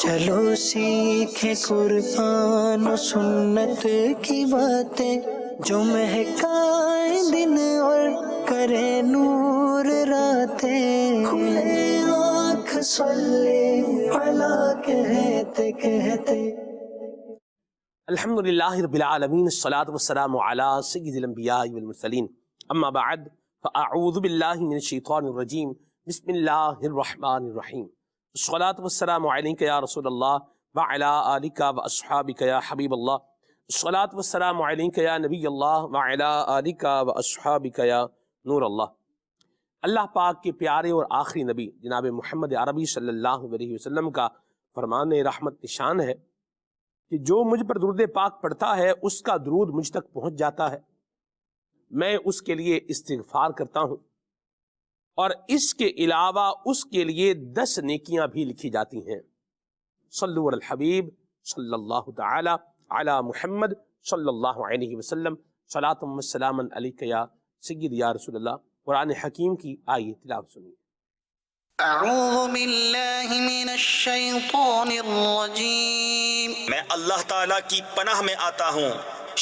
چلو سیکھیں قرآن و سنت کی باتیں جو مہکائیں دن اور کرے نور راتیں، کھلے آنکھ صلی علی کہتے کہتے۔ الحمدللہ رب العالمین، الصلاۃ والسلام علی سید الانبیاء والمرسلین، اما بعد فاعوذ باللہ من الشیطان الرجیم، بسم اللہ الرحمن الرحیم۔ الصلاۃ والسلام علیک یا رسول اللہ وعلی آلک واصحابک یا حبیب اللہ، الصلاۃ والسلام علیک یا نبی اللہ وعلی آلک واصحابک یا نور اللہ۔ اللہ پاک کے پیارے اور آخری نبی جناب محمد عربی صلی اللہ علیہ وسلم کا فرمان رحمت نشان ہے کہ جو مجھ پر درود پاک پڑھتا ہے اس کا درود مجھ تک پہنچ جاتا ہے، میں اس کے لیے استغفار کرتا ہوں، اور اس کے علاوہ اس کے لیے 10 نیکیاں بھی لکھی جاتی ہیں۔ صلو علی الحبیب صلی اللہ تعالی علی محمد صلی اللہ علیہ وسلم، صلاۃ و سلاما علیک یا سید یا رسول اللہ۔ قرآن حکیم کی آیت تلاوت سنیے۔ اعوذ باللہ من الشیطان الرجیم، میں اللہ تعالیٰ کی پناہ میں آتا ہوں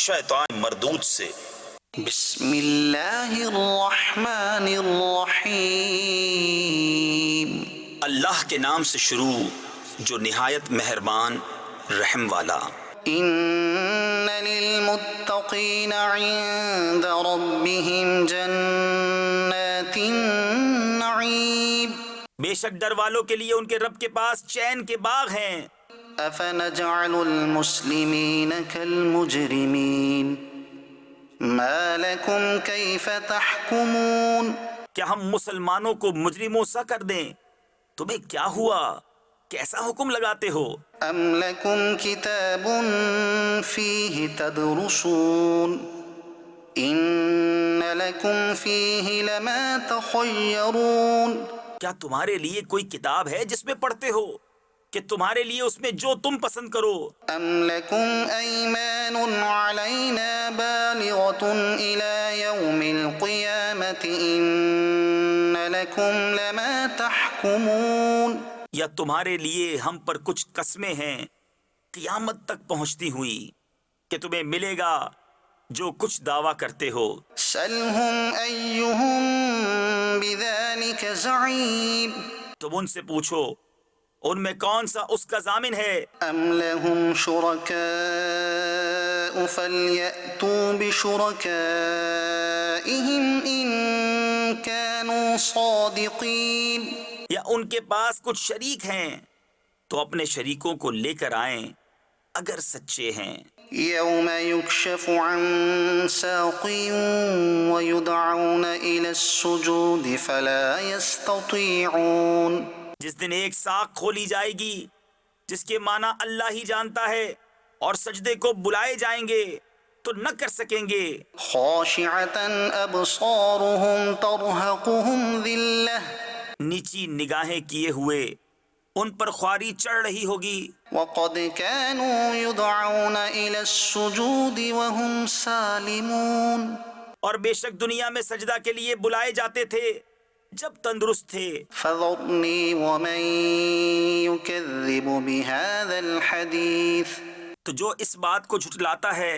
شیطان مردود سے۔ بسم اللہ الرحمن الرحیم، اللہ کے نام سے شروع جو نہایت مہربان رحم والا۔ ان للمتقین عند ربهم جنات النعیم، بے شک ڈر والوں کے لیے ان کے رب کے پاس چین کے باغ ہیں۔ افنجعل المسلمین کالمجرمین ما لکم کیف تحکمون، کیا ہم مسلمانوں کو مجرموں سا کر دیں؟ تمہیں کیا ہوا؟ کیسا حکم لگاتے ہو؟ ام لکم کتاب فیہ تدرسون ان لکم فیہ لما تخیرون، کیا تمہارے لیے کوئی کتاب ہے جس میں پڑھتے ہو کہ تمہارے لیے اس میں جو تم پسند کرو؟ ام لکم ایمان علینا بالغۃ الی یوم القیامۃ ان لکم لما تحکمون، یا تمہارے لیے ہم پر کچھ قسمیں ہیں قیامت تک پہنچتی ہوئی کہ تمہیں ملے گا جو کچھ دعویٰ کرتے ہو؟ سلہم ایہم بذالک زعیم، تم ان سے پوچھو ان میں کون سا اس کا ضامن ہے؟ ام لہم شرکاء فلیأتوا بشرکائہم ان کانوا صادقین، یا ان کے پاس کچھ شریک ہیں تو اپنے شریکوں کو لے کر آئیں اگر سچے ہیں۔ یوم یکشف عن ساق ویدعون الی السجود فلا یستطیعون، جس دن ایک ساق کھولی جائے گی جس کے معنی اللہ ہی جانتا ہے، اور سجدے کو بلائے جائیں گے تو نہ کر سکیں گے۔ خاشعۃ ابصارهم ترہقهم ذلہ، نیچی نگاہیں کیے ہوئے ان پر خواری چڑھ رہی ہوگی۔ وقد كانوا يدعون إلى السجود وهم سالمون، اور بے شک دنیا میں سجدہ کے لیے بلائے جاتے تھے جب تندرست تھے۔ فذرني ومن يكذب بهذا الحديث تو جو اس بات کو جھٹلاتا ہے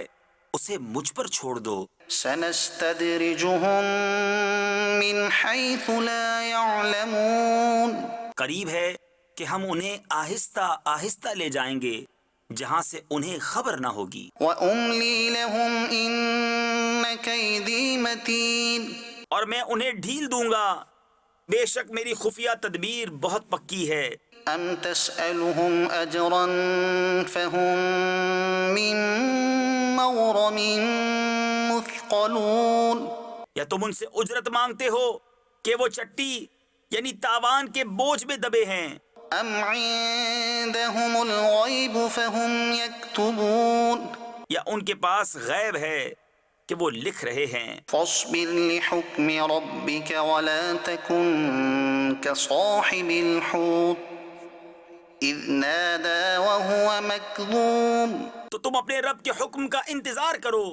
اسے مجھ پر چھوڑ دو۔ سنستدرجهم من حيث لا يعلمون، قریب ہے کہ ہم انہیں آہستہ آہستہ لے جائیں گے جہاں سے انہیں خبر نہ ہوگی۔ وأملي لهم إن كيدي متين، اور میں انہیں ڈھیل دوں گا، بے شک میری خفیہ تدبیر بہت پکی ہے۔ ام تسألهم أجرا فهم من مغرم مثقلون، یا تم ان سے اجرت مانگتے ہو کہ وہ چٹی یعنی تاوان کے بوجھ میں دبے ہیں؟ ام عندهم الغیب فهم یکتبون، یا ان کے پاس غیب ہے کہ وہ لکھ رہے ہیں؟ فاصبر لحکم ربک ولا تکن كصاحب الحوت اذ نادى وهو مكظوم، تو تم اپنے رب کے حکم کا انتظار کرو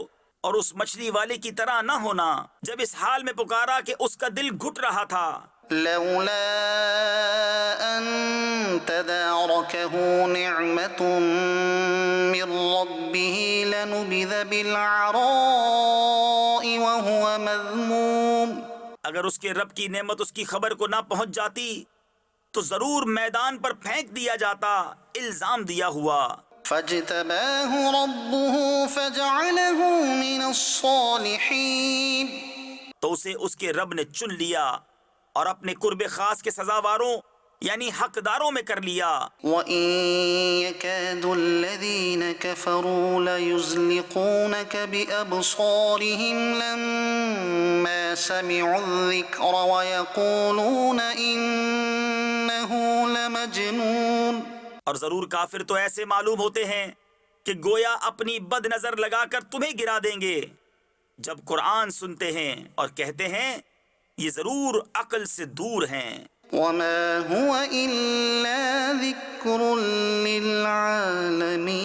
اور اس مچھلی والے کی طرح نہ ہونا جب اس حال میں پکارا کہ اس کا دل گھٹ رہا تھا۔ لولا أن تداركه نعمة من ربه لنبذ بالعراء وهو مذموم. اگر اس کے رب کی نعمت اس کی خبر کو نہ پہنچ جاتی تو ضرور میدان پر پھینک دیا جاتا، الزام دیا ہوا. فاجتباه ربه فجعله من الصالحين. تو اسے اس کے رب نے چن لیا اور اپنے قرب خاص کے سزاواروں یعنی حقداروں میں کر لیا. وَإِن يَكَادُ الَّذِينَ كَفَرُوا لَيُزْلِقُونَكَ بِأَبْصَارِهِمْ لَمَّا سَمِعُوا الذِّكْرَ وَيَقُولُونَ إِنَّهُ لَمَجْنُونٌ. اور ضرور کافر تو ایسے معلوم ہوتے ہیں کہ گویا اپنی بد نظر لگا کر تمہیں گرا دیں گے جب قرآن سنتے ہیں، اور کہتے ہیں یہ ضرور عقل سے دور ہیں. وَمَا هُوَ إِلَّا ذِكْرٌ لِّلْعَالَمِينَ.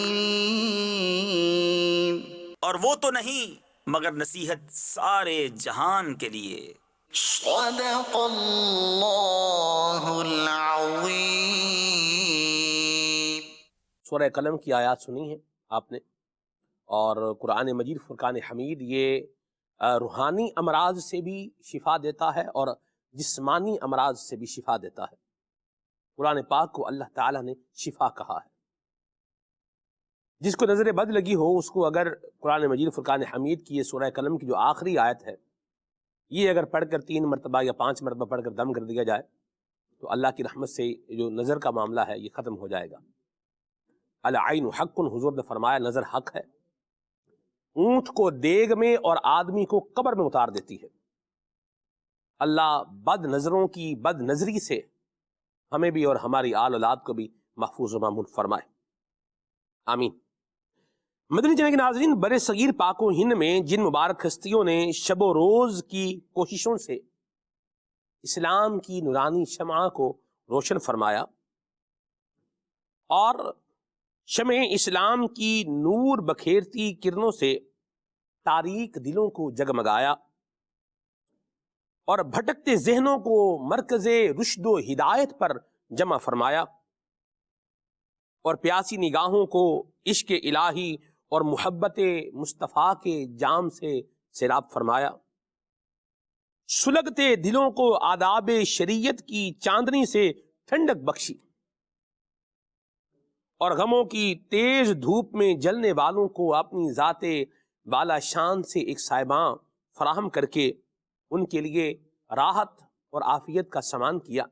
اور وہ تو نہیں مگر نصیحت سارے جہان کے لیے. صدق اللہ العظیم. سورہ قلم کی آیات سنی ہیں آپ نے، اور قرآن مجید فرقان حمید یہ روحانی امراض سے بھی شفا دیتا ہے اور جسمانی امراض سے بھی شفا دیتا ہے. قرآن پاک کو اللہ تعالیٰ نے شفا کہا ہے. جس کو نظر بد لگی ہو اس کو اگر قرآن مجید فرقان حمید کی یہ سورہ قلم کی جو آخری آیت ہے یہ اگر پڑھ کر 3 مرتبہ یا 5 مرتبہ پڑھ کر دم کر دیا جائے تو اللہ کی رحمت سے جو نظر کا معاملہ ہے یہ ختم ہو جائے گا. العین حق، حضور نے فرمایا نظر حق ہے. اونٹ کو دیگ میں اور آدمی کو قبر میں اتار دیتی ہے. اللہ بد نظروں کی بد نظری سے ہمیں بھی اور ہماری آل اولاد کو بھی محفوظ و مامون فرمائے، آمین. مدنی چینل کے ناظرین، برِ صغیر پاک و ہند میں جن مبارک ہستیوں نے شب و روز کی کوششوں سے اسلام کی نورانی شمع کو روشن فرمایا اور شمع اسلام کی نور بکھیرتی کرنوں سے تاریک دلوں کو جگمگایا اور بھٹکتے ذہنوں کو مرکز رشد و ہدایت پر جمع فرمایا اور پیاسی نگاہوں کو عشق الہی اور محبت مصطفیٰ کے جام سے سیراب فرمایا، سلگتے دلوں کو آداب شریعت کی چاندنی سے ٹھنڈک بخشی اور غموں کی تیز دھوپ میں جلنے والوں کو اپنی ذات بالا شان سے ایک سائباں فراہم کر کے ان کے لیے راحت اور عافیت کا سامان کیا.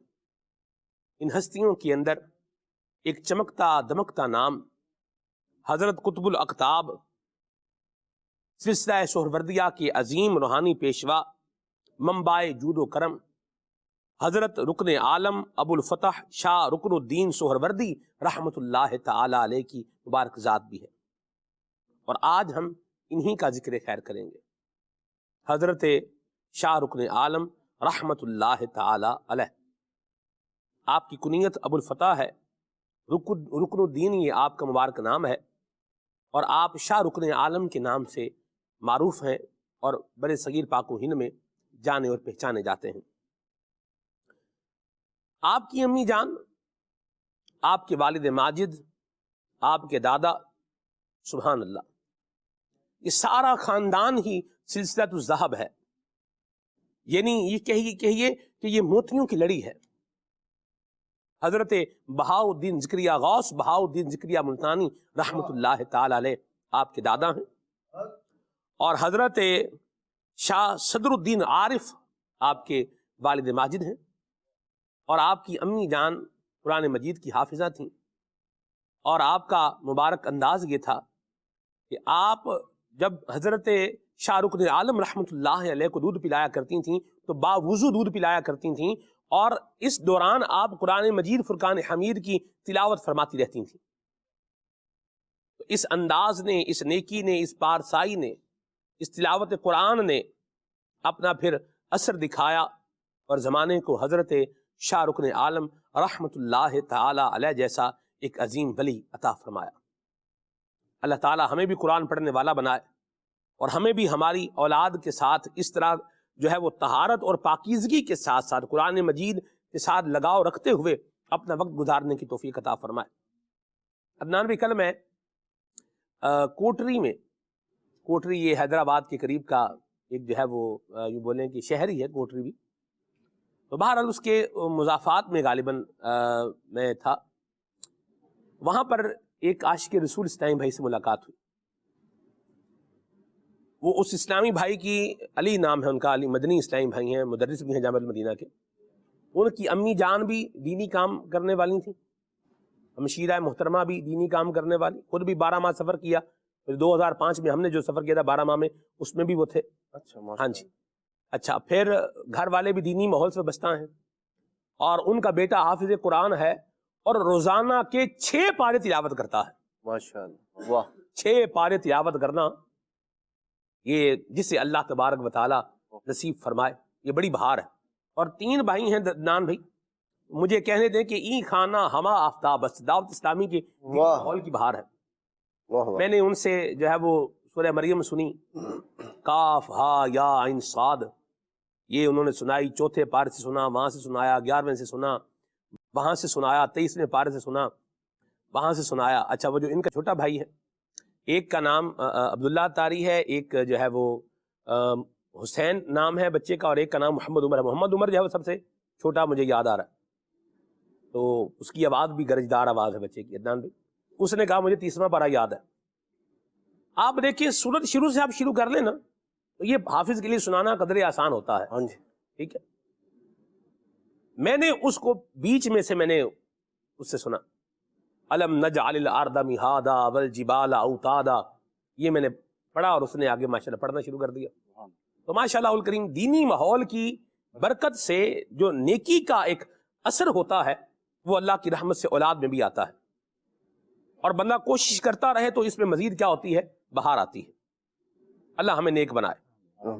ان ہستیوں کے اندر ایک چمکتا دمکتا نام حضرت قطب الاقطاب سلسلہ سہروردیہ کے عظیم روحانی پیشوا منبع جود و کرم حضرت رکن عالم ابو الفتح شاہ رکن الدین سہروردی رحمت اللہ تعالی علیہ کی مبارک ذات بھی ہے. اور آج ہم انہی کا ذکر خیر کریں گے. حضرت شاہ رکن عالم رحمت اللہ تعالی علیہ، آپ کی کنیت ابو الفتح ہے، رکن الدین یہ آپ کا مبارک نام ہے، اور آپ شاہ رکن عالم کے نام سے معروف ہیں اور برِ صغیر پاک و ہند میں جانے اور پہچانے جاتے ہیں. آپ کی امی جان، آپ کے والد ماجد، آپ کے دادا، سبحان اللہ، یہ سارا خاندان ہی سلسلہ الذہب ہے. یعنی یہ کہیے کہ یہ موتیوں کی لڑی ہے. حضرت بہاؤالدین زکریا غوث بہاؤالدین زکریا ملتانی رحمت اللہ تعالی علیہ آپ کے دادا ہیں، اور حضرت شاہ صدر الدین عارف آپ کے والد ماجد ہیں، اور آپ کی امی جان قرآن مجید کی حافظہ تھیں. اور آپ کا مبارک انداز یہ تھا کہ آپ جب حضرت شاہ رکن عالم رحمت اللہ علیہ کو دودھ پلایا کرتی تھیں تو باوضو دودھ پلایا کرتی تھیں، اور اس دوران آپ قرآن مجید فرقان حمید کی تلاوت فرماتی رہتی تھیں. اس انداز نے، اس نیکی نے، اس پارسائی نے، اس تلاوت قرآن نے اپنا پھر اثر دکھایا اور زمانے کو حضرت شاہ رکن عالم رحمت اللہ تعالی علیہ جیسا ایک عظیم ولی عطا فرمایا. اللہ تعالی ہمیں بھی قرآن پڑھنے والا بنائے اور ہمیں بھی ہماری اولاد کے ساتھ اس طرح جو ہے وہ طہارت اور پاکیزگی کے ساتھ ساتھ قرآن مجید کے ساتھ لگاؤ رکھتے ہوئے اپنا وقت گزارنے کی توفیق عطا فرمائے۔ عدنان بھی کل میں کوٹری یہ حیدرآباد کے قریب کا ایک جو ہے وہ یوں بولیں کہ شہر ہی ہے کوٹری بھی، تو بہرحال اس کے مضافات میں غالباً میں تھا، وہاں پر ایک عاشق رسول اسلامی بھائی سے ملاقات ہوئی۔ وہ اس اسلامی بھائی کی، علی نام ہے ان کا، علی مدنی اسلامی بھائی ہیں، مدرس بھی ہیں جامعہ المدینہ کے، ان کی امی جان بھی دینی کام کرنے والی تھیں، ہمشیرہ محترمہ بھی دینی کام کرنے والی، خود بھی 12 ماہ سفر کیا، پھر 2005 میں ہم نے جو سفر کیا تھا 12 ماہ میں اس میں بھی وہ تھے۔ ہاں جی، اچھا، پھر گھر والے بھی دینی ماحول سے بستہ ہیں، اور ان کا بیٹا حافظ قرآن ہے اور روزانہ کے 6 پارے تلاوت کرتا ہے۔ ماشاءاللہ، واہ، 6 پارے تلاوت کرنا، یہ جسے اللہ تبارک و تعالی نصیب فرمائے، یہ بڑی بہار ہے۔ اور 3 بھائی ہیں عدنان بھائی، مجھے کہنے دیں کہ ای خانہ ہما آفتاب بس دعوت اسلامی کے ماحول کی بہار ہے۔ میں نے ان سے جو ہے وہ سورہ مریم سنی، کاف ہا یا عین صاد، یہ انہوں نے سنائی، 4 پارے سے سنا، وہاں سے سنایا، 11ویں سے سنا، وہاں سے سنایا، 23ویں پارے سے سنا، وہاں سے سنایا۔ اچھا، وہ جو ان کا چھوٹا بھائی ہے، ایک کا نام عبداللہ طاری ہے، ایک جو ہے وہ حسین نام ہے بچے کا، اور ایک کا نام محمد عمر ہے۔ محمد عمر جو ہے وہ سب سے چھوٹا مجھے یاد آ رہا ہے، تو اس کی آواز بھی گرجدار آواز ہے بچے کی، عدنان بھائی۔ اس نے کہا مجھے 30واں پارہ یاد ہے۔ آپ دیکھیے سورت شروع سے آپ شروع کر لیں نا، تو یہ حافظ کے لیے سنانا قدرے آسان ہوتا ہے۔ ہاں جی، ٹھیک ہے، میں نے اس کو بیچ میں سے میں نے اس سے سنا، الم نجعل الارض مہادا والجبال اوتادا، یہ میں نے پڑھا اور اس نے آگے ماشاءاللہ پڑھنا شروع کر دیا۔ تو ماشاءاللہ الکریم دینی ماحول کی برکت سے جو نیکی کا ایک اثر ہوتا ہے وہ اللہ کی رحمت سے اولاد میں بھی آتا ہے، اور بندہ کوشش کرتا رہے تو اس میں مزید کیا ہوتی ہے، بہار آتی ہے۔ اللہ ہمیں نیک بنائے۔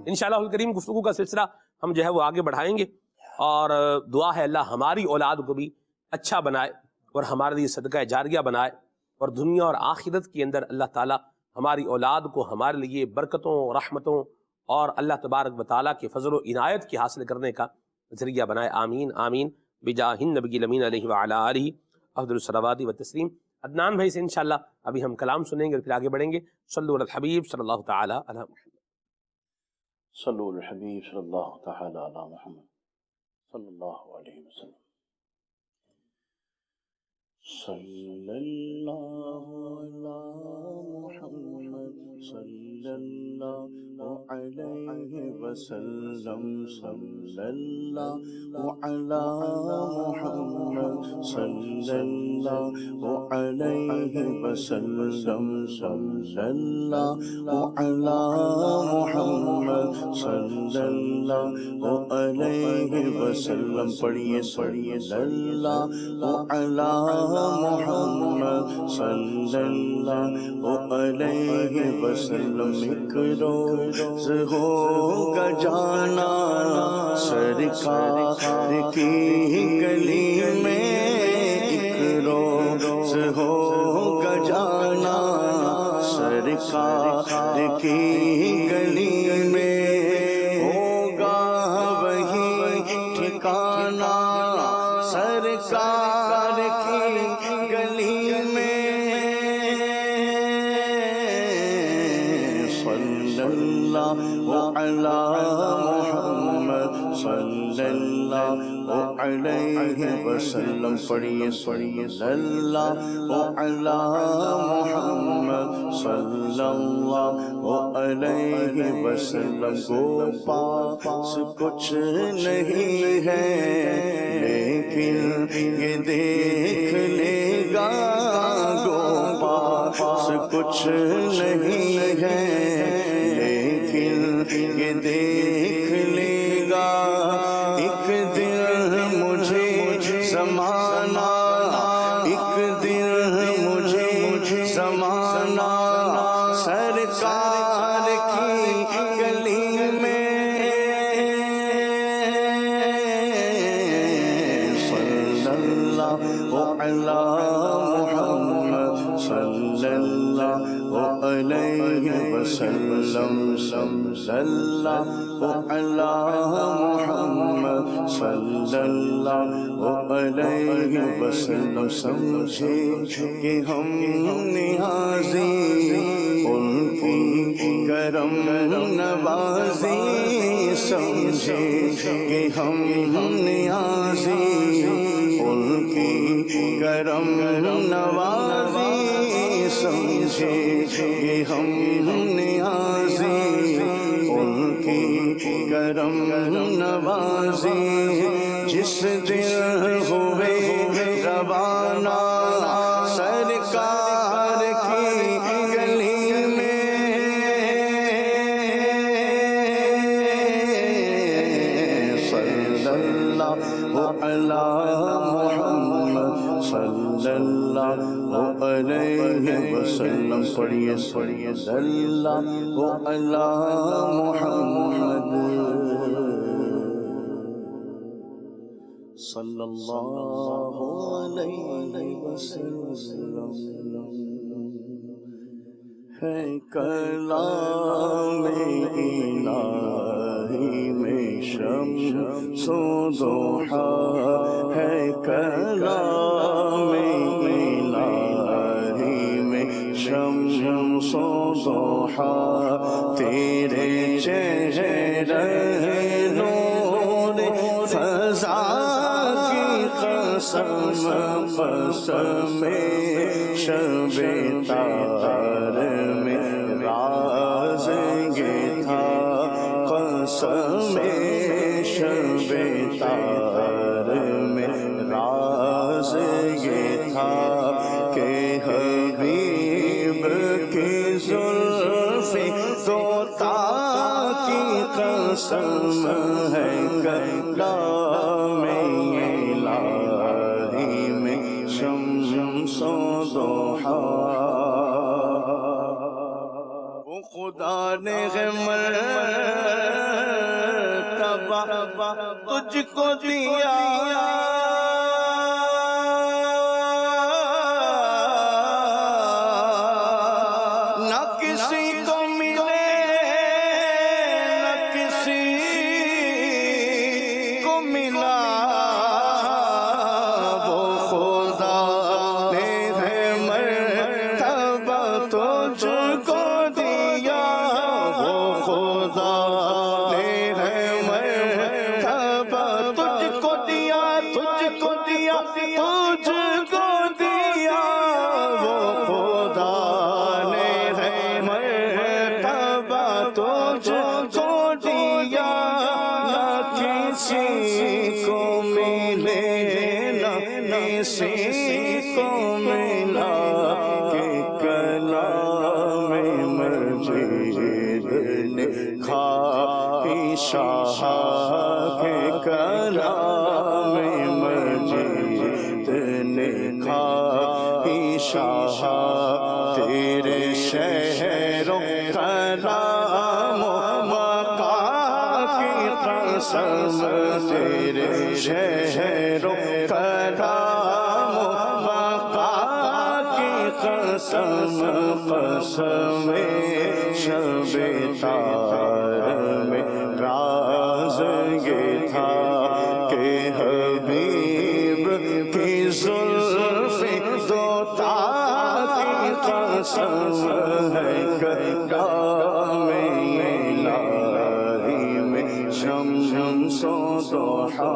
انشاءاللہ الکریم گفتگو کا سلسلہ ہم جو ہے وہ آگے بڑھائیں گے، اور دعا ہے اللہ ہماری اولاد کو بھی اچھا بنائے اور ہمارے لیے صدقہ جاریہ بنائے، اور دنیا اور آخرت کے اندر اللہ تعالی ہماری اولاد کو ہمارے لیے برکتوں، رحمتوں اور اللہ تبارک و تعالیٰ کے فضل و عنایت کی حاصل کرنے کا ذریعہ بنائے۔ آمین آمین بجاہ النبی الامین علیہ وعلی آلہ افضل الصلوات والتسلیم۔ عدنان بھائی سے انشاءاللہ ابھی ہم کلام سنیں گے اور پھر آگے بڑھیں گے۔ صلو علی الحبیب صلی اللہ تعالی علی محمد۔ صلو علی الحبیب صلی اللہ تعالی علی محمد صلی اللہ علیہ وسلم۔ صلی اللہ علی محمد صلی اللہ علیہ وسلم، صلی اللہ علی محمد صلی اللہ علیہ وسلم، صلی اللہ علی محمد صلی اللہ علیہ وسلم۔ پڑھیے صلی اللہ علی محمد صلی اللہ علیہ وسلم۔ ایک روز ہوگا جانا سرکار کی گلی میں، ایک روز ہوگا جانا سرکار کی گلی میں، ہوگا وہی ٹھکانا سرکار کی گلی میں۔ صلی اللہ علی محمد صلی اللہ علیہ وسلم۔ پڑھیے صلی اللہ علی محمد صلی اللہ علیہ وسلم۔ گو پاس کچھ نہیں ہے لیکن یہ دیکھ لے گا، گو پاس کچھ نہیں ہے لیکن یہ دیکھ لے گا، ایک دن مجھے زمانہ، ایک دن مجھے زمانہ سرکار کی گلی میں۔ صلی اللہ علی محمد صلی اللہ علیہ وسلم صلی اللہ علی محمد صلی اللہ علیہ وسلم سمجھے کہ ہم نیازی ان کی کرم نوازی سمجھے کہ ہم نیازی ان کی کرم نوازی سمجھے کہ ہم نیازی ان کی کرم نوازی جس دن ہوئے روانہ سرکار کی گلی میں صلی اللہ علی محمد صلی اللہ علیہ وسلم پڑھیے صلی اللہ علی محمد صلی اللہ علیہ وسلم ہے کلام الہی میں شمس و ضحیٰ ہے کلام الہی میں شمس و ضحیٰ تیرے چہرے نور فضا کی قسم قسم شب تار میں راز یہ تھا قسم شب تار میں راز یہ تھا کہ حبیب کی زلف طوطا کی قسم ہے کلام الہی میں شمس و ضحیٰ وہ خدا نے مرتبہ تجھ کو دیا نہ کسی کو ملے نہ کسی کو ملا وہ خدا نے ہے مرتبہ تجھ کو دیا وہ خدا نے ہے مرتبہ تجھ کو دیا تجھ کو دیا تجھ کو دیا وہ خدا نے ہے مرتبہ تجھ کو دیا نہ کسی کو ملے نہ کسی کو ملا کہ کلام مجید نے خواہشاں کہ کلام مجید نے خواہشاں تیرے شہر و کرام و مقام کی قسم تیرے شہر و کرام و مقام کی قسم قسم شب تار میں راز یہ تھا کہ حبیب کی زلف طوطا کی قسم ہے کلام الہی میں شمس و ضحیٰ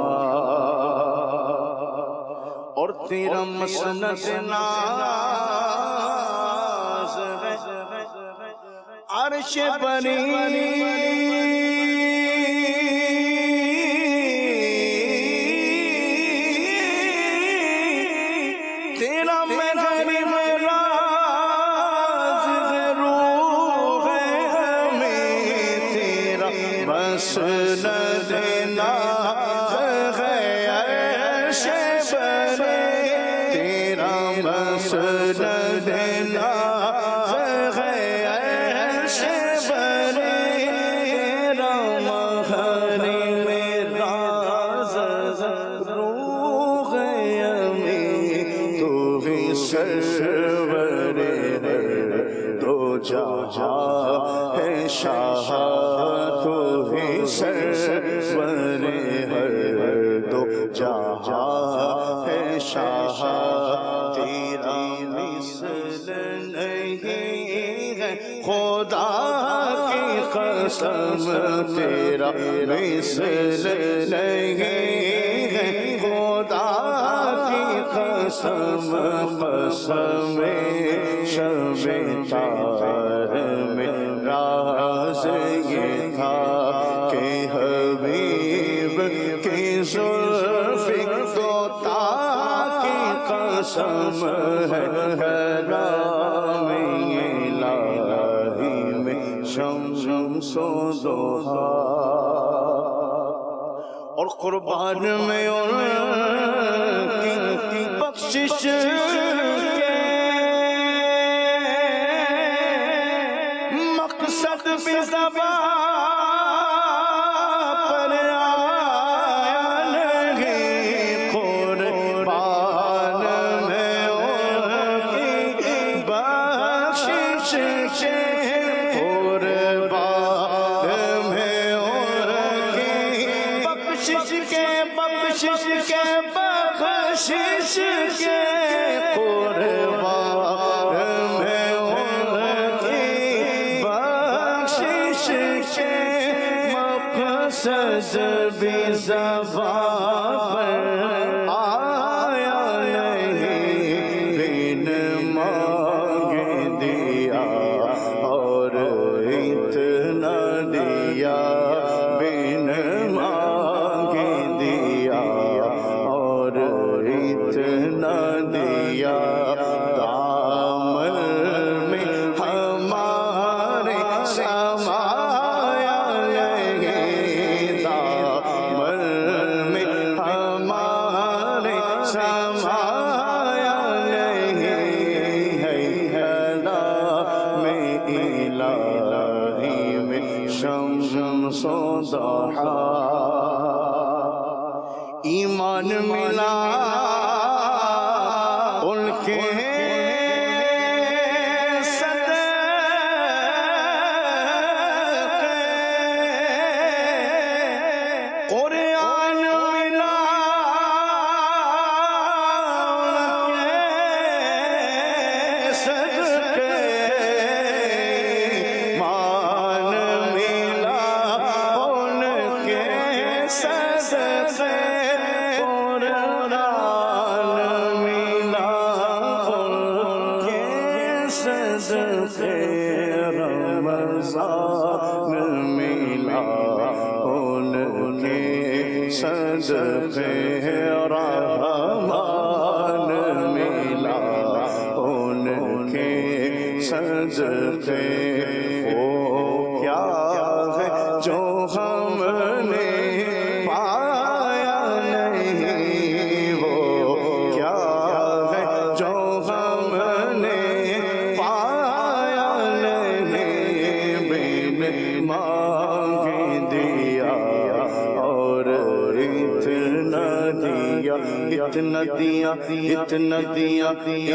اور تیرا مسند ناز ہے عرش بری تیرا مہر میں راز ہے روح ہمیں تیرا مسند ناز ہے عرش بری تیرا مسند ناز ہے عرش بری تیرا مہر میں راز روح ہمیں تو بھی سرور ہے دو جہاں جہاں ہے شاہ تو ہی سرور ہر دو جہاں ہے شاہ تیرا مثل نہیں ہے خدا کی قسم تیرا مثل نہیں ہے خدا کی قسم قسم شب تار میں راز یہ تھا کہ حبیب کی زلف طوطا کی قسم ہے کرام الہی میں شمس و ضحا اور قربان میں ان کی بخشش کے مقصد بھی زبان پر آیا نہیں قربان میں ان کی بخشش کے قربان میں ان کی بخشش کے بخشش کے بخشش کے قربان میں ان کی بخشش کے مقصد بھی زبان پر آیا نہیں بن مانگ دیا اور اتنا دیا بن مانگ دیا اور اتنا دیا دامن میں ہمارے سمایا نہیں دامن میں ہمارے سمایا نہیں ہے کلام الہی میں شمس و ضحا ایمان ملا ان کے صدقے قرآن ملا ان کے صدقے مان ملا ان کے صدقے قرآن ملا ان کے صدقے رمضان ملا ان کے صدقے رحمان ملا ان کے صدقے وہ کیا ہے جو ہم نے پایا نہیں وہ کیا ہے جو ہم نے پایا نہیں بن مانگ دیا اور اتنا دیا اتنا دیا اتنا دیا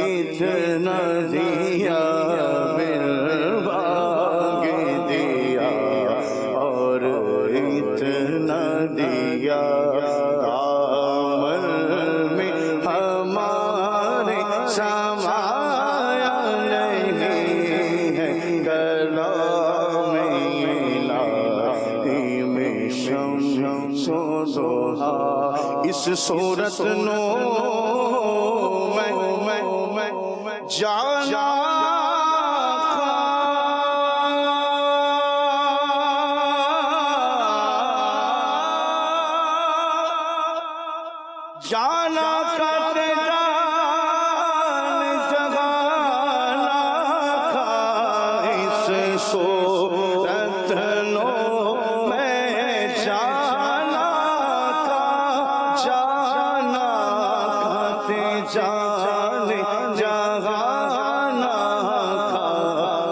اتنا دیا بن مانگ دیا اور اتنا دیا دامن میں ہمارے سمایا نہیں ہے کلام الہی میں شمس و ضحا اس صورت نو میں جانا جانا کرتے جان جگانا کا اس صورت نو میں جانا کا جانا کرتے جان جگانا کا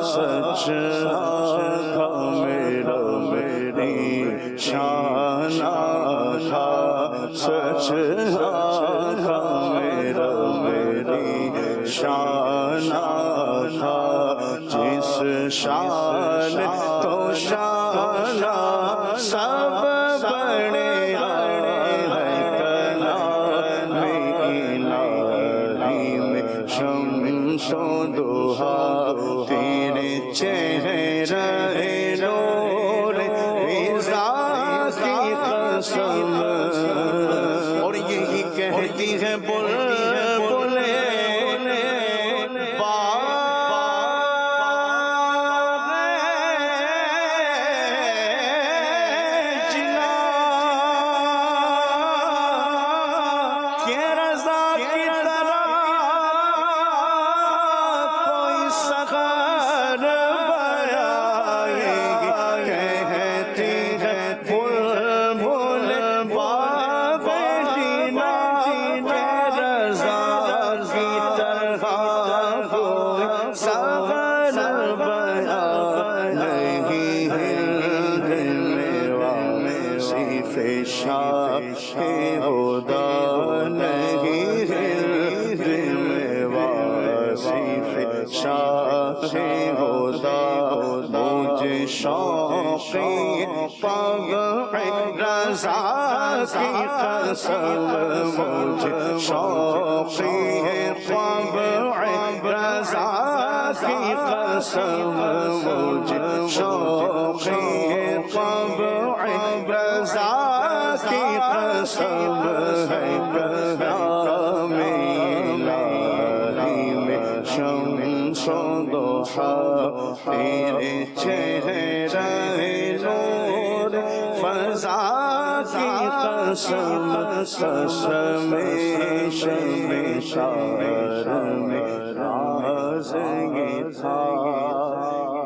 سچ آقا میرا میری شانہ تھا سچ آقا میرا میری شانہ تھا جس شان تو شان سب بڑے کلام الہی میں شمس و ضحا تیرے چہرے نور رضا کی قسم اور یہی کہتی ہے مجھے شوقی ہے طبع رضا کی قسم مجھے شوقی ہے طبع رضا کی قسم ہے کلام الہی میں شمس و ضحا تیرے چہرے نور فضا کی قسم قسم شمشار میں راز یہ تھا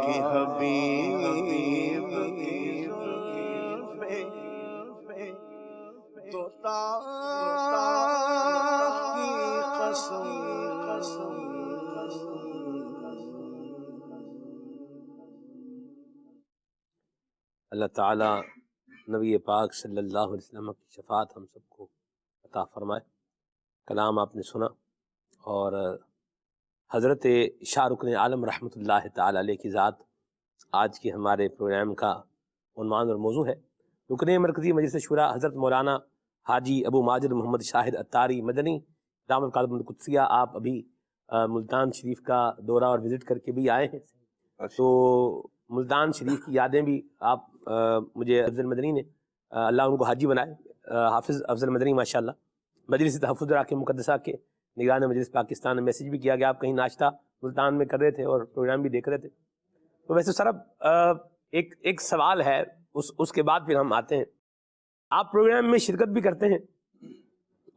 کہ حبیب کی زلفیں طوطا کی قسم اللہ تعالیٰ نبی پاک صلی اللہ علیہ وسلم کی شفاعت ہم سب کو عطا فرمائے۔ کلام آپ نے سنا، اور حضرت شاہ رکن عالم رحمۃ اللہ تعالیٰ علیہ کی ذات آج کے ہمارے پروگرام کا عنوان اور موضوع ہے۔ رکن مرکزی مجلس شورا حضرت مولانا حاجی ابو ماجد محمد شاہد اتاری مدنی دامت القدس قدسیہ، آپ ابھی ملتان شریف کا دورہ اور وزٹ کر کے بھی آئے ہیں، تو ملتان شریف کی یادیں بھی آپ مجھے افضل مدنی نے، اللہ ان کو حاجی بنائے، حافظ افضل مدنی ماشاءاللہ، مجلس تحفظ راکع مقدسہ کے نگران مجلس پاکستان میں میسیج بھی کیا گیا، آپ کہیں ناشتہ ملتان میں کر رہے تھے اور پروگرام بھی دیکھ رہے تھے۔ تو ویسے سر اب ایک سوال ہے، اس کے بعد پھر ہم آتے ہیں۔ آپ پروگرام میں شرکت بھی کرتے ہیں،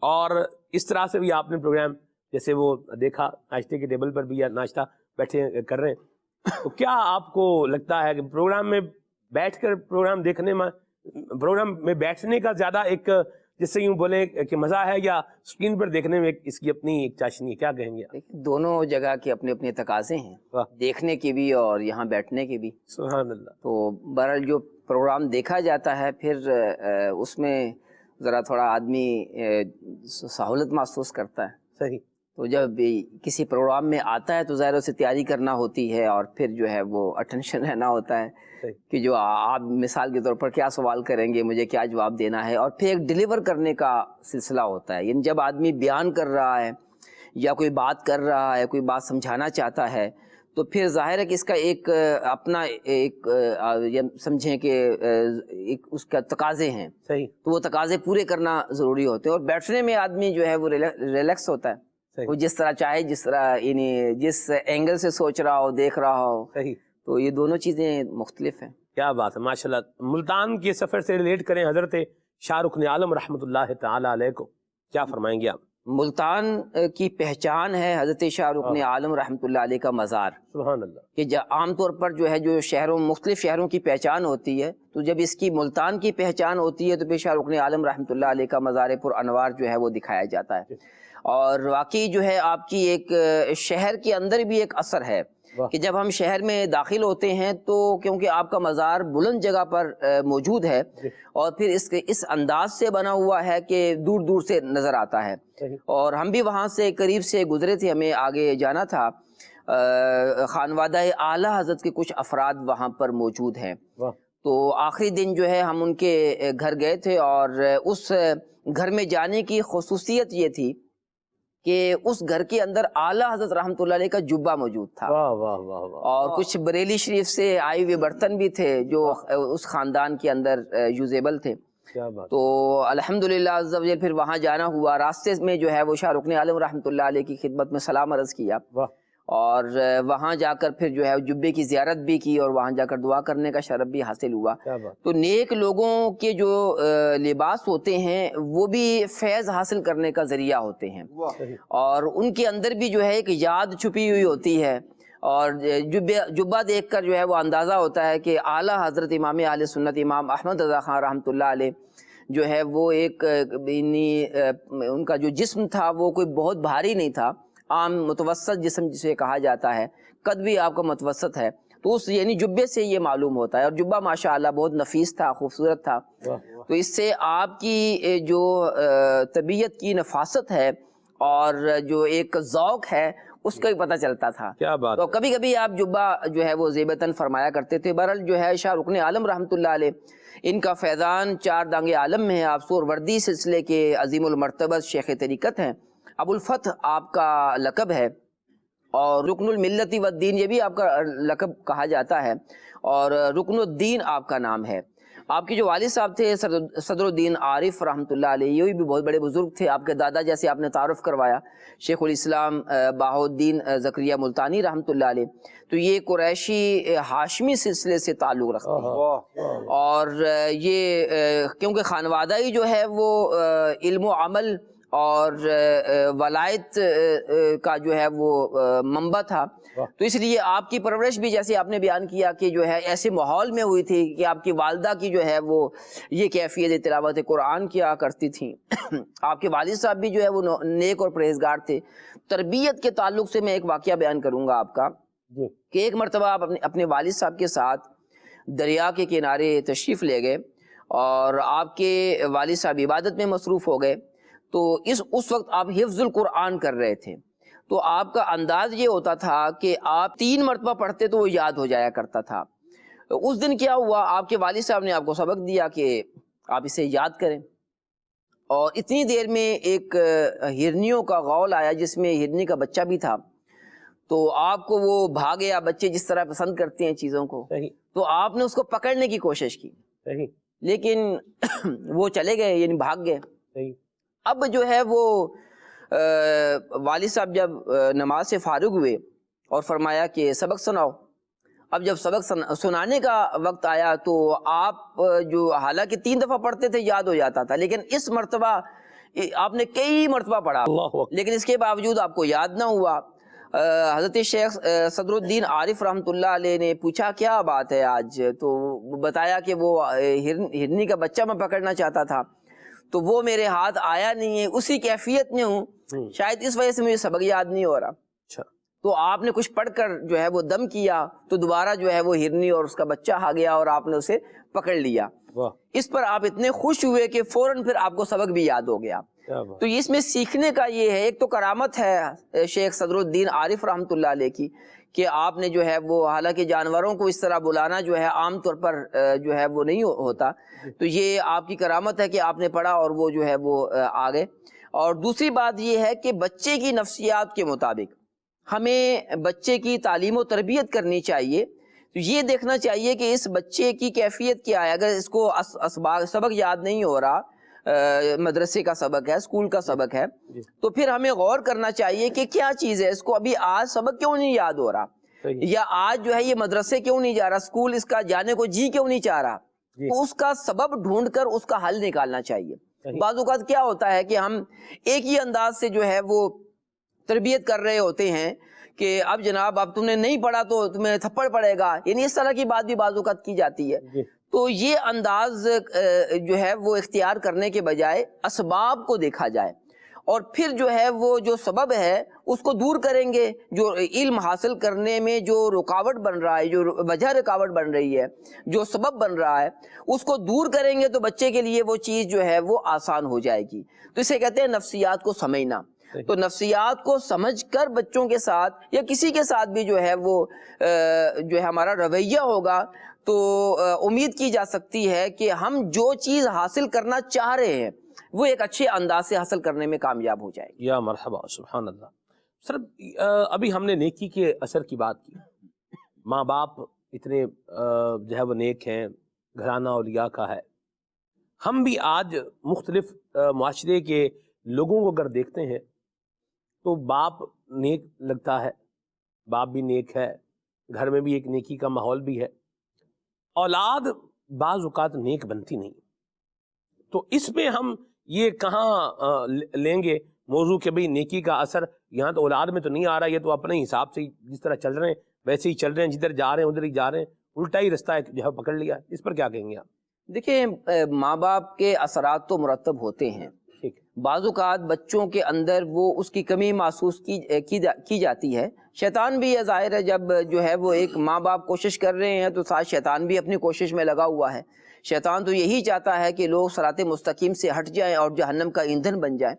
اور اس طرح سے بھی آپ نے پروگرام جیسے وہ دیکھا ناشتے کے ٹیبل پر بھی یا ناشتہ بیٹھے کر رہے ہیں، تو کیا آپ کو لگتا ہے کہ پروگرام میں بیٹھ کر پروگرام دیکھنے میں، پروگرام میں بیٹھنے کا زیادہ ایک جس سے یوں بولیں کہ مزہ ہے، یا اسکرین پر دیکھنے میں اس کی اپنی ایک چاشنی ہے؟ کیا کہیں گے؟ دونوں جگہ کے اپنے اپنے تقاضے ہیں، دیکھنے کے بھی اور یہاں بیٹھنے کے بھی۔ سبحان اللہ۔ تو بہرحال جو پروگرام دیکھا جاتا ہے پھر اس میں ذرا تھوڑا آدمی سہولت محسوس کرتا ہے۔ صحیح۔ تو جب کسی پروگرام میں آتا ہے تو ظاہر اسے تیاری کرنا ہوتی ہے، اور پھر جو ہے وہ اٹینشن رہنا ہوتا ہے کہ جو آپ مثال کے طور پر کیا سوال کریں گے، مجھے کیا جواب دینا ہے، اور پھر ایک ڈیلیور کرنے کا سلسلہ ہوتا ہے۔ یعنی جب آدمی بیان کر رہا ہے یا کوئی بات کر رہا ہے، کوئی بات سمجھانا چاہتا ہے، تو پھر ظاہر ہے کہ اس کا ایک اپنا ایک سمجھیں کہ ایک اس کا تقاضے ہیں، صحیح، تو وہ تقاضے پورے کرنا ضروری ہوتے ہیں۔ اور بیٹھنے میں آدمی جو ہے وہ ریلیکس ہوتا ہے، وہ جس طرح چاہے، جس طرح یعنی جس اینگل سے سوچ رہا ہو، دیکھ رہا ہو۔ صحیح۔ تو یہ دونوں چیزیں مختلف ہیں۔ کیا بات ہے، ماشاءاللہ۔ ملتان کے سفر سے ریلیٹ کریں حضرت شاہ رکن عالم رحمۃ اللہ تعالیٰ علیہ کو، کیا فرمائیں گے آپ؟ ملتان کی پہچان ہے حضرت شاہ رکن عالم رحمۃ اللہ علیہ کا مزار۔ سبحان اللہ۔ کہ عام طور پر جو ہے جو شہروں، مختلف شہروں کی پہچان ہوتی ہے، تو جب اس کی ملتان کی پہچان ہوتی ہے تو پھر شاہ رکن عالم رحمۃ اللہ علیہ کا مزار پر انوار جو ہے وہ دکھایا جاتا ہے۔ اور واقعی جو ہے آپ کی ایک شہر کے اندر بھی ایک اثر ہے کہ جب ہم شہر میں داخل ہوتے ہیں تو کیونکہ آپ کا مزار بلند جگہ پر موجود ہے، اور پھر اس انداز سے بنا ہوا ہے کہ دور دور سے نظر آتا ہے۔ اور ہم بھی وہاں سے قریب سے گزرے تھے، ہمیں آگے جانا تھا، خانوادہ اعلیٰ حضرت کے کچھ افراد وہاں پر موجود ہیں. تو آخری دن جو ہے ہم ان کے گھر گئے تھے، اور اس گھر میں جانے کی خصوصیت یہ تھی کہ اس گھر کے اندر اعلیٰ حضرت رحمۃ اللہ علیہ کا جبہ موجود تھا، اور کچھ بریلی شریف سے آئے ہوئے برتن بھی تھے جو اس خاندان کے اندر یوزیبل تھے. تو الحمدللہ عز و جل پھر وہاں جانا ہوا. راستے میں جو ہے وہ شاہ رکن عالم رحمۃ اللہ علیہ کی خدمت میں سلام عرض کیا، اور وہاں جا کر پھر جو ہے جبے کی زیارت بھی کی، اور وہاں جا کر دعا کرنے کا شرف بھی حاصل ہوا. تو نیک لوگوں کے جو لباس ہوتے ہیں وہ بھی فیض حاصل کرنے کا ذریعہ ہوتے ہیں، اور ان کے اندر بھی جو ہے ایک یاد چھپی ہوئی ہوتی ہے. اور جبہ دیکھ کر جو ہے وہ اندازہ ہوتا ہے کہ اعلیٰ حضرت امام اہل سنت امام احمد رضا خان رحمۃ اللہ علیہ جو ہے وہ ایک ان کا جو جسم تھا وہ کوئی بہت بھاری نہیں تھا، عام متوسط جسم جسے کہا جاتا ہے، قد بھی آپ کا متوسط ہے. تو اس یعنی جبے سے یہ معلوم ہوتا ہے، اور جبہ ماشاءاللہ بہت نفیس تھا، خوبصورت تھا. تو اس سے آپ کی جو طبیعت کی نفاست ہے اور جو ایک ذوق ہے اس کا بھی پتہ چلتا تھا. کیا بات. تو کبھی کبھی آپ جبہ جو ہے وہ زیبتاً فرمایا کرتے تھے. بہرحال جو ہے شاہ رکن عالم رحمۃ اللہ علیہ ان کا فیضان چار دانگ عالم میں ہے. آپ سہروردی سلسلے کے عظیم المرتبہ شیخ طریقت ہیں. ابو الفتح آپ کا لقب ہے، اور رکن الملت والدین یہ بھی آپ کا لقب کہا جاتا ہے، اور رکن الدین آپ کا نام ہے. آپ کے جو والد صاحب تھے صدر الدین عارف رحمۃ اللہ علیہ، یہ بھی بہت بڑے بزرگ تھے. آپ کے دادا جیسے آپ نے تعارف کروایا شیخ الاسلام بہاؤالدین زکریا ملتانی رحمۃ اللہ علیہ، تو یہ قریشی ہاشمی سلسلے سے تعلق رکھتے ہیں. اور یہ کیونکہ خانوادہ ہی جو ہے وہ علم و عمل اور ولایت کا جو ہے وہ منبع تھا، تو اس لیے آپ کی پرورش بھی جیسے آپ نے بیان کیا کہ جو ہے ایسے ماحول میں ہوئی تھی کہ آپ کی والدہ کی جو ہے وہ یہ کیفیت تلاوت قرآن کیا کرتی تھیں. آپ کے والد صاحب بھی جو ہے وہ نیک اور پرہیزگار تھے. تربیت کے تعلق سے میں ایک واقعہ بیان کروں گا آپ کا کہ ایک مرتبہ آپ اپنے والد صاحب کے ساتھ دریا کے کنارے تشریف لے گئے، اور آپ کے والد صاحب عبادت میں مصروف ہو گئے. تو اس وقت آپ حفظ القرآن کر رہے تھے. تو آپ کا انداز یہ ہوتا تھا کہ آپ 3 مرتبہ پڑھتے تو وہ یاد ہو جایا کرتا تھا. اس دن کیا ہوا، آپ کے والد صاحب نے آپ کو سبق دیا کہ آپ اسے یاد کریں، اور اتنی دیر میں ایک ہرنیوں کا غول آیا جس میں ہرنی کا بچہ بھی تھا. تو آپ کو وہ بھاگیا، بچے جس طرح پسند کرتے ہیں چیزوں کو، تو آپ نے اس کو پکڑنے کی کوشش کی، لیکن وہ چلے گئے، یعنی بھاگ گئے. اب جو ہے وہ والد صاحب جب نماز سے فارغ ہوئے اور فرمایا کہ سبق سناؤ. اب جب سبق سنانے کا وقت آیا تو آپ جو حالانکہ 3 دفعہ پڑھتے تھے یاد ہو جاتا تھا، لیکن اس مرتبہ آپ نے کئی مرتبہ پڑھا، لیکن اس کے باوجود آپ کو یاد نہ ہوا. حضرت شیخ صدر الدین عارف رحمۃ اللہ علیہ نے پوچھا کیا بات ہے آج، تو بتایا کہ وہ ہرنی کا بچہ میں پکڑنا چاہتا تھا، تو وہ میرے ہاتھ آیا نہیں ہے، اسی کیفیت میں ہوں، شاید اس وجہ سے مجھے سبق یاد نہیں ہو رہا. تو آپ نے کچھ پڑھ کر جو ہے وہ دم کیا، تو دوبارہ جو ہے وہ ہرنی اور اس کا بچہ آ گیا اور آپ نے اسے پکڑ لیا. اس پر آپ اتنے خوش ہوئے کہ فوراً پھر آپ کو سبق بھی یاد ہو گیا. تو اس میں سیکھنے کا یہ ہے، ایک تو کرامت ہے شیخ صدر الدین عارف رحمۃ اللہ علیہ کی کہ آپ نے جو ہے وہ حالانکہ جانوروں کو اس طرح بلانا جو ہے عام طور پر جو ہے وہ نہیں ہوتا، تو یہ آپ کی کرامت ہے کہ آپ نے پڑھا اور وہ جو ہے وہ آ گئے. اور دوسری بات یہ ہے کہ بچے کی نفسیات کے مطابق ہمیں بچے کی تعلیم و تربیت کرنی چاہیے. تو یہ دیکھنا چاہیے کہ اس بچے کی کیفیت کیا ہے. اگر اس کو سبق یاد نہیں ہو رہا، مدرسے کا سبق ہے، اسکول کا سبق ہے، تو پھر ہمیں غور کرنا چاہیے کہ کیا چیز ہے، اس کو ابھی آج سبق کیوں نہیں یاد ہو رہا، یا آج جو ہے یہ مدرسے کیوں نہیں جا رہا، اسکول اس کا جانے کو جی کیوں نہیں چاہ رہا. تو اس کا سبب ڈھونڈ کر اس کا حل نکالنا چاہیے. بعض اوقات کیا ہوتا ہے کہ ہم ایک ہی انداز سے جو ہے وہ تربیت کر رہے ہوتے ہیں کہ اب جناب اب تم نے نہیں پڑھا تو تمہیں تھپڑ پڑے گا، یعنی اس طرح کی بات بھی بعض اوقات کی جاتی ہے. تو یہ انداز جو ہے وہ اختیار کرنے کے بجائے اسباب کو دیکھا جائے، اور پھر جو ہے وہ جو سبب ہے اس کو دور کریں گے. جو علم حاصل کرنے میں جو رکاوٹ بن رہا ہے، جو وجہ رکاوٹ بن رہی ہے، جو سبب بن رہا ہے، اس کو دور کریں گے تو بچے کے لیے وہ چیز جو ہے وہ آسان ہو جائے گی. تو اسے کہتے ہیں نفسیات کو سمجھنا. تو نفسیات کو سمجھ کر بچوں کے ساتھ یا کسی کے ساتھ بھی جو ہے وہ جو ہے ہمارا رویہ ہوگا تو امید کی جا سکتی ہے کہ ہم جو چیز حاصل کرنا چاہ رہے ہیں وہ ایک اچھے انداز سے حاصل کرنے میں کامیاب ہو جائے گی۔ یا مرحبا، سبحان اللہ۔ سر ابھی ہم نے نیکی کے اثر کی بات کی، ماں باپ اتنے جو ہے وہ نیک ہیں، گھرانہ اولیاء کا ہے۔ ہم بھی آج مختلف معاشرے کے لوگوں کو اگر دیکھتے ہیں تو باپ نیک لگتا ہے، باپ بھی نیک ہے، گھر میں بھی ایک نیکی کا ماحول بھی ہے، اولاد بعض اوقات نیک بنتی نہیں۔ تو اس میں ہم یہ کہاں لیں گے موضوع کہ بھئی نیکی کا اثر یہاں تو اولاد میں تو نہیں آ رہا، یہ تو اپنے حساب سے جس طرح چل رہے ہیں ویسے ہی چل رہے ہیں، جدھر جا رہے ہیں ادھر ہی جا رہے ہیں، الٹا ہی رستہ جو ہے پکڑ لیا۔ اس پر کیا کہیں گے آپ؟ دیکھیں ماں باپ کے اثرات تو مرتب ہوتے ہیں، بعض اوقات بچوں کے اندر وہ اس کی کمی محسوس کی جاتی ہے۔ شیطان بھی یہ ظاہر ہے جب جو ہے وہ ایک ماں باپ کوشش کر رہے ہیں تو ساتھ شیطان بھی اپنی کوشش میں لگا ہوا ہے۔ شیطان تو یہی چاہتا ہے کہ لوگ صراط مستقیم سے ہٹ جائیں اور جہنم کا ایندھن بن جائیں۔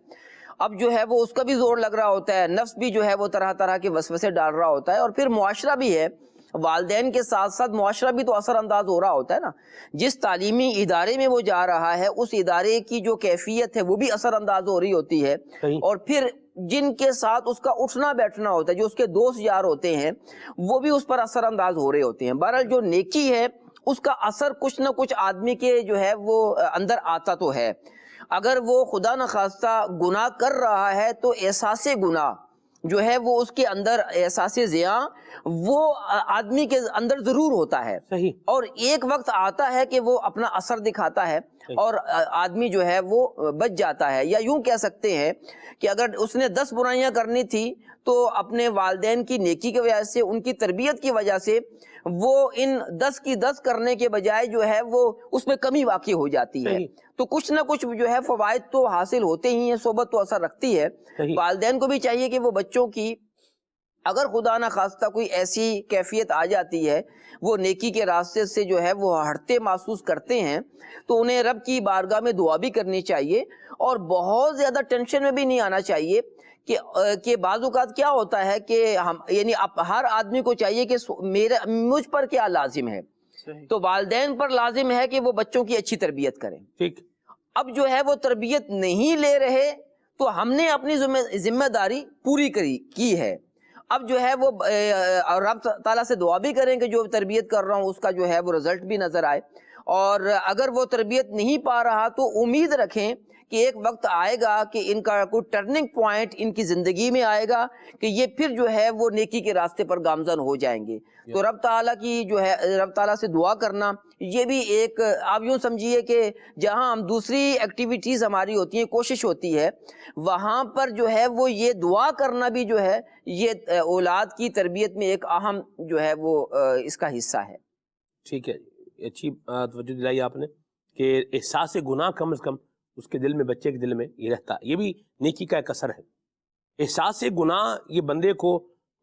اب جو ہے وہ اس کا بھی زور لگ رہا ہوتا ہے، نفس بھی جو ہے وہ طرح طرح کے وسوسے ڈال رہا ہوتا ہے، اور پھر معاشرہ بھی ہے، والدین کے ساتھ ساتھ معاشرہ بھی تو اثر انداز ہو رہا ہوتا ہے نا۔ جس تعلیمی ادارے میں وہ جا رہا ہے اس ادارے کی جو کیفیت ہے وہ بھی اثر انداز ہو رہی ہوتی ہے، اور پھر جن کے ساتھ اس کا اٹھنا بیٹھنا ہوتا ہے، جو اس کے دوست یار ہوتے ہیں، وہ بھی اس پر اثر انداز ہو رہے ہوتے ہیں۔ بہرحال جو نیکی ہے اس کا اثر کچھ نہ کچھ آدمی کے جو ہے وہ اندر آتا تو ہے۔ اگر وہ خدا نخواستہ گناہ کر رہا ہے تو احساس گناہ جو ہے وہ اس کے اندر، احساس زیاں وہ آدمی کے اندر ضرور ہوتا ہے، اور ایک وقت آتا ہے کہ وہ اپنا اثر دکھاتا ہے اور آدمی جو ہے وہ بچ جاتا ہے۔ یا یوں کہہ سکتے ہیں کہ اگر اس نے 10 برائیاں کرنی تھی تو اپنے والدین کی نیکی کی وجہ سے، ان کی تربیت کی وجہ سے وہ ان 10 کی 10 کرنے کے بجائے جو ہے وہ اس میں کمی واقع ہو جاتی ہے۔ تو کچھ نہ کچھ جو ہے فوائد تو حاصل ہوتے ہی ہیں، صحبت تو اثر رکھتی ہے۔ والدین کو بھی چاہیے کہ وہ بچوں کی اگر خدا نہ خواستہ کوئی ایسی کیفیت آ جاتی ہے، وہ نیکی کے راستے سے جو ہے وہ ہٹتے محسوس کرتے ہیں، تو انہیں رب کی بارگاہ میں دعا بھی کرنی چاہیے، اور بہت زیادہ ٹینشن میں بھی نہیں آنا چاہیے کہ بعض اوقات کیا ہوتا ہے کہ ہم یعنی ہر آدمی کو چاہیے کہ مجھ پر کیا لازم ہے، تو والدین پر لازم ہے کہ وہ بچوں کی اچھی تربیت کریں۔ اب جو ہے وہ تربیت نہیں لے رہے تو ہم نے اپنی ذمہ داری پوری کی ہے۔ اب جو ہے وہ رب تعالیٰ سے دعا بھی کریں کہ جو تربیت کر رہا ہوں اس کا جو ہے وہ رزلٹ بھی نظر آئے، اور اگر وہ تربیت نہیں پا رہا تو امید رکھیں کہ ایک وقت آئے گا کہ ان کا کوئی ٹرننگ پوائنٹ ان کی زندگی میں آئے گا کہ یہ پھر جو ہے وہ نیکی کے راستے پر گامزن ہو جائیں گے۔ تو رب تعالیٰ کی جو ہے رب تعالیٰ سے دعا کرنا، یہ بھی ایک آپ یوں سمجھیے کہ جہاں ہم دوسری ایکٹیویٹیز ہماری ہوتی ہیں، کوشش ہوتی ہے، وہاں پر جو ہے وہ یہ دعا کرنا بھی جو ہے یہ اولاد کی تربیت میں ایک اہم جو ہے وہ اس کا حصہ ہے۔ ٹھیک ہے، اچھی توجہ دلائی آپ نے کہ احساس گناہ کم از کم اس کے دل میں، بچے کے دل میں یہ رہتا ہے، یہ بھی نیکی کا ایک اثر ہے۔ احساس گناہ یہ بندے کو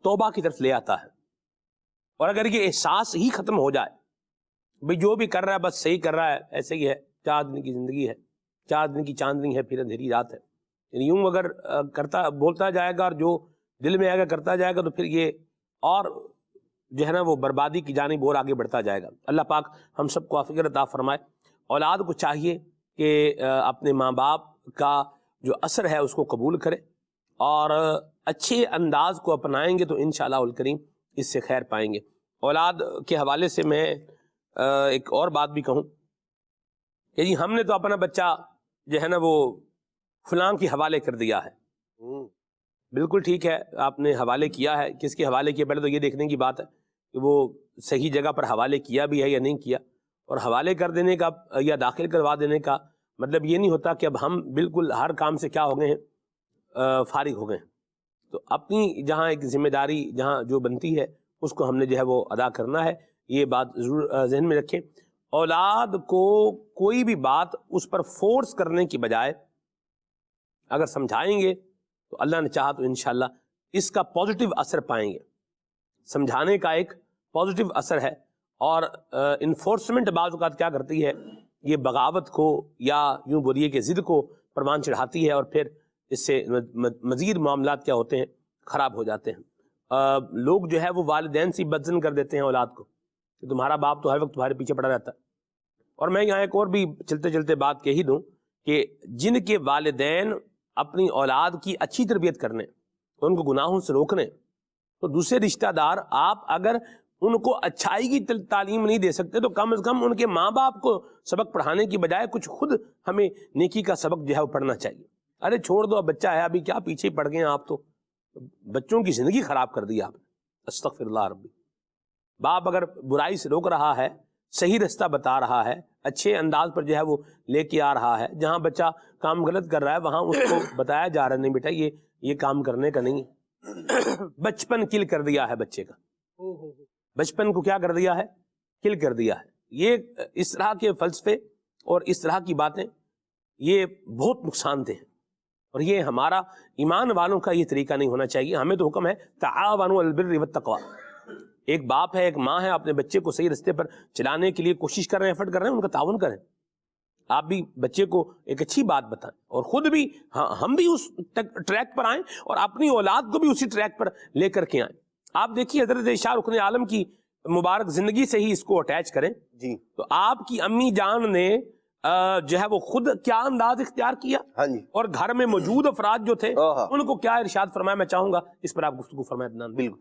توبہ کی طرف لے آتا ہے، اور اگر یہ احساس ہی ختم ہو جائے، بھئی جو بھی کر رہا ہے بس صحیح کر رہا ہے، ایسے ہی ہے، 4 دن کی زندگی ہے، 4 دن کی چاندنی ہے، پھر اندھیری رات ہے، یعنی یوں اگر بولتا جائے گا اور جو دل میں آئے گا کرتا جائے گا تو پھر یہ اور جو ہے نا وہ بربادی کی جانب اور آگے بڑھتا جائے گا۔ اللہ پاک ہم سب کو عافیت عطا فرمائے۔ اولاد کو چاہیے کہ اپنے ماں باپ کا جو اثر ہے اس کو قبول کرے، اور اچھے انداز کو اپنائیں گے تو انشاءاللہ الکریم اس سے خیر پائیں گے۔ اولاد کے حوالے سے میں ایک اور بات بھی کہوں کہ جی ہم نے تو اپنا بچہ جو ہے نا وہ فلاں کے حوالے کر دیا ہے۔ بالکل ٹھیک ہے، آپ نے حوالے کیا ہے، کس کے حوالے کیا، پہلے تو یہ دیکھنے کی بات ہے کہ وہ صحیح جگہ پر حوالے کیا بھی ہے یا نہیں کیا، اور حوالے کر دینے کا یا داخل کروا دینے کا مطلب یہ نہیں ہوتا کہ اب ہم بالکل ہر کام سے کیا ہو گئے ہیں، فارغ ہو گئے ہیں۔ تو اپنی جہاں ایک ذمہ داری جہاں جو بنتی ہے اس کو ہم نے جو ہے وہ ادا کرنا ہے، یہ بات ضرور ذہن میں رکھیں۔ اولاد کو کوئی بھی بات اس پر فورس کرنے کی بجائے اگر سمجھائیں گے تو اللہ نے چاہا تو انشاءاللہ اس کا پازیٹیو اثر پائیں گے۔ سمجھانے کا ایک پازیٹیو اثر ہے، اور انفورسمنٹ بعض اوقات کیا کرتی ہے، یہ بغاوت کو یا یوں بولیے کہ ضد کو پروان چڑھاتی ہے، اور پھر اس سے مزید معاملات کیا ہوتے ہیں، خراب ہو جاتے ہیں۔ لوگ جو ہے وہ والدین سے بدزن کر دیتے ہیں اولاد کو کہ تمہارا باپ تو ہر وقت تمہارے پیچھے پڑا رہتا ہے۔ اور میں یہاں ایک اور بھی چلتے چلتے بات کہہ ہی دوں کہ جن کے والدین اپنی اولاد کی اچھی تربیت کرنے، ان کو گناہوں سے روکنے، تو دوسرے رشتہ دار آپ اگر ان کو اچھائی کی تعلیم نہیں دے سکتے تو کم از کم ان کے ماں باپ کو سبق پڑھانے کی بجائے کچھ خود ہمیں نیکی کا سبق جو ہے وہ پڑھنا چاہیے۔ ارے چھوڑ دو، اب بچہ ہے، ابھی کیا پیچھے پڑ گئے ہیں آپ، تو بچوں کی زندگی خراب کر دی آپ نے۔ استغفر اللہ ربی۔ باپ اگر برائی سے روک رہا ہے، صحیح رستہ بتا رہا ہے، اچھے انداز پر جو ہے وہ لے کے آ رہا ہے، جہاں بچہ کام غلط کر رہا ہے وہاں اس کو بتایا جا رہا ہے نہیں بیٹا یہ کام کرنے کا نہیں ہے۔ بچپن کل کر دیا ہے بچے کا، بچپن کو کیا کر دیا ہے، کل کر دیا ہے۔ یہ اس طرح کے فلسفے اور اس طرح کی باتیں یہ بہت نقصان دہ ہیں، اور یہ ہمارا ایمان والوں کا یہ طریقہ نہیں ہونا چاہیے۔ ہمیں تو حکم ہے تعاونوا علی البر والتقوی۔ ایک باپ ہے، ایک ماں ہے، اپنے بچے کو صحیح رستے پر چلانے کے لیے کوشش کر رہے ہیں، ایفرٹ کر رہے ہیں، ان کا تعاون کریں۔ آپ بھی بچے کو ایک اچھی بات بتائیں، اور خود بھی ہم بھی اس ٹریک پر آئیں اور اپنی اولاد کو بھی اسی ٹریک پر لے کر کے آئیں۔ آپ دیکھیے حضرت عائشہ رکن عالم کی مبارک زندگی سے ہی اس کو اٹیچ کریں جی، تو آپ کی امی جان نے جو ہے وہ خود کیا انداز اختیار کیا، ہاں جی، اور گھر میں موجود افراد جو تھے ان کو کیا ارشاد فرمایا، میں چاہوں گا اس پر آپ گفتگو فرمائیں۔ بالکل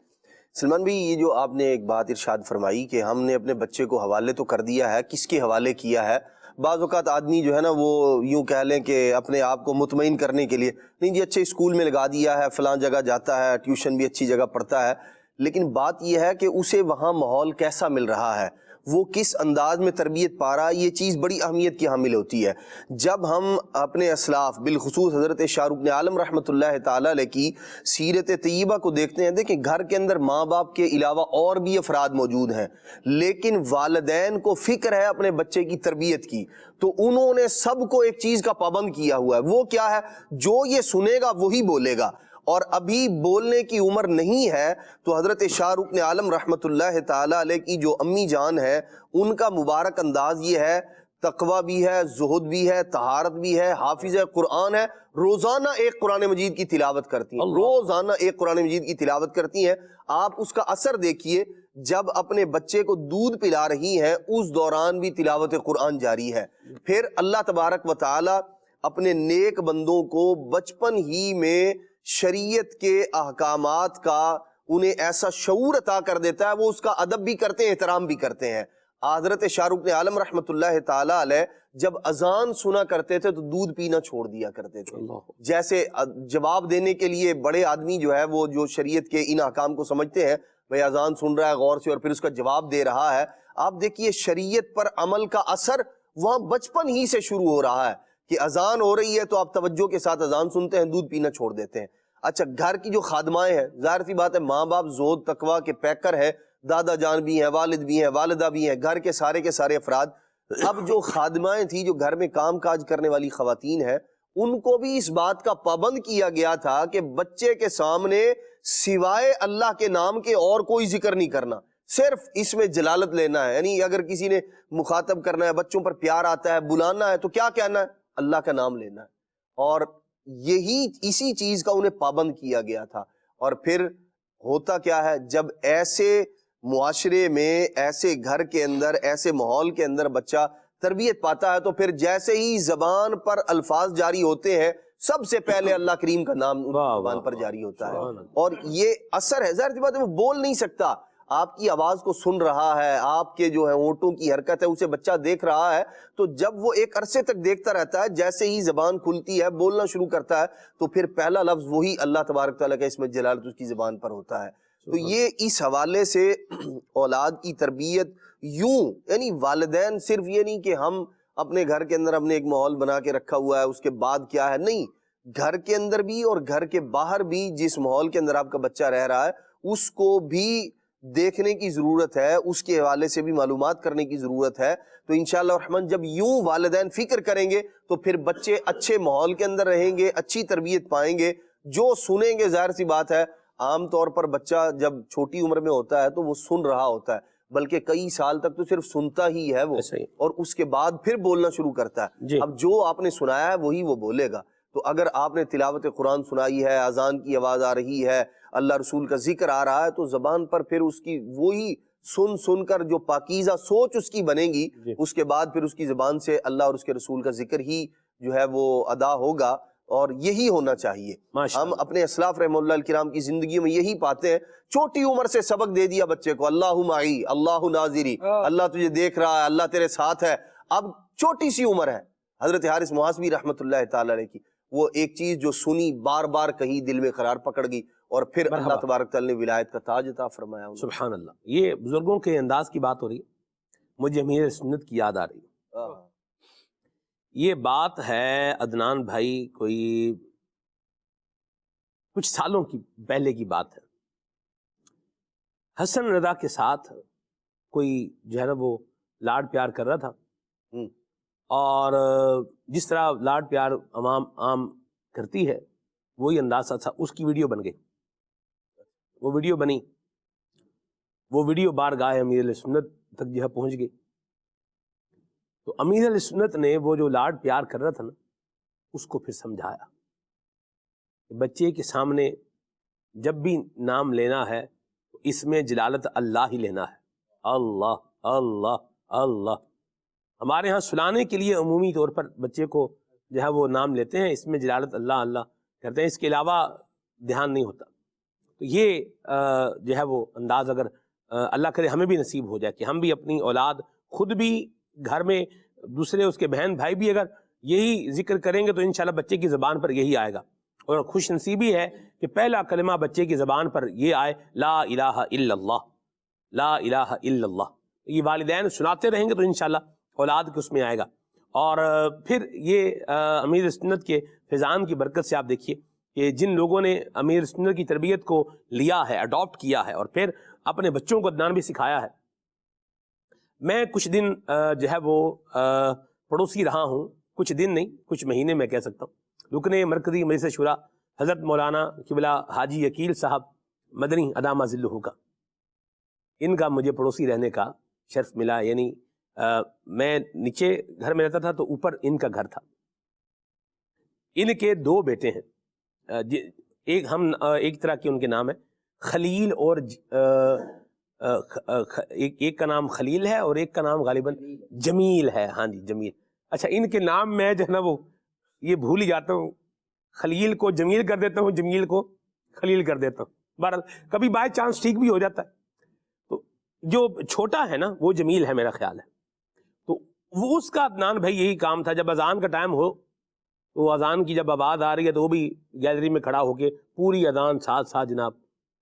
سلمان بھائی، یہ جو آپ نے ایک بات ارشاد فرمائی کہ ہم نے اپنے بچے کو حوالے تو کر دیا ہے، کس کے حوالے کیا ہے؟ بعض اوقات آدمی جو ہے نا وہ یوں کہہ لیں کہ اپنے آپ کو مطمئن کرنے کے لیے نہیں جی اچھے اسکول میں لگا دیا ہے، فلاں جگہ جاتا ہے، ٹیوشن بھی اچھی جگہ پڑھتا ہے، لیکن بات یہ ہے کہ اسے وہاں ماحول کیسا مل رہا ہے، وہ کس انداز میں تربیت پا رہا ہے، یہ چیز بڑی اہمیت کی حامل ہوتی ہے۔ جب ہم اپنے اسلاف بالخصوص حضرت شاہ رکن عالم رحمۃ اللہ تعالیٰ علیہ کی سیرت طیبہ کو دیکھتے ہیں، دیکھیں گھر کے اندر ماں باپ کے علاوہ اور بھی افراد موجود ہیں، لیکن والدین کو فکر ہے اپنے بچے کی تربیت کی، تو انہوں نے سب کو ایک چیز کا پابند کیا ہوا ہے، وہ کیا ہے؟ جو یہ سنے گا وہی بولے گا، اور ابھی بولنے کی عمر نہیں ہے تو حضرت شاہ رکن عالم رحمۃ اللہ تعالیٰ علیہ کی جو امی جان ہے ان کا مبارک انداز یہ ہے، تقوی بھی ہے، زہد بھی ہے، طہارت بھی ہے، حافظ قرآن ہے، روزانہ ایک قرآن مجید کی تلاوت کرتی ہیں، روزانہ ایک قرآن مجید کی تلاوت کرتی ہیں۔ آپ اس کا اثر دیکھیے، جب اپنے بچے کو دودھ پلا رہی ہیں اس دوران بھی تلاوت قرآن جاری ہے۔ پھر اللہ تبارک و تعالی اپنے نیک بندوں کو بچپن ہی میں شریعت کے احکامات کا انہیں ایسا شعور عطا کر دیتا ہے، وہ اس کا ادب بھی کرتے ہیں، احترام بھی کرتے ہیں۔ حضرت شاہ رکن عالم رحمۃ اللہ تعالیٰ علیہ جب اذان سنا کرتے تھے تو دودھ پینا چھوڑ دیا کرتے تھے، جیسے جواب دینے کے لیے بڑے آدمی جو ہے وہ جو شریعت کے ان احکام کو سمجھتے ہیں، بھئی اذان سن رہا ہے غور سے اور پھر اس کا جواب دے رہا ہے۔ آپ دیکھیے شریعت پر عمل کا اثر وہاں بچپن ہی سے شروع ہو رہا ہے کہ اذان ہو رہی ہے تو آپ توجہ کے ساتھ اذان سنتے ہیں، دودھ پینا چھوڑ دیتے ہیں۔ اچھا، گھر کی جو خادمائیں ہیں، ظاہر سی بات ہے ماں باپ زہد تقویٰ کے پیکر ہیں، دادا جان بھی ہیں، والد بھی ہیں، والدہ بھی ہیں، گھر کے سارے افراد۔ اب جو خادمائیں تھیں، جو گھر میں کام کاج کرنے والی خواتین ہیں، ان کو بھی اس بات کا پابند کیا گیا تھا کہ بچے کے سامنے سوائے اللہ کے نام کے اور کوئی ذکر نہیں کرنا، صرف اس میں جلالت لینا ہے۔ یعنی اگر کسی نے مخاطب کرنا ہے، بچوں پر پیار آتا ہے، بلانا ہے، تو کیا کہنا ہے؟ اللہ کا نام لینا ہے۔ اور یہی اسی چیز کا انہیں پابند کیا گیا تھا۔ اور پھر ہوتا کیا ہے، جب ایسے معاشرے میں، ایسے گھر کے اندر، ایسے ماحول کے اندر بچہ تربیت پاتا ہے تو پھر جیسے ہی زبان پر الفاظ جاری ہوتے ہیں سب سے پہلے اللہ کریم کا نام زبان پر جاری ہوتا ہے، اور یہ اثر ہے۔ ظاہر سی بات ہے وہ بول نہیں سکتا، آپ کی آواز کو سن رہا ہے، آپ کے جو ہے ہونٹوں کی حرکت ہے اسے بچہ دیکھ رہا ہے، تو جب وہ ایک عرصے تک دیکھتا رہتا ہے، جیسے ہی زبان کھلتی ہے، بولنا شروع کرتا ہے، تو پھر پہلا لفظ وہی اللہ تبارک تعالیٰ کا اسم جلالت اس کی زبان پر ہوتا ہے۔ تو یہ اس حوالے سے اولاد کی تربیت یوں، یعنی والدین صرف یہ نہیں کہ ہم اپنے گھر کے اندر ہم نے ایک ماحول بنا کے رکھا ہوا ہے، اس کے بعد کیا ہے، نہیں، گھر کے اندر بھی اور گھر کے باہر بھی جس ماحول کے اندر آپ کا بچہ رہ رہا ہے اس کو بھی دیکھنے کی ضرورت ہے، اس کے حوالے سے بھی معلومات کرنے کی ضرورت ہے۔ تو انشاءاللہ الرحمن جب یوں والدین فکر کریں گے تو پھر بچے اچھے ماحول کے اندر رہیں گے، اچھی تربیت پائیں گے، جو سنیں گے۔ ظاہر سی بات ہے عام طور پر بچہ جب چھوٹی عمر میں ہوتا ہے تو وہ سن رہا ہوتا ہے، بلکہ کئی سال تک تو صرف سنتا ہی ہے وہ، اور اس کے بعد پھر بولنا شروع کرتا ہے۔ اب جو آپ نے سنایا ہے وہی وہ بولے گا۔ تو اگر آپ نے تلاوت قرآن سنائی ہے، اذان کی آواز آ رہی ہے، اللہ رسول کا ذکر آ رہا ہے، تو زبان پر پھر اس کی وہی سن کر جو پاکیزہ سوچ اس کی بنے گی، اس کے بعد پھر اس کی زبان سے اللہ اور اس کے رسول کا ذکر ہی جو ہے وہ ادا ہوگا، اور یہی ہونا چاہیے۔ ہم اپنے اسلاف رحمہ اللہ الکرام کی زندگی میں یہی پاتے ہیں، چھوٹی عمر سے سبق دے دیا بچے کو، اللہ معی، اللہ ناظری، اللہ تجھے دیکھ رہا ہے، اللہ تیرے ساتھ ہے۔ اب چھوٹی سی عمر ہے، حضرت حارث محاسبی رحمۃ اللہ تعالی علیہ کی وہ ایک چیز جو سنی بار بار کہی، دل میں قرار پکڑ گئی، اور پھر اللہ تبارک تعالی نے ولایت کا تاج عطا فرمایا۔ سبحان اللہ، یہ بزرگوں کے انداز کی بات ہو رہی ہے، مجھے امیر سنت کی یاد آ رہی ہے۔ یہ بات ہے عدنان بھائی کوئی کچھ سالوں کی پہلے کی بات ہے۔ حسن رضا کے ساتھ کوئی جو ہے نا وہ لاڈ پیار کر رہا تھا، اور جس طرح لاڈ پیار عوام عام کرتی ہے وہی اندازہ تھا، اس کی ویڈیو بن گئی، وہ ویڈیو بنی، وہ ویڈیو بارگاہ امیر علیہ سنت تک جو ہے پہنچ گئی۔ تو امیر علیہ سنت نے وہ جو لاڈ پیار کر رہا تھا نا، اس کو پھر سمجھایا کہ بچے کے سامنے جب بھی نام لینا ہے تو اس میں جلالت اللہ ہی لینا ہے، اللہ اللہ اللہ۔ ہمارے ہاں سلانے کے لیے عمومی طور پر بچے کو جو ہے وہ نام لیتے ہیں، اس میں جلالت اللہ اللہ کرتے ہیں، اس کے علاوہ دھیان نہیں ہوتا۔ تو یہ جو ہے وہ انداز اگر اللہ کرے ہمیں بھی نصیب ہو جائے کہ ہم بھی اپنی اولاد، خود بھی گھر میں دوسرے اس کے بہن بھائی بھی اگر یہی ذکر کریں گے تو انشاءاللہ بچے کی زبان پر یہی آئے گا۔ اور خوش نصیبی ہے کہ پہلا کلمہ بچے کی زبان پر یہ آئے، لا الہ الا اللہ، لا الہ الا اللہ۔ یہ والدین سناتے رہیں گے تو انشاءاللہ اولاد کے اس میں آئے گا۔ اور پھر یہ امیر سنت کے فیضان کی برکت سے آپ دیکھیے کہ جن لوگوں نے امیر سنت کی تربیت کو لیا ہے، اڈاپٹ کیا ہے، اور پھر اپنے بچوں کو عدنان بھی سکھایا ہے۔ میں کچھ دن جو ہے وہ پڑوسی رہا ہوں، کچھ دن نہیں، کچھ مہینے میں کہہ سکتا ہوں، رکن مرکزی مجلس شورا حضرت مولانا قبلہ حاجی عقیل صاحب مدنی ادامہ ذلہ کا، ان کا مجھے پڑوسی رہنے کا شرف ملا۔ یعنی میں نیچے گھر میں رہتا تھا تو اوپر ان کا گھر تھا۔ ان کے دو بیٹے ہیں، ایک طرح کے ان کے نام ہے خلیل، اور ایک کا نام خلیل ہے اور ایک کا نام غالباً جمیل ہے۔ ہاں جی، جمیل۔ اچھا، ان کے نام میں جو ہے نا وہ یہ بھول ہی جاتا ہوں، خلیل کو جمیل کر دیتا ہوں، جمیل کو خلیل کر دیتا ہوں۔ بہرحال کبھی بائی چانس ٹھیک بھی ہو جاتا ہے۔ تو جو چھوٹا ہے نا وہ جمیل ہے میرا خیال ہے، تو وہ اس کا عدنان بھائی یہی کام تھا، جب اذان کا ٹائم ہو تو اذان کی جب آواز آ رہی ہے تو وہ بھی گیلری میں کھڑا ہو کے پوری اذان ساتھ ساتھ جناب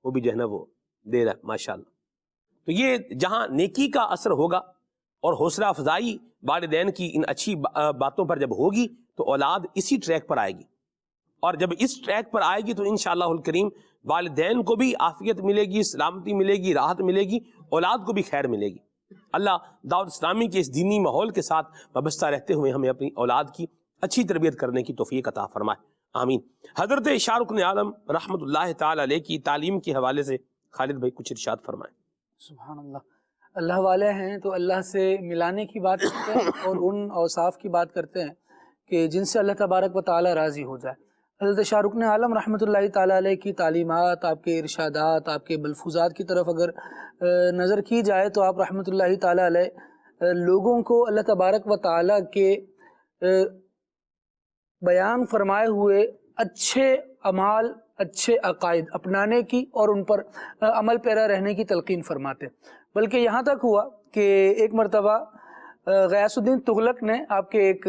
وہ بھی جو ہے نا وہ دے رہا ہے، ماشاءاللہ۔ تو یہ جہاں نیکی کا اثر ہوگا اور حوصلہ افزائی والدین کی ان اچھی باتوں پر جب ہوگی تو اولاد اسی ٹریک پر آئے گی، اور جب اس ٹریک پر آئے گی تو انشاءاللہ الکریم والدین کو بھی عافیت ملے گی، سلامتی ملے گی، راحت ملے گی، اولاد کو بھی خیر ملے گی۔ اللہ دعوت اسلامی کے اس دینی ماحول کے ساتھ وابستہ رہتے ہوئے ہمیں اپنی اولاد کی اچھی تربیت کرنے کی توفیق عطا فرمائے، آمین۔ حضرت شاہ رکن عالم رحمۃ اللہ تعالی علیہ کی تعلیم کے حوالے سے خالد بھائی کچھ ارشاد فرمائیں۔ سبحان اللہ، اللہ والے ہیں تو اللہ سے ملانے کی بات کرتے ہیں اور ان اوصاف کی بات کرتے ہیں کہ جن سے اللہ تبارک و تعالی راضی ہو جائے۔ حضرت شاہ رکن عالم رحمۃ اللہ تعالی علیہ کی تعلیمات، آپ کے ارشادات، آپ کے ملفوظات کی طرف اگر نظر کی جائے تو آپ رحمۃ اللہ تعالی علیہ لوگوں کو اللہ تبارک و تعالی کے بیان فرمائے ہوئے اچھے اعمال، اچھے عقائد اپنانے کی اور ان پر عمل پیرا رہنے کی تلقین فرماتے۔ بلکہ یہاں تک ہوا کہ ایک مرتبہ غیاث الدین تغلق نے آپ کے ایک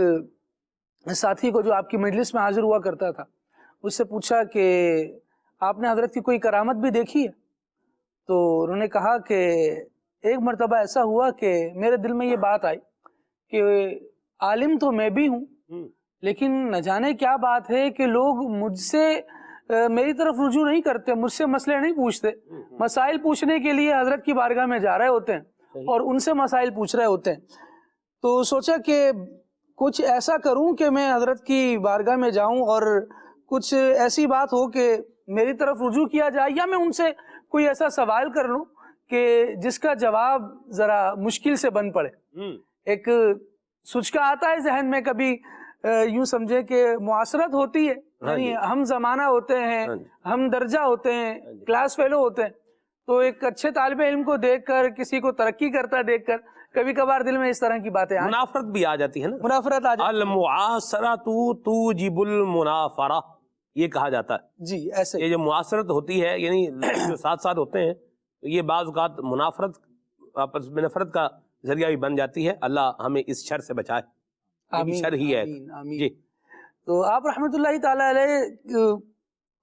ساتھی کو جو آپ کی مجلس میں حاضر ہوا کرتا تھا، اس سے پوچھا کہ آپ نے حضرت کی کوئی کرامت بھی دیکھی ہے؟ تو انہوں نے کہا کہ ایک مرتبہ ایسا ہوا کہ میرے دل میں یہ بات آئی کہ عالم تو میں بھی ہوں، لیکن نہ جانے کیا بات ہے کہ لوگ مجھ سے میری طرف رجوع نہیں کرتے، مجھ سے مسئلے نہیں پوچھتے، مسائل پوچھنے کے لیے حضرت کی بارگاہ میں جا رہے ہوتے ہیں اور ان سے مسائل پوچھ رہے ہوتے ہیں۔ تو سوچا کہ کچھ ایسا کروں کہ میں حضرت کی بارگاہ میں جاؤں اور کچھ ایسی بات ہو کہ میری طرف رجوع کیا جائے، یا میں ان سے کوئی ایسا سوال کر لوں کہ جس کا جواب ذرا مشکل سے بن پڑے۔ ایک سوچ کا آتا ہے ذہن میں کبھی یوں سمجھے کہ معاشرت ہوتی ہے، یعنی ہم زمانہ ہوتے ہیں، ہم درجہ ہوتے ہیں، کلاس فیلو ہوتے ہیں، تو ایک اچھے طالب علم کو دیکھ کر، کسی کو ترقی کرتا دیکھ کر کبھی کبھار دل میں اس طرح کی باتیں آئیں، منافرت بھی آ جاتی ہے نا، منافرت آ جاتی المعاصرۃ توجب المنافرہ، یہ کہا جاتا ہے. جی ایسے یہ جو معاصرت ہوتی ہے، یعنی جو ساتھ ساتھ ہوتے ہیں، تو یہ بعض اوقات منافرت، آپس میں نفرت کا ذریعہ بھی بن جاتی ہے. اللہ ہمیں اس شر سے بچائے، یہ بھی شر ہی ہے. آمین. جی تو آپ رحمۃ اللہ تعالی علیہ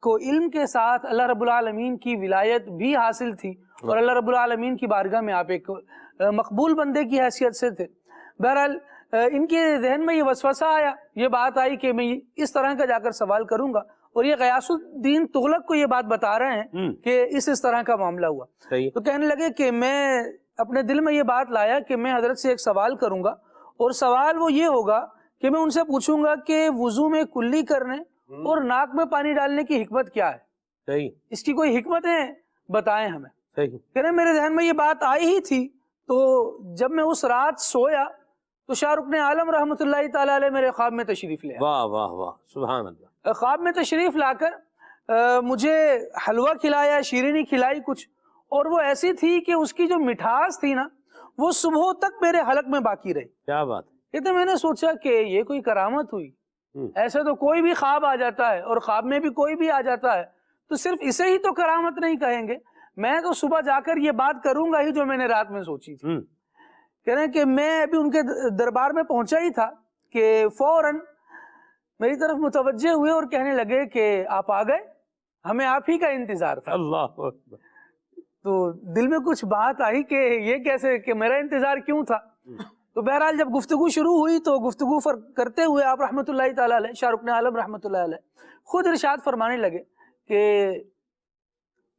کو علم کے ساتھ اللہ رب العالمین کی ولایت بھی حاصل تھی، اور اللہ رب العالمین کی بارگاہ میں آپ ایک مقبول بندے کی حیثیت سے تھے. بہرحال ان کے ذہن میں یہ وسوسہ آیا، یہ بات آئی کہ میں اس طرح کا جا کر سوال کروں گا، اور یہ غیاث الدین تغلق کو یہ بات بتا رہے ہیں کہ اس طرح کا معاملہ ہوا. تو کہنے لگے کہ میں اپنے دل میں یہ بات لایا کہ میں حضرت سے ایک سوال کروں گا، اور سوال وہ یہ ہوگا کہ میں ان سے پوچھوں گا کہ وضو میں کلی کرنے اور ناک میں پانی ڈالنے کی حکمت کیا ہے، اس کی کوئی حکمتیں بتائیں ہمیں. کہ میرے ذہن میں یہ بات آئی ہی تھی، تو جب میں اس رات سویا تو شاہ رکن عالم رحمۃ اللہ تعالی علیہ میرے خواب میں تشریف لے آئے. واہ واہ واہ، سبحان اللہ. خواب میں تشریف لا کر مجھے حلوہ کھلایا، شیرینی کھلائی کچھ، اور وہ ایسی تھی کہ اس کی جو مٹھاس تھی نا، وہ صبح تک میرے حلق میں باقی رہی. کیا بات ہے. تو میں نے سوچا کہ یہ کوئی کرامت ہوئی، ایسے تو کوئی بھی خواب آ جاتا ہے، اور خواب میں بھی کوئی بھی آ جاتا ہے، تو صرف اسے ہی تو کرامت نہیں کہیں گے. میں تو صبح جا کر یہ بات کروں گا ہی جو میں نے رات میں سوچی تھی. کہہ رہے ہیں کہ میں ابھی ان کے دربار میں پہنچا ہی تھا کہ فوراً میری طرف متوجہ ہوئے اور کہنے لگے کہ آپ آ گئے، ہمیں آپ ہی کا انتظار تھا. اللہ اکبر. تو دل میں کچھ بات آئی کہ یہ کیسے، کہ میرا انتظار کیوں تھا. تو بہرحال جب گفتگو شروع ہوئی تو گفتگو کرتے ہوئے آپ رحمۃ اللہ تعالی علیہ، شاہ رکن عالم رحمۃ اللہ علیہ خود ارشاد فرمانے لگے کہ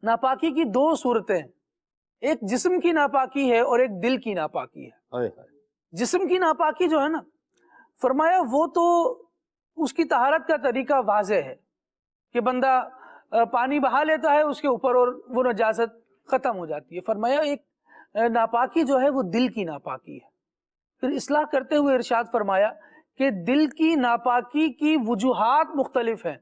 ناپاکی کی دو صورتیں ہیں، ایک جسم کی ناپاکی ہے اور ایک دل کی ناپاکی ہے. جسم کی ناپاکی جو ہے نا، فرمایا وہ تو اس کی طہارت کا طریقہ واضح ہے کہ بندہ پانی بہا لیتا ہے اس کے اوپر اور وہ نجاست ختم ہو جاتی ہے. فرمایا ایک ناپاکی جو ہے وہ دل کی ناپاکی ہے. پھر اصلاح کرتے ہوئے ارشاد فرمایا کہ دل کی ناپاکی کی وجوہات مختلف ہیں.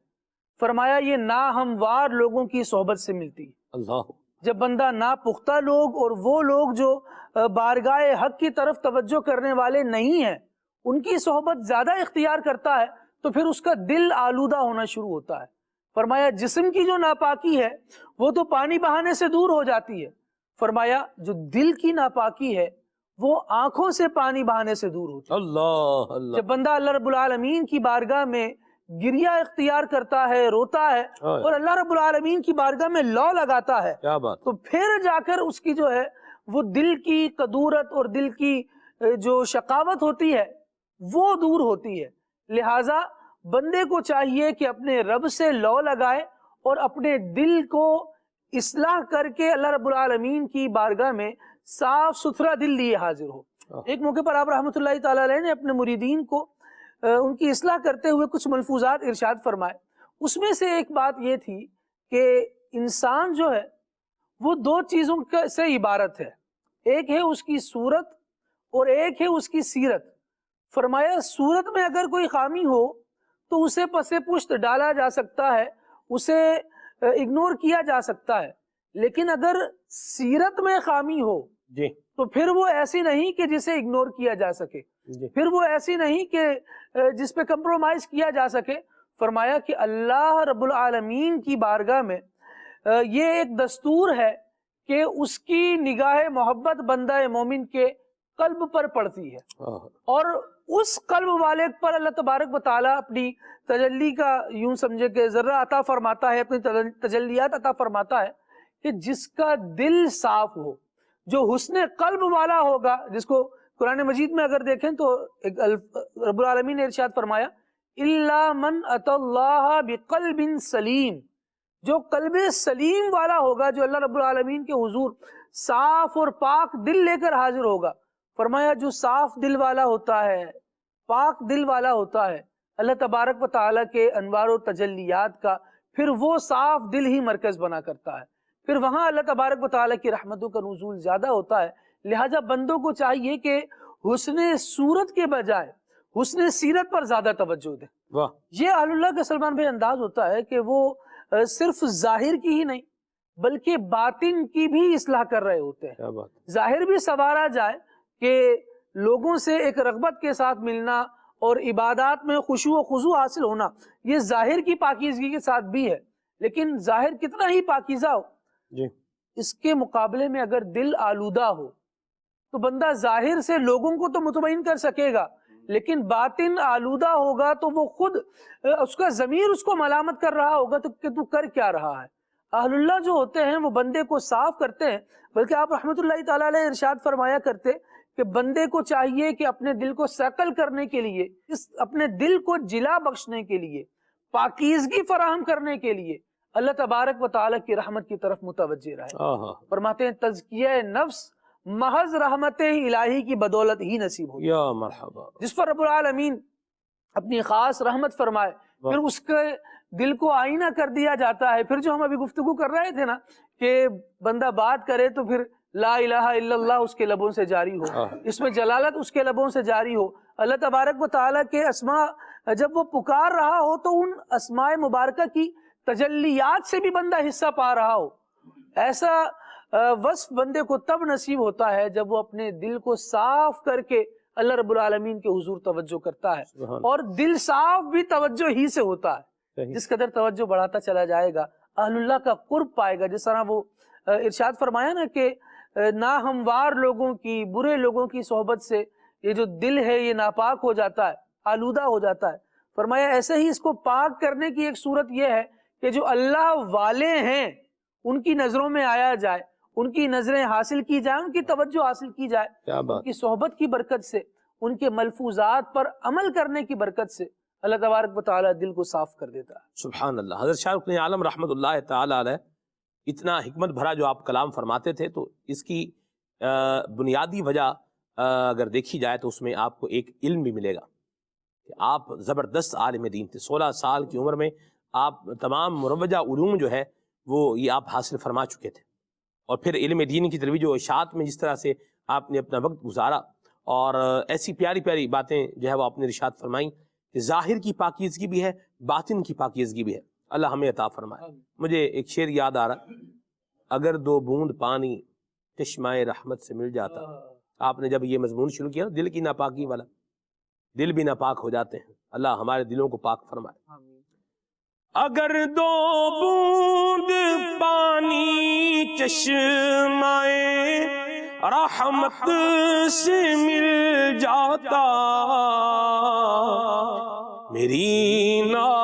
فرمایا یہ ناہموار لوگوں کی صحبت سے ملتی ہے. اللہ. جب بندہ ناپختہ لوگ اور وہ لوگ جو بارگاہ حق کی طرف توجہ کرنے والے نہیں ہیں ان کی صحبت زیادہ اختیار کرتا ہے تو پھر اس کا دل آلودہ ہونا شروع ہوتا ہے. فرمایا جسم کی جو ناپاکی ہے وہ تو پانی بہانے سے دور ہو جاتی ہے. فرمایا جو دل کی ناپاکی ہے وہ آنکھوں سے پانی بہانے سے دور ہوتی ہے. اللہ اللہ. جب بندہ اللہ رب العالمین کی بارگاہ میں گریہ اختیار کرتا ہے، روتا ہے اور اللہ رب العالمین کی بارگاہ میں لو لگاتا ہے، کیا بات. تو پھر جا کر اس کی جو ہے وہ دل کی قدورت اور دل کی جو شقاوت ہوتی ہے وہ دور ہوتی ہے. لہٰذا بندے کو چاہیے کہ اپنے رب سے لو لگائے اور اپنے دل کو اصلاح کر کے اللہ رب العالمین کی بارگاہ میں صاف ستھرا دل لیے حاضر ہو. ایک موقع پر آپ رحمۃ اللہ تعالی علیہ نے اپنے مریدین کو ان کی اصلاح کرتے ہوئے کچھ ملفوظات ارشاد فرمائے. اس میں سے ایک بات یہ تھی کہ انسان جو ہے وہ دو چیزوں سے عبارت ہے، ایک ہے اس کی صورت اور ایک ہے اس کی سیرت. فرمایا صورت میں اگر کوئی خامی ہو تو اسے پس پشت ڈالا جا سکتا ہے، اسے اگنور کیا جا سکتا ہے، لیکن اگر سیرت میں خامی ہو جی تو پھر وہ ایسی نہیں کہ جسے اگنور کیا جا سکے، پھر وہ ایسی نہیں کہ جس پہ کمپرومائز کیا جا سکے. فرمایا کہ اللہ رب العالمین کی بارگاہ میں یہ ایک دستور ہے کہ اس کی نگاہ محبت بندہ مومن کے قلب پر پڑتی ہے، اور اس قلب والے پر اللہ تبارک و تعالیٰ اپنی تجلی کا یوں سمجھے کہ ذرہ عطا فرماتا ہے، اپنی تجلیات عطا فرماتا ہے کہ جس کا دل صاف ہو، جو حسن قلب والا ہوگا، جس کو قرآن مجید میں اگر دیکھیں تو رب العالمین نے ارشاد فرمایا اِلَّا مَنْ أَتَى اللَّهَ بِقَلْبٍ سَلِيمٍ، جو قلب سلیم والا ہوگا، جو اللہ رب العالمین کے حضور صاف اور پاک دل لے کر حاضر ہوگا. فرمایا جو صاف دل والا ہوتا ہے، پاک دل والا ہوتا ہے، اللہ تبارک و تعالیٰ کے انوار و تجلیات کا پھر وہ صاف دل ہی مرکز بنا کرتا ہے، پھر وہاں اللہ تبارک و تعالیٰ کی رحمتوں کا نزول زیادہ ہوتا ہے. لہٰذا بندوں کو چاہیے کہ حسن صورت کے بجائے حسن سیرت پر زیادہ توجہ دیں. واہ. یہ اہل اللہ کا سلمان بھائی انداز ہوتا ہے کہ وہ صرف ظاہر کی ہی نہیں بلکہ باطن کی بھی اصلاح کر رہے ہوتے ہیں. کیا بات. ظاہر بھی سنوارا جائے کہ لوگوں سے ایک رغبت کے ساتھ ملنا اور عبادات میں خشوع و خضوع حاصل ہونا، یہ ظاہر کی پاکیزگی کے ساتھ بھی ہے. لیکن ظاہر کتنا ہی پاکیزہ ہو جی اس کے مقابلے میں اگر دل آلودہ ہو تو بندہ ظاہر سے لوگوں کو تو مطمئن کر سکے گا، لیکن باطن آلودہ ہوگا تو وہ خود اس کا ضمیر اس کو ملامت کر رہا ہوگا تو کہ تو کر کیا رہا ہے. اہل اللہ جو ہوتے ہیں وہ بندے کو صاف کرتے ہیں. بلکہ آپ رحمت اللہ تعالیٰ علیہ ارشاد فرمایا کرتے کہ بندے کو چاہیے کہ اپنے دل کو سیکل کرنے کے لیے، اپنے دل کو جلا بخشنے کے لیے، پاکیزگی فراہم کرنے کے لیے اللہ تبارک و تعالیٰ کی رحمت کی طرف متوجہ رہے. فرماتے ہیں تزکیہ نفس محض رحمت الہی کی بدولت ہی نصیب ہوتی ہے. یا مرحبا. جس پر رب العالمین اپنی خاص رحمت فرمائے پھر اس کے دل کو آئینہ کر دیا جاتا ہے. پھر جو ہم ابھی گفتگو کر رہے تھے نا کہ بندہ بات کرے تو پھر لا الہ الا اللہ اس کے لبوں سے جاری ہو، اس میں جلالت اس کے لبوں سے جاری ہو، اللہ تبارک و تعالیٰ کے اسماء جب وہ پکار رہا ہو تو ان اسماء مبارکہ کی تجلیات سے بھی بندہ حصہ پا رہا ہو. ایسا وصف بندے کو تب نصیب ہوتا ہے جب وہ اپنے دل کو صاف کر کے اللہ رب العالمین کے حضور توجہ کرتا ہے. اور دل صاف بھی توجہ ہی سے ہوتا ہے. جس قدر توجہ بڑھاتا چلا جائے گا اہل اللہ کا قرب پائے گا. جس طرح وہ ارشاد فرمایا نا کہ ناہموار لوگوں کی، برے لوگوں کی صحبت سے یہ جو دل ہے یہ ناپاک ہو جاتا ہے، آلودہ ہو جاتا ہے. فرمایا ایسے ہی اس کو پاک کرنے کی ایک صورت یہ ہے کہ جو اللہ والے ہیں ان کی نظروں میں آیا جائے، ان کی نظریں حاصل کی جائے، ان کی توجہ حاصل کی جائے. ان کی صحبت کی برکت سے، ان کے ملفوظات پر عمل کرنے کی برکت سے اللہ تبارک و تعالیٰ دل کو صاف کر دیتا ہے. سبحان اللہ. حضرت شاہ رخ عالم رحمۃ اللہ تعالی علیہ اتنا حکمت بھرا جو آپ کلام فرماتے تھے، تو اس کی بنیادی وجہ اگر دیکھی جائے تو اس میں آپ کو ایک علم بھی ملے گا کہ آپ زبردست عالم دین تھے. 16 سال کی عمر میں آپ تمام مروجہ علوم جو ہے وہ یہ آپ حاصل فرما چکے تھے. اور پھر علم دین کی ترویج و اشاعت میں جس طرح سے آپ نے اپنا وقت گزارا اور ایسی پیاری پیاری باتیں جو ہے وہ آپ نے ارشاد فرمائیں کہ ظاہر کی پاکیزگی بھی ہے، باطن کی پاکیزگی بھی ہے. اللہ ہمیں عطا فرمائے. مجھے ایک شعر یاد آ رہا، اگر 2 بوند پانی چشمہ رحمت سے مل جاتا. آپ نے جب یہ مضمون شروع کیا دل کی ناپاکی والا، دل بھی ناپاک ہو جاتے ہیں. اللہ ہمارے دلوں کو پاک فرمائے. اگر 2 بوند پانی چشمہ رحمت سے مل جاتا، میری ناپاکیوں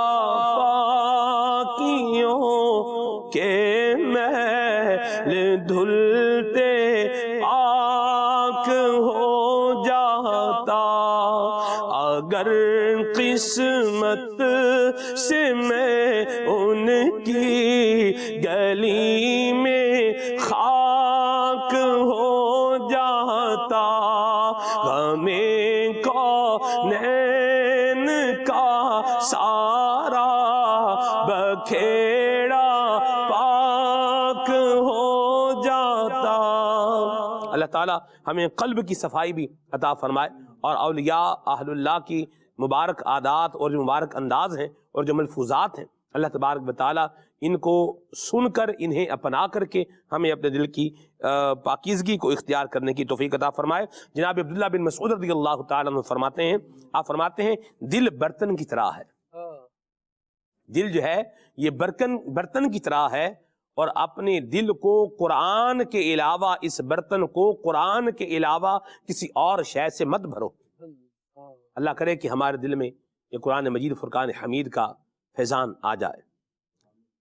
کے محل دھلتے پاک ہو جاتا. اگر قسمت سے میں ان کی گلی میں خاک ہو جاتا، ہمیں کونین کا سارا بکھیڑا پاک ہو جاتا. اللہ تعالیٰ ہمیں قلب کی صفائی بھی عطا فرمائے اور اولیاء اہل اللہ کی مبارک عادات اور جو مبارک انداز ہیں اور جو ملفوظات ہیں اللہ تبارک و تعالیٰ ان کو سن کر انہیں اپنا کر کے ہمیں اپنے دل کی پاکیزگی کو اختیار کرنے کی توفیق عطا فرمائے. جناب عبداللہ بن مسعود رضی اللہ تعالیٰ عنہ فرماتے ہیں، آپ فرماتے ہیں دل برتن کی طرح ہے. دل جو ہے یہ برتن کی طرح ہے، اور اپنے دل کو قرآن کے علاوہ، اس برتن کو قرآن کے علاوہ کسی اور شے سے مت بھرو. اللہ کرے کہ ہمارے دل میں یہ قرآن مجید فرقان حمید کا فیضان آ جائے.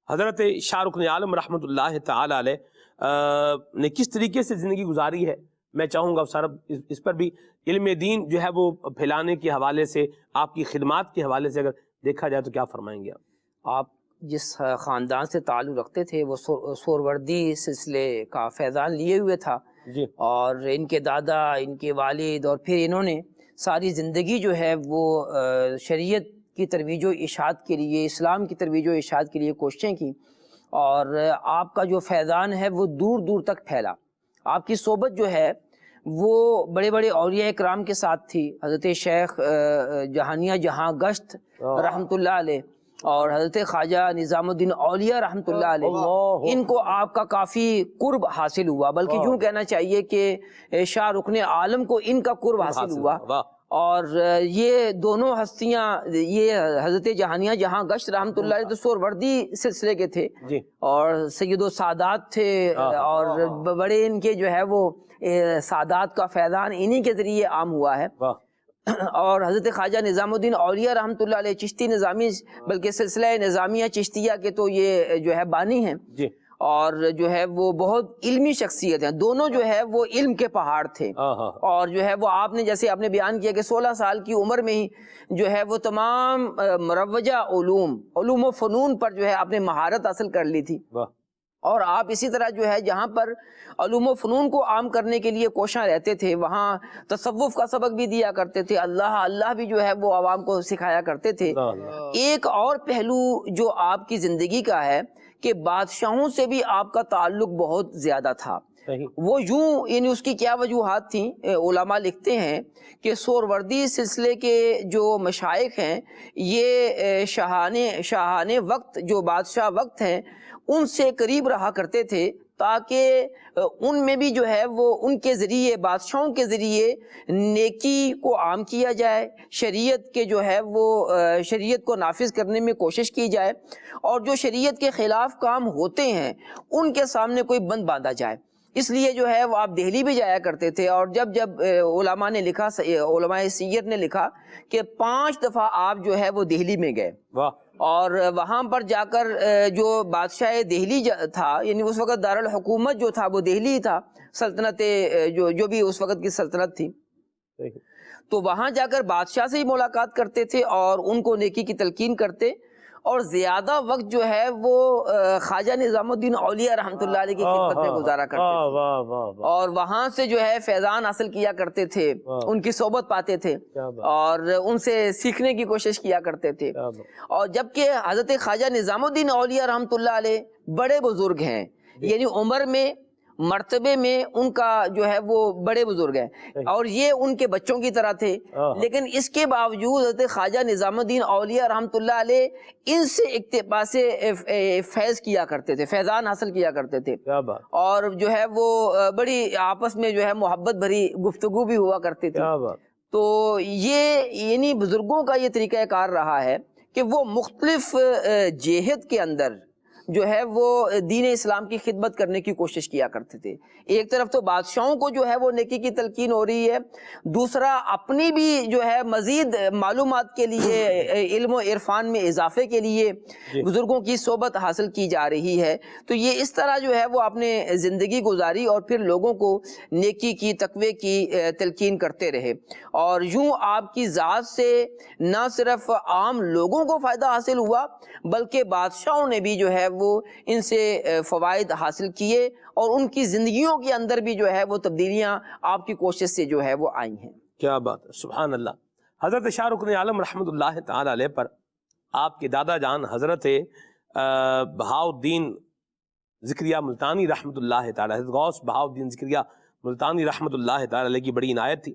حضرت شاہ رخ عالم رحمۃ اللہ تعالی علیہ نے کس طریقے سے زندگی گزاری ہے، میں چاہوں گا سر اس پر بھی علم دین جو ہے وہ پھیلانے کے حوالے سے، آپ کی خدمات کے حوالے سے اگر دیکھا جائے تو کیا فرمائیں گے آپ؟ جس خاندان سے تعلق رکھتے تھے وہ سوروردی سلسلے کا فیضان لیے ہوئے تھا جی. اور ان کے دادا، ان کے والد، اور پھر انہوں نے ساری زندگی جو ہے وہ شریعت کی ترویج و اشاعت کے لیے، اسلام کی ترویج و اشاعت کے لیے کوششیں کی، اور آپ کا جو فیضان ہے وہ دور دور تک پھیلا. آپ کی صحبت جو ہے وہ بڑے بڑے اولیاء کرام کے ساتھ تھی. حضرت شیخ جہانیہ جہاں گشت رحمۃ اللہ علیہ اور حضرت خواجہ نظام الدین اولیاء رحمۃ اللہ علیہ، ان کو آپ کا کافی قرب حاصل ہوا، بلکہ یوں کہنا چاہیے کہ شاہ رکن عالم کو ان کا قرب حاصل ہوا. اور یہ دونوں ہستیاں، یہ حضرت جہانیہ جہاں گشت رحمۃ اللہ علیہ تو سہروردی سلسلے کے تھے اور سید و سادات تھے، اور بڑے ان کے جو ہے وہ سادات کا فیضان انہی کے ذریعے عام ہوا ہے. اور حضرت خواجہ نظام الدین اولیاء رحمۃ اللہ علیہ چشتی نظامی، بلکہ سلسلہ نظامیہ چشتیہ کے تو یہ جو ہے بانی ہیں، اور جو ہے وہ بہت علمی شخصیت ہیں. دونوں جو ہے وہ علم کے پہاڑ تھے، اور جو ہے وہ آپ نے جیسے آپ نے بیان کیا کہ 16 سال کی عمر میں ہی جو ہے وہ تمام مروجہ علوم و فنون پر جو ہے آپ نے مہارت حاصل کر لی تھی. اور آپ اسی طرح جو ہے جہاں پر علوم و فنون کو عام کرنے کے لیے کوشاں رہتے تھے، وہاں تصوف کا سبق بھی دیا کرتے تھے، اللہ بھی جو ہے وہ عوام کو سکھایا کرتے تھے. ایک اور پہلو جو آپ کی زندگی کا ہے کہ بادشاہوں سے بھی آپ کا تعلق بہت زیادہ تھا. وہ یوں، یعنی اس کی کیا وجوہات تھیں؟ علماء لکھتے ہیں کہ سہروردی سلسلے کے جو مشائخ ہیں، یہ شاہان وقت، جو بادشاہ وقت ہیں، ان سے قریب رہا کرتے تھے، تاکہ ان میں بھی جو ہے وہ ان کے ذریعے، بادشاہوں کے ذریعے نیکی کو عام کیا جائے، شریعت کے جو ہے وہ شریعت کو نافذ کرنے میں کوشش کی جائے، اور جو شریعت کے خلاف کام ہوتے ہیں ان کے سامنے کوئی بند باندھا جائے. اس لیے جو ہے وہ آپ دہلی بھی جایا کرتے تھے. اور جب علماء نے لکھا، علماء سیر نے لکھا کہ 5 دفعہ آپ جو ہے وہ دہلی میں گئے، اور وہاں پر جا کر جو بادشاہ دہلی تھا، یعنی اس وقت دارالحکومت جو تھا وہ دہلی تھا، سلطنت جو بھی اس وقت کی سلطنت تھی، تو وہاں جا کر بادشاہ سے ہی ملاقات کرتے تھے اور ان کو نیکی کی تلقین کرتے. اور زیادہ وقت جو ہے وہ خواجہ نظام الدین اولیاء رحمۃ اللہ علیہ کی خدمت میں گزارا کرتے تھے، اور وہاں سے جو ہے فیضان حاصل کیا کرتے تھے، ان کی صحبت پاتے تھے اور ان سے سیکھنے کی کوشش کیا کرتے تھے. اور جبکہ حضرت خواجہ نظام الدین اولیاء رحمۃ اللہ علیہ بڑے بزرگ ہیں، یعنی عمر میں، مرتبے میں ان کا جو ہے وہ بڑے بزرگ ہیں، اور یہ ان کے بچوں کی طرح تھے. لیکن اس کے باوجود حضرت خواجہ نظام الدین اولیاء رحمۃ اللہ علیہ ان سے اقتباس فیض کیا کرتے تھے، فیضان حاصل کیا کرتے تھے، اور جو ہے وہ بڑی آپس میں جو ہے محبت بھری گفتگو بھی ہوا کرتی تھی. تو یہ یعنی بزرگوں کا یہ طریقہ کار رہا ہے کہ وہ مختلف جہت کے اندر جو ہے وہ دین اسلام کی خدمت کرنے کی کوشش کیا کرتے تھے. ایک طرف تو بادشاہوں کو جو ہے وہ نیکی کی تلقین ہو رہی ہے، دوسرا اپنی بھی جو ہے مزید معلومات کے لیے، علم و عرفان میں اضافے کے لیے بزرگوں کی صحبت حاصل کی جا رہی ہے. تو یہ اس طرح جو ہے وہ اپنے زندگی گزاری اور پھر لوگوں کو نیکی کی، تقوی کی تلقین کرتے رہے. اور یوں آپ کی ذات سے نہ صرف عام لوگوں کو فائدہ حاصل ہوا، بلکہ بادشاہوں نے بھی جو ہے وہ ان سے فوائد حاصل کیے، اور ان کی زندگیوں کے اندر بھی جو ہے وہ تبدیلیاں آپ کی کوشش سے جو ہے وہ آئی ہیں. کیا بات ہے، سبحان اللہ. حضرت شاہ رکن عالم رحمۃ اللہ تعالی علیہ پر آپ کے دادا جان حضرت بہاؤالدین ذکریہ ملتانی رحمۃ اللہ تعالی، حضرت غوث بہاؤالدین ذکریہ ملتانی رحمۃ اللہ تعالی علیہ کی بڑی عنایت تھی.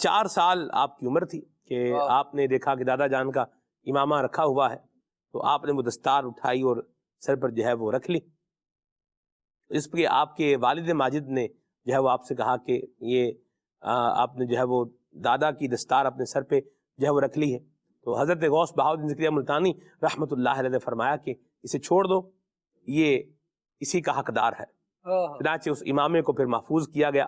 4 سال آپ کی عمر تھی کہ آپ نے دیکھا کہ دادا جان کا امامہ رکھا ہوا ہے، تو آپ نے وہ دستار اٹھائی اور سر پر جو ہے وہ رکھ لی. اس پہ آپ کے والد ماجد نے جو ہے وہ آپ سے کہا کہ یہ آپ نے جو ہے وہ دادا کی دستار اپنے سر پہ جو ہے وہ رکھ لی ہے. تو حضرت غوث بہاؤالدین ذکریہ ملتانی رحمۃ اللہ علیہ نے فرمایا کہ اسے چھوڑ دو، یہ اسی کا حقدار ہے. چنانچہ اس امامے کو پھر محفوظ کیا گیا،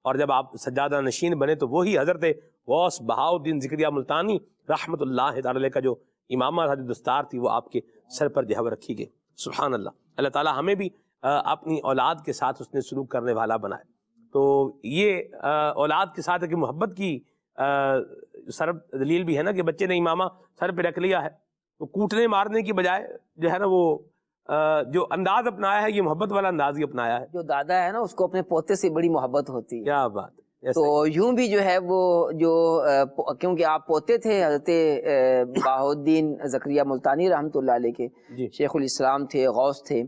اور جب آپ سجادہ نشین بنے تو وہی حضرت غوث بہاؤالدین ذکریہ ملتانی رحمۃ اللہ تعالی کا جو امامہ حضرت دستار تھی وہ آپ کے سر پر جو ہے وہ رکھی گئی. سبحان اللہ. اللہ تعالیٰ ہمیں بھی اپنی اولاد کے ساتھ اس نے سلوک کرنے والا بنائے. تو یہ اولاد کے ساتھ کہ محبت کی سر دلیل بھی ہے نا کہ بچے نے امامہ سر پہ رکھ لیا ہے تو کوٹنے مارنے کی بجائے جو ہے نا وہ جو انداز اپنایا ہے یہ محبت والا انداز ہی اپنایا ہے. جو دادا ہے نا اس کو اپنے پوتے سے بڑی محبت ہوتی ہے. کیا بات تو یوں بھی جو ہے وہ جو کیونکہ آپ پوتے تھے حضرت بہاؤالدین زکریا ملتانی رحمۃ اللہ علیہ کے، جی شیخ الاسلام تھے، غوث تھے،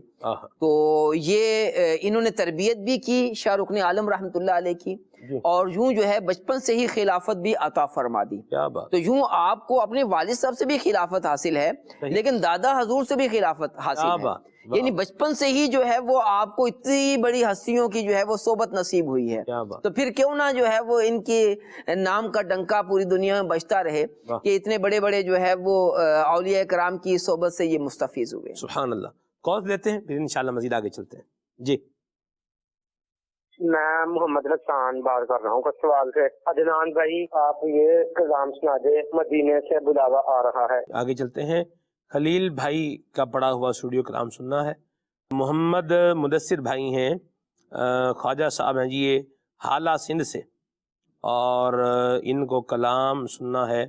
تو یہ انہوں نے تربیت بھی کی شاہ رکن عالم رحمۃ اللہ علیہ کی، اور یوں جو ہے بچپن سے ہی خلافت بھی عطا فرما دی. کیا بات. تو یوں آپ کو اپنے والد صاحب سے بھی خلافت حاصل ہے، لیکن دادا حضور سے بھی خلافت حاصل ہے، یعنی بچپن سے ہی جو ہے وہ آپ کو اتنی بڑی ہستیوں کی جو ہے وہ صحبت نصیب ہوئی ہے. تو پھر کیوں نہ جو ہے وہ ان کے نام کا ڈنکا پوری دنیا میں بجتا رہے کہ اتنے بڑے بڑے جو ہے وہ اولیاء کرام کی صحبت سے یہ مستفیض ہوئے. سبحان اللہ. کال لیتے ہیں پھر انشاءاللہ مزید آگے چلتے ہیں. جی میں محمد رسان بات کر رہا ہوں کسوال سے. عدنان بھائی آپ یہ کلام سنا دے، مدینے سے بلاوا آ رہا ہے. آگے چلتے ہیں. خلیل بھائی کا پڑھا ہوا اسٹوڈیو کلام سننا ہے. محمد مدثر بھائی ہیں، خواجہ صاحب ہیں جی، یہ حالہ سندھ سے، اور ان کو کلام سننا ہے.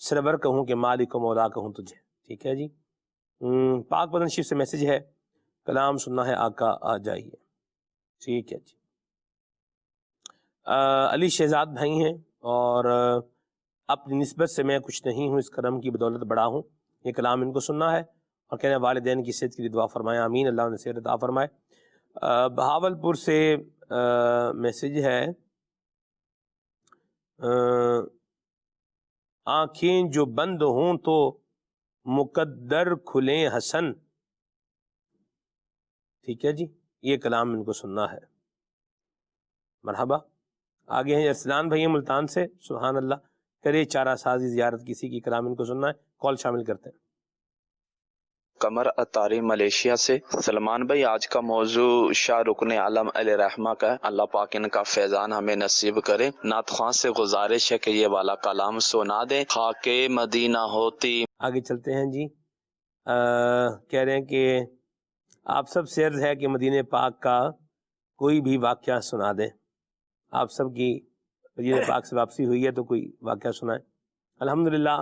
سرور کہوں کہ مالک و مولا کہوں تجھے. ٹھیک ہے جی. پاک بدن شریف سے میسج ہے، کلام سننا ہے آقا آ جائیے. ٹھیک ہے جی. علی شہزاد بھائی ہیں، اور اپنی نسبت سے میں کچھ نہیں ہوں، اس کرم کی بدولت بڑا ہوں. یہ کلام ان کو سننا ہے، اور کہنا والدین کی صحت کے لیے دعا فرمائے. آمین. اللہ انہیں صحت عطا فرمائے. بہاولپور سے میسج ہے، آنکھیں جو بند ہوں تو مقدر کھلیں حسن. ٹھیک ہے جی. یہ کلام ان کو سننا ہے. مرحبا. آگے ہیں ارسلان بھائی ملتان سے. سبحان اللہ. کرے چارہ سازی زیارت کسی کی، کلام ان کو سننا ہے. کال شامل کرتے ہیں. قمر اتاری ملیشیا سے. سلمان بھائی آج کا موضوع شاہ رکن عالم علیہ رحمہ کا ہے. اللہ پاک ان کا فیضان ہمیں نصیب کرے. نعت خواں سے گزارش ہے کہ یہ والا کلام سنا دیں. خاک مدینہ ہوتی. آگے چلتے ہیں جی. کہہ رہے ہیں کہ آپ سب سے عرض ہے کہ مدینہ پاک کا کوئی بھی واقعہ سنا دیں. آپ سب کی مدینہ پاک سے واپسی ہوئی ہے تو کوئی واقعہ سنائیں. الحمدللہ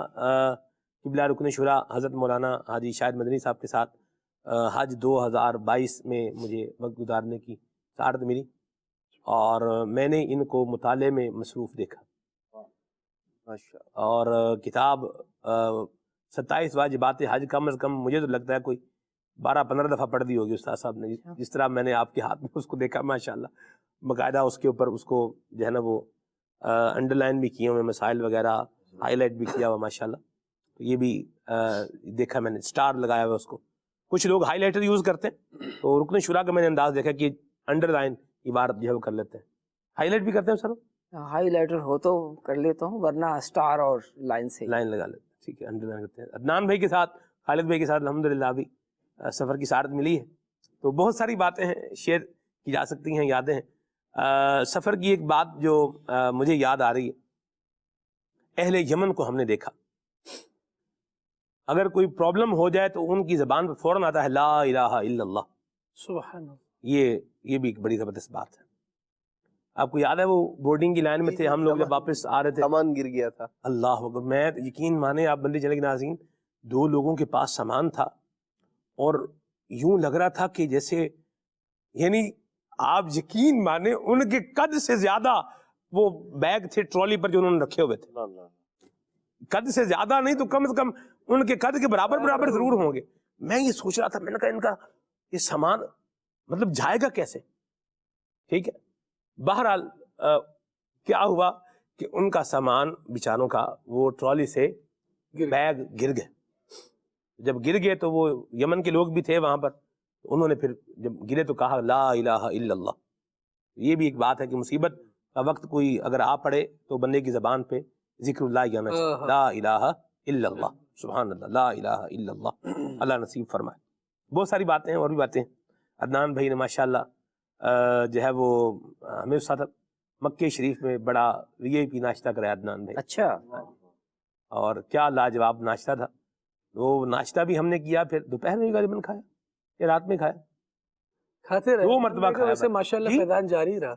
قبلہ رکن شورا حضرت مولانا حاجی شاہد مدنی صاحب کے ساتھ حج 2022 میں مجھے وقت گزارنے کی سعادت ملی، اور میں نے ان کو مطالعے میں مصروف دیکھا، اور کتاب 27 واجبات حج کم از کم مجھے تو لگتا ہے کوئی 12-15 دفعہ پڑھ دی ہوگی استاد صاحب نے. جس طرح میں نے آپ کے ہاتھ میں اس کو دیکھا، ماشاءاللہ باقاعدہ اس کے اوپر اس کو جو ہے نا وہ انڈر لائن بھی کیے ہوئے مسائل وغیرہ، ہائی لائٹ بھی کیا ہوا ماشاءاللہ. یہ بھی دیکھا میں نے، سٹار لگایا ہوا اس کو. کچھ لوگ ہائی لائٹر یوز کرتے ہیں، تو رکن شورا کا میں نے انداز دیکھا کہ انڈر لائن عبارت جو ہے وہ کر لیتے ہیں. ہائی لائٹ بھی کرتے ہیں سر؟ ہائی لائٹر ہو تو کر لیتا ہوں، ورنہ سٹار اور لائن سے لائن لگا لیتے ہیں. ٹھیک ہے، انڈر لائن کرتے ہیں. عدنان بھائی کے ساتھ، خالد بھائی کے ساتھ الحمدللہ ابھی سفر کی سعادت ملی ہے. تو بہت ساری باتیں ہیں شیئر کی جا سکتی ہیں، یادیں ہیں. سفر کی ایک بات جو مجھے یاد آ رہی ہے، اہل یمن کو ہم نے دیکھا، اگر کوئی پرابلم ہو جائے تو ان کی زبان پر فوراً آتا ہے لا الہ الا اللہ. سبحان اللہ. یہ بھی ایک بڑی زبردست بات ہے. آپ کو یاد ہے وہ بورڈنگ کی لائن میں تھے ہم لوگ، جب واپس آ رہے تھے سامان گر گیا تھا. اللہ اکبر. میں یقین مانے آپ بندے چلے کے ناظرین، 2 لوگوں کے پاس سامان تھا، اور یوں لگ رہا تھا کہ جیسے، یعنی آپ یقین مانے ان کے قد سے زیادہ وہ بیگ تھے ٹرالی پر جو انہوں نے رکھے ہوئے تھے. قد سے زیادہ نہیں تو کم از کم ان کے قد کے برابر ضرور ہوں گے. میں یہ سوچ رہا تھا، میں نے کہا ان کا یہ سامان مطلب جائے گا کیسے. ٹھیک ہے. بہرحال کیا ہوا کہ ان کا سامان بیچاروں کا وہ ٹرالی سے بیگ گر گئے. جب گر گئے تو وہ یمن کے لوگ بھی تھے وہاں پر، انہوں نے پھر جب گرے تو کہا لا الہ الا اللہ. یہ بھی ایک بات ہے کہ مصیبت کا وقت کوئی اگر آ پڑے تو بندے کی زبان پہ ذکر اللہ ہی آنا چاہیے. لا الہ الا اللہ. سبحان اللہ. لا الہ الا اللہ. اللہ نصیب فرمائے. بہت ساری باتیں ہیں، اور بھی باتیں ہیں. عدنان بھائی نے ماشاءاللہ جو ہے وہ ہمیں ساتھ مکہ شریف میں بڑا VIP ناشتہ کرایا عدنان بھائی. اچھا. اور کیا لاجواب ناشتہ تھا. وہ ناشتہ بھی ہم نے کیا، پھر دوپہر میں بھی غالباً کھایا یا رات میں کھایا، کھاتے رہے. 2 مرتبہ کھایا. ویسے ماشاءاللہ فیضان جاری رہا.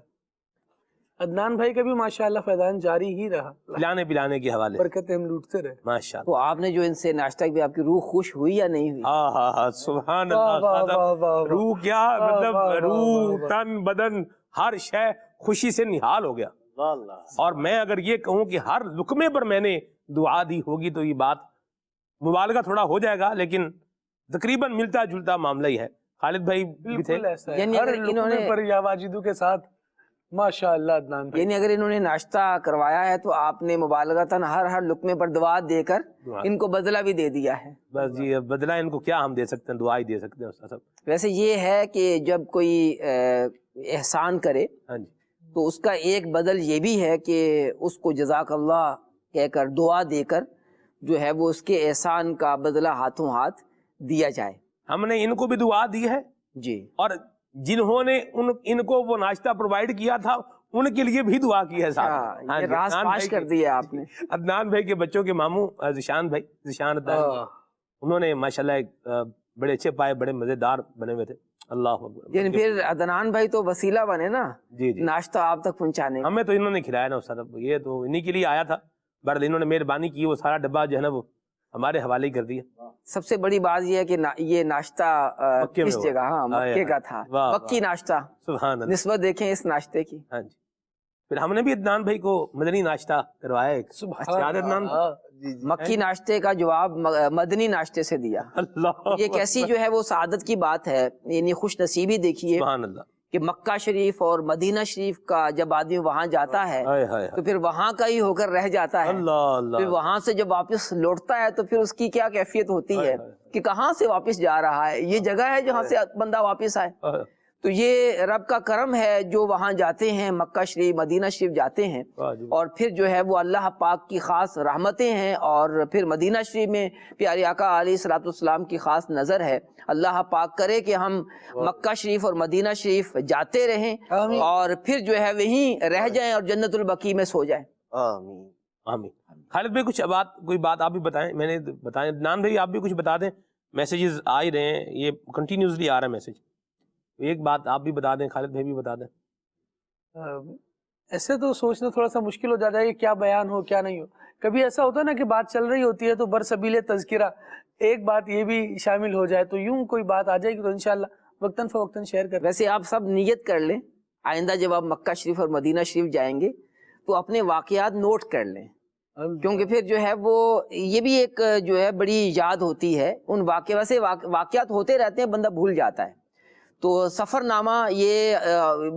عدنان بھائی کا بھی ماشاءاللہ فیضان جاری ہی رہا، پلانے پلانے کے حوالے برکتیں ہم لوٹتے رہے ماشاءاللہ. تو آپ نے جو ان سے ناشتہ کیا، آپ کی روح خوش ہوئی یا نہیں ہوئی؟ ہاں سبحان اللہ. روح کیا مطلب، روح تن بدن ہر شے خوشی سے نہال ہو گیا. اور میں اگر یہ کہوں کہ ہر لقمے پر میں نے دعا دی ہوگی تو یہ بات مبالغہ تھوڑا ہو جائے گا، لیکن تقریباً ملتا جلتا معاملہ ہی ہے۔ خالد بھائی بھی تھے، بالکل ایسا ہے، یعنی ہر اگر انہوں نے لقمے پر یا واجدو کے ساتھ ماشاء اللہ عدنان بھائی۔ یعنی اگر انہوں نے ناشتہ کروایا ہے تو آپ نے مبالغتاً ہر لقمے پر دعا دے کر ان کو بدلہ بھی دے دیا ہے۔ بس جی اب بدلہ ان کو کیا ہم دے سکتے ہیں، دعا ہی دے سکتے ہیں استاد صاحب۔ ویسے یہ ہے کہ جب کوئی احسان کرے ہاں جی، تو اس کا ایک بدل یہ بھی ہے کہ اس کو جزاک اللہ کہہ کر دعا دے کر جو ہے وہ اس کے احسان کا بدلہ ہاتھوں ہاتھ دیا جائے۔ ہم نے ان کو بھی دعا دی ہے، جی، اور جنہوں نے ان کو وہ ناشتہ پرووائڈ کیا تھا ان کے لیے بھی دعا کی ہے صاحب۔ یہ راز فاش کر دیا آپ نے۔ عدنان بھائی کے بچوں کے ماموں ذیشان بھائی، ذیشان عطا، انہوں نے ماشاءاللہ بڑے اچھے پائے، بڑے مزیدار بنے ہوئے تھے۔ اللہ اکبر۔ یعنی پھر عدنان بھائی تو وسیلہ بنے نا جی جی، ناشتہ آپ تک پہنچانے کا۔ ہمیں تو انہوں نے کھلایا نا استاد صاحب، یہ تو انہی کے لیے آیا تھا، بہرحال انہوں نے مہربانی کی، وہ سارا ڈبہ جو ہے نا وہ ہمارے حوالے کر دیا۔ سب سے بڑی بات یہ ہے کہ یہ ناشتہ مکے میں کس ہوا۔ جگہ؟ ہاں، مکے کا تھا، واہ، مکی ناشتہ۔ سبحان اللہ۔ نسبت دیکھیں اس ناشتے کی۔ ہاں جی، پھر ہم نے بھی عدنان بھائی کو مدنی ناشتہ کروایا ایک۔ یاد ہے عدنان بھائی؟ مکی ناشتے کا جواب مدنی ناشتے سے دیا۔ اللہ یہ کیسی جو ہے وہ سعادت کی بات ہے، یعنی خوش نصیبی دیکھیے سبحان اللہ۔ کہ مکہ شریف اور مدینہ شریف کا جب آدمی وہاں جاتا ہے ہائے ہائے تو پھر وہاں کا ہی ہو کر رہ جاتا ہے، اللہ پھر اللہ، وہاں سے جب واپس لوٹتا ہے تو پھر اس کی کیا کیفیت ہوتی ہے کہ کہاں سے واپس جا رہا ہے، یہ جگہ ہے جہاں سے بندہ واپس آئے۔ تو یہ رب کا کرم ہے جو وہاں جاتے ہیں، مکہ شریف مدینہ شریف جاتے ہیں، اور پھر جو ہے وہ اللہ پاک کی خاص رحمتیں ہیں، اور پھر مدینہ شریف میں پیارے آقا علیہ الصلوۃ والسلام کی خاص نظر ہے۔ اللہ پاک کرے کہ ہم مکہ شریف اور مدینہ شریف جاتے رہیں اور پھر جو ہے وہیں رہ جائیں اور جنت البقیع میں سو جائیں۔ آمین آمین۔ خالد بھائی کچھ کوئی بات آپ بھی بتائیں، میں نے بتائیں، عدنان بھائی آپ بھی کچھ بتا دیں، میسیجز آ ہی رہے ہیں، یہ کنٹینیوسلی آ رہا ہے میسیج، ایک بات آپ بھی بتا دیں، خالد بھائی بھی بتا دیں۔ ایسے تو سوچنا تھوڑا سا مشکل ہو جاتا ہے کہ کیا بیان ہو کیا نہیں ہو۔ کبھی ایسا ہوتا ہے نا کہ بات چل رہی ہوتی ہے تو برسبیل تذکرہ ایک بات یہ بھی شامل ہو جائے، تو یوں کوئی بات آ جائے گی تو انشاءاللہ وقتاً فوقتاً شیئر کر۔ ویسے آپ سب نیت کر لیں، آئندہ جب آپ مکہ شریف اور مدینہ شریف جائیں گے تو اپنے واقعات نوٹ کر لیں، کیونکہ پھر جو ہے وہ یہ بھی ایک جو ہے بڑی یاد ہوتی ہے ان ویسے واقعات ہوتے رہتے ہیں، بندہ بھول جاتا ہے۔ تو سفر نامہ یہ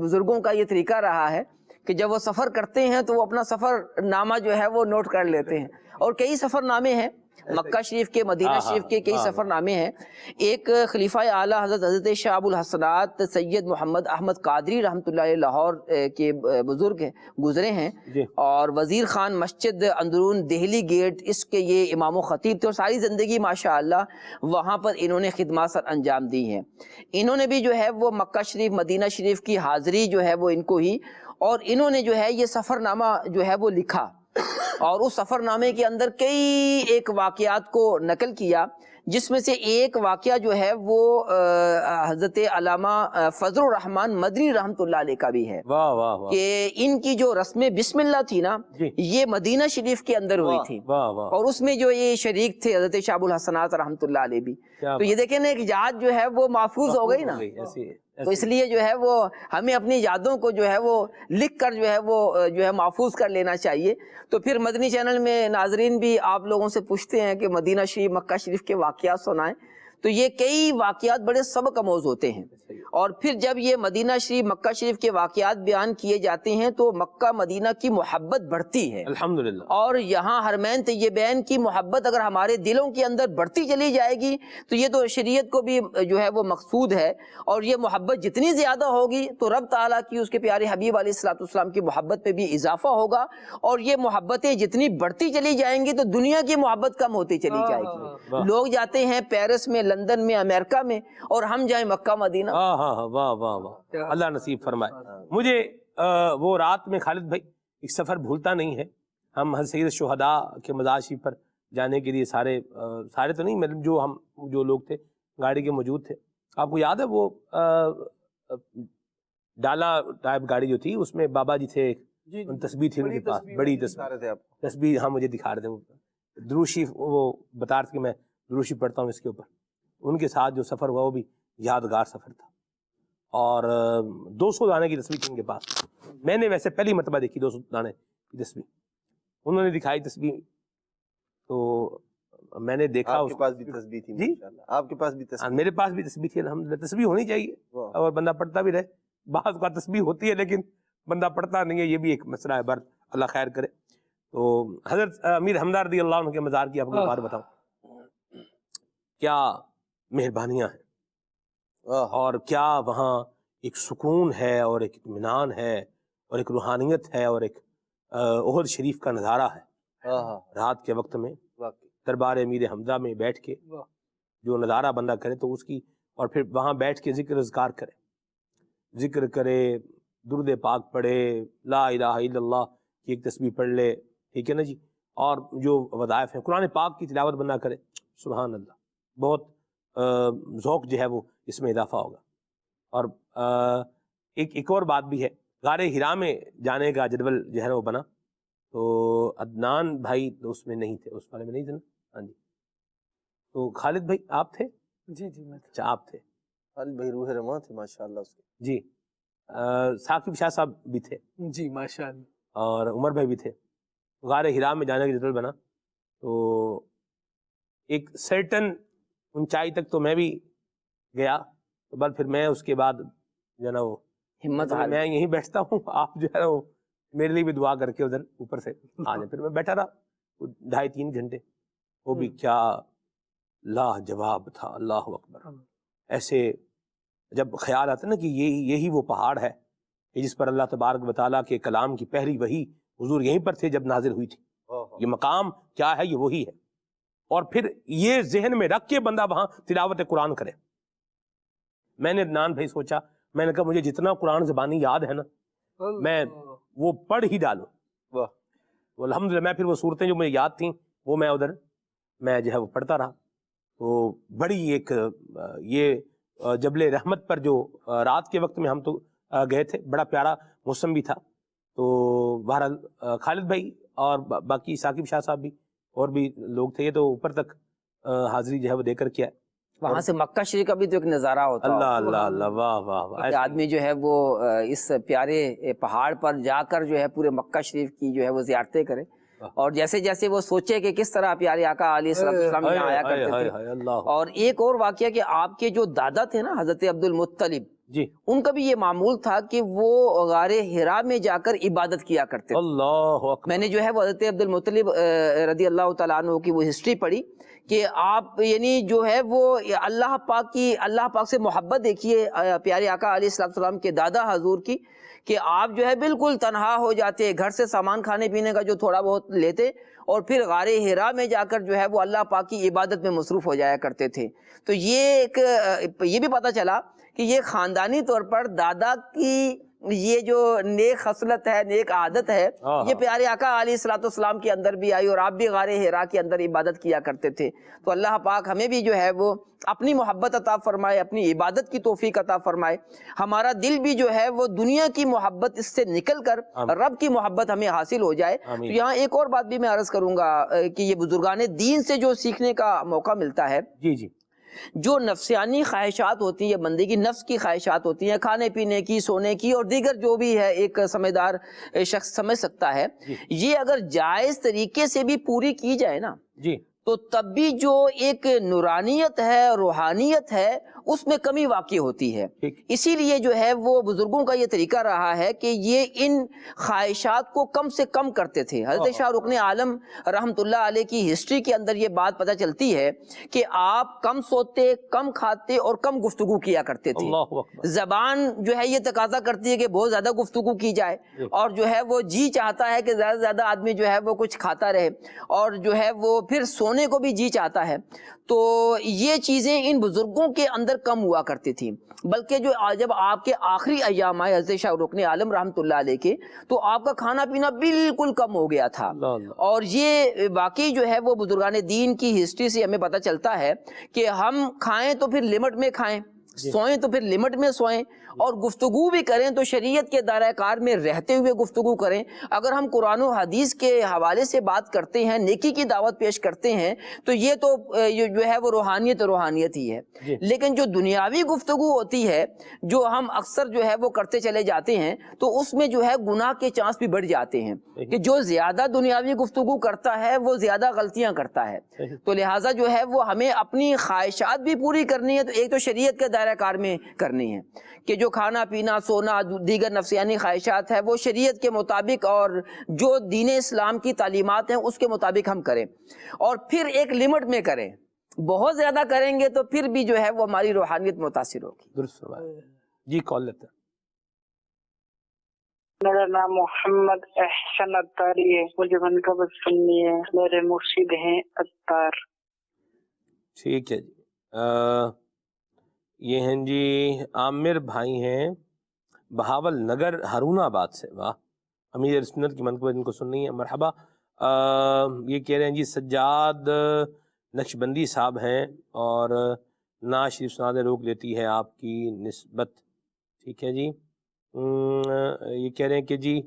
بزرگوں کا یہ طریقہ رہا ہے کہ جب وہ سفر کرتے ہیں تو وہ اپنا سفر نامہ جو ہے وہ نوٹ کر لیتے ہیں، اور کئی سفر نامے ہیں مکہ شریف کے، مدینہ شریف کے کئی سفر نامے ہیں۔ ایک خلیفہ اعلیٰ حضرت شاہ ابو الحسنات سید محمد احمد قادری رحمۃ اللہ علیہ لاہور کے بزرگ گزرے ہیں، اور وزیر خان مسجد اندرون دہلی گیٹ اس کے یہ امام و خطیب تھے، اور ساری زندگی ماشاءاللہ وہاں پر انہوں نے خدمات سر انجام دی ہیں۔ انہوں نے بھی جو ہے وہ مکہ شریف مدینہ شریف کی حاضری جو ہے وہ ان کو ہی، اور انہوں نے جو ہے یہ سفر نامہ جو ہے وہ لکھا، اور اس سفر نامے کے اندر کئی ایک واقعات کو نقل کیا، جس میں سے ایک واقعہ جو ہے وہ حضرت علامہ فضل الرحمن مدنی رحمۃ اللہ علیہ کا بھی ہے، واہ واہ واہ، کہ ان کی جو رسم بسم اللہ تھی نا یہ مدینہ شریف کے اندر ہوئی تھی، واہ واہ، اور اس میں جو یہ شریک تھے حضرت شاہ ابو الحسنات رحمۃ اللہ علیہ بھی۔ تو یہ دیکھیں نا ایک یاد جو ہے وہ محفوظ ہو گئی نا، تو اس لیے جو ہے وہ ہمیں اپنی یادوں کو جو ہے وہ لکھ کر جو ہے وہ جو ہے محفوظ کر لینا چاہیے۔ تو پھر مدنی چینل میں ناظرین بھی آپ لوگوں سے پوچھتے ہیں کہ مدینہ شریف مکہ شریف کے واقعات سنائیں، تو یہ کئی واقعات بڑے سبق آموز ہوتے ہیں، اور پھر جب یہ مدینہ شریف مکہ شریف کے واقعات بیان کیے جاتے ہیں تو مکہ مدینہ کی محبت بڑھتی ہے الحمدللہ، اور یہاں حرمین طیبین کی محبت اگر ہمارے دلوں کے اندر بڑھتی چلی جائے گی تو یہ تو شریعت کو بھی جو ہے وہ مقصود ہے، اور یہ محبت جتنی زیادہ ہوگی تو رب تعالیٰ کی اس کے پیارے حبیب علیہ الصلوۃ والسلام کی محبت پہ بھی اضافہ ہوگا، اور یہ محبتیں جتنی بڑھتی چلی جائیں گی تو دنیا کی محبت کم ہوتی چلی جائے گی۔ لوگ جاتے ہیں پیرس میں، لندن میں، امریکہ میں، اور ہم جائیں مکہ مدینہ۔ ہاں ہاں ہاں، واہ واہ واہ، اللہ نصیب فرمائے۔ مجھے وہ رات میں خالد بھائی ایک سفر بھولتا نہیں ہے، ہم حضرت سید الشہداء کے مزار شریف پر جانے کے لیے سارے تو نہیں، مطلب جو لوگ تھے گاڑی کے موجود تھے، آپ کو یاد ہے وہ ڈالا ٹائپ گاڑی جو تھی اس میں بابا جی تھے، تسبیح تھی ان کے پاس، بڑی تسبیح، ہاں مجھے دکھا رہے تھے، وہ درود شریف وہ بتا رہے تھے کہ میں درود شریف پڑھتا ہوں اس کے اوپر، ان کے ساتھ جو سفر ہوا وہ بھی یادگار سفر تھا، اور 200 دانے کی تسبیح تھی ان کے پاس. میں نے ویسے پہلی مرتبہ دیکھی 200 دانے کی تسبیح. انہوں نے دکھائی تسبیح تو میں نے دیکھا. آپ کے پاس بھی تسبیح تھی؟ جی آپ کے پاس بھی تسبیح؟ میرے پاس بھی تسبیح تھی. الحمدللہ تسبیح ہونی چاہیے اور بندہ پڑھتا بھی رہے. بعض کا تسبیح ہوتی ہے لیکن بندہ پڑھتا نہیں ہے, یہ بھی ایک مسئلہ ہے. برت اللہ خیر کرے. تو حضرت امیر حمزہ رضی اللہ عنہ کے مزار کی آپ کو بات بتاؤں, کیا مہربانیاں ہیں اور کیا وہاں ایک سکون ہے اور ایک اطمینان ہے اور ایک روحانیت ہے اور ایک احد شریف کا نظارہ ہے. رات کے وقت میں دربار امیر حمزہ میں بیٹھ کے جو نظارہ بندہ کرے تو اس کی, اور پھر وہاں بیٹھ کے ذکر اذکار کرے, ذکر کرے, درود پاک پڑھے, لا الہ الا اللہ کی ایک تسبیح پڑھ لے, ٹھیک ہے نا جی, اور جو وظائف ہیں قرآن پاک کی تلاوت بندہ کرے, سبحان اللہ, بہت ذوق جو ہے وہ اس میں اضافہ ہوگا. اور ایک اور بات بھی ہے, غار ہرا میں جانے کا جدول جو ہے نا وہ بنا, تو عدنان بھائی تو اس میں نہیں تھے, اس والے میں نہیں تھے نا. ہاں جی, تو خالد بھائی آپ تھے؟ جی جی میں اچھا آپ تھے. خالد بھائی روح رواں تھے ماشاءاللہ اس کے. جی ثاقب شاہ صاحب بھی تھے جی ماشاءاللہ, اور عمر بھائی بھی تھے. غار ہرا میں جانے کا جدول بنا تو ایک سرٹن اونچائی تک تو میں بھی گیا, تو بس پھر میں اس کے بعد جو ہے نا وہ ہمت میں یہیں بیٹھتا ہوں, آپ جو ہے وہ میرے لیے بھی دعا کر کے ادھر اوپر سے آ جائیں. پھر میں بیٹھا رہا 2.5-3 گھنٹے, وہ بھی کیا لاجواب تھا. اللہ اکبر. ایسے جب خیال آتا ہے نا کہ یہی وہ پہاڑ ہے کہ جس پر اللہ تبارک و تعالیٰ کے کلام کی پہلی وحی حضور یہیں پر تھے جب نازل ہوئی تھی. یہ مقام کیا ہے, یہ وہی ہے. اور پھر یہ ذہن میں رکھ کے بندہ وہاں تلاوت قرآن کرے. میں نے عدنان بھائی سوچا, میں نے کہا مجھے جتنا قرآن زبانی یاد ہے نا میں وہ پڑھ ہی ڈالوں. الحمدللہ میں پھر وہ صورتیں جو مجھے یاد تھیں وہ میں ادھر میں جو ہے وہ پڑھتا رہا. تو بڑی ایک یہ جبل رحمت پر جو رات کے وقت میں ہم تو گئے تھے, بڑا پیارا موسم بھی تھا. تو بہرحال خالد بھائی اور باقی ثاقب شاہ صاحب بھی اور بھی لوگ تھے, یہ تو اوپر تک حاضری جو ہے وہ دے کر کیا. وہاں سے مکہ شریف کا بھی تو ایک نظارہ ہوتا ہے. اللہ اللہ اللہ, واہ واہ واہ. آدمی جو ہے وہ اس پیارے پہاڑ پر جا کر جو ہے پورے مکہ شریف کی جو ہے وہ زیارتیں کرے, اور جیسے جیسے وہ سوچے کہ کس طرح پیارے آقا علیہ السلام یہاں آیا کرتے تھے. اور ایک اور واقعہ کہ آپ کے جو دادا تھے نا حضرت عبد المطلب جی, ان کا بھی یہ معمول تھا کہ وہ غار ہرا میں جا کر عبادت کیا کرتے. اللہ اکبر. میں نے جو ہے وہ حضرت عبد المطلب رضی اللہ تعالیٰ عنہ کی وہ ہسٹری پڑھی کہ آپ یعنی جو ہے وہ اللہ پاک سے محبت دیکھیے پیارے آقا علیہ السلام کے دادا حضور کی, کہ آپ جو ہے بالکل تنہا ہو جاتے, گھر سے سامان کھانے پینے کا جو تھوڑا بہت لیتے, اور پھر غار ہرا میں جا کر جو ہے وہ اللہ پاک کی عبادت میں مصروف ہو جایا کرتے تھے. تو یہ بھی پتہ چلا کہ یہ خاندانی طور پر دادا کی یہ جو نیک خصلت ہے, نیک عادت ہے, یہ پیارے آقا علیہ السلام کے اندر بھی آئی, اور آپ بھی غار ہرا کے اندر عبادت کیا کرتے تھے. تو اللہ پاک ہمیں بھی جو ہے وہ اپنی محبت عطا فرمائے, اپنی عبادت کی توفیق عطا فرمائے. ہمارا دل بھی جو ہے وہ دنیا کی محبت اس سے نکل کر رب کی محبت ہمیں حاصل ہو جائے. تو یہاں ایک اور بات بھی میں عرض کروں گا کہ یہ بزرگان دین سے جو سیکھنے کا موقع ملتا ہے, جی جی, جو نفسیانی خواہشات ہوتی ہیں, بندے کی نفس کی خواہشات ہوتی ہیں, کھانے پینے کی, سونے کی, اور دیگر جو بھی ہے ایک سمجھدار شخص سمجھ سکتا ہے, یہ اگر جائز طریقے سے بھی پوری کی جائے نا جی, تو تب بھی جو ایک نورانیت ہے, روحانیت ہے, اس میں کمی واقع ہوتی ہے. اسی لیے جو ہے وہ بزرگوں کا یہ طریقہ رہا ہے کہ یہ ان خواہشات کو کم سے کم کرتے تھے. حضرت شاہ رکن عالم رحمت اللہ علیہ کی ہسٹری کے اندر یہ بات پتہ چلتی ہے کہ آپ کم سوتے, کم کھاتے اور کم گفتگو کیا کرتے تھے. زبان جو ہے یہ تقاضا کرتی ہے کہ بہت زیادہ گفتگو کی جائے, اور جو ہے وہ جی چاہتا ہے کہ زیادہ سے زیادہ آدمی جو ہے وہ کچھ کھاتا رہے, اور جو ہے وہ پھر سونے کو بھی جی چاہتا ہے. تو یہ چیزیں ان بزرگوں کے اندر کم ہوا کرتی تھیں. بلکہ جو جب آپ کے آخری ایام آئے حضرت شاہ رکن عالم رحمت اللہ علیہ کے, تو آپ کا کھانا پینا بالکل کم ہو گیا تھا. اور یہ واقعی جو ہے وہ بزرگان دین کی ہسٹری سے ہمیں پتہ چلتا ہے کہ ہم کھائیں تو پھر لمٹ میں کھائیں, سوئیں تو پھر لمٹ میں سوئیں، اور گفتگو بھی کریں تو شریعت کے دائرہ کار میں رہتے ہوئے گفتگو کریں۔ اگر ہم قرآن و حدیث کے حوالے سے بات کرتے ہیں، نیکی کی دعوت پیش کرتے ہیں، تو یہ تو جو ہے وہ روحانیت ہی ہے۔ لیکن جو دنیاوی گفتگو ہوتی ہے، جو ہم اکثر جو ہے وہ کرتے چلے جاتے ہیں، تو اس میں جو ہے گناہ کے چانس بھی بڑھ جاتے ہیں، کہ جو زیادہ دنیاوی گفتگو کرتا ہے وہ زیادہ غلطیاں کرتا ہے۔ تو لہٰذا جو ہے وہ ہمیں اپنی خواہشات بھی پوری کرنی ہے، تو ایک تو شریعت کے دائرہ کار میں کرنی ہے کہ جو کھانا پینا سونا دیگر نفسیانی خواہشات ہے وہ شریعت کے مطابق اور جو دین اسلام کی تعلیمات ہیں اس کے مطابق ہم کریں، اور پھر ایک لمٹ میں کریں۔ بہت زیادہ کریں گے تو پھر بھی جو ہے وہ ہماری روحانیت متاثر ہوگی۔ درست فرمایا جی۔ کال لیتے ہیں۔ میرا نام محمد احسن اتاری ہے، مجھے منقبت سننی ہے، میرے مرشد ہیں اتار۔ ٹھیک ہے جی۔ یہ ہیں جی عامر بھائی ہیں بہاول نگر ہارون آباد سے۔ واہ، امیر سنت کی منقبت ان کو سننی ہے، مرحبا۔ یہ کہہ رہے ہیں جی سجاد نقشبندی صاحب ہیں اور نعت شریف سنانے روک لیتی ہے آپ کی نسبت۔ ٹھیک ہے جی۔ یہ کہہ رہے ہیں کہ جی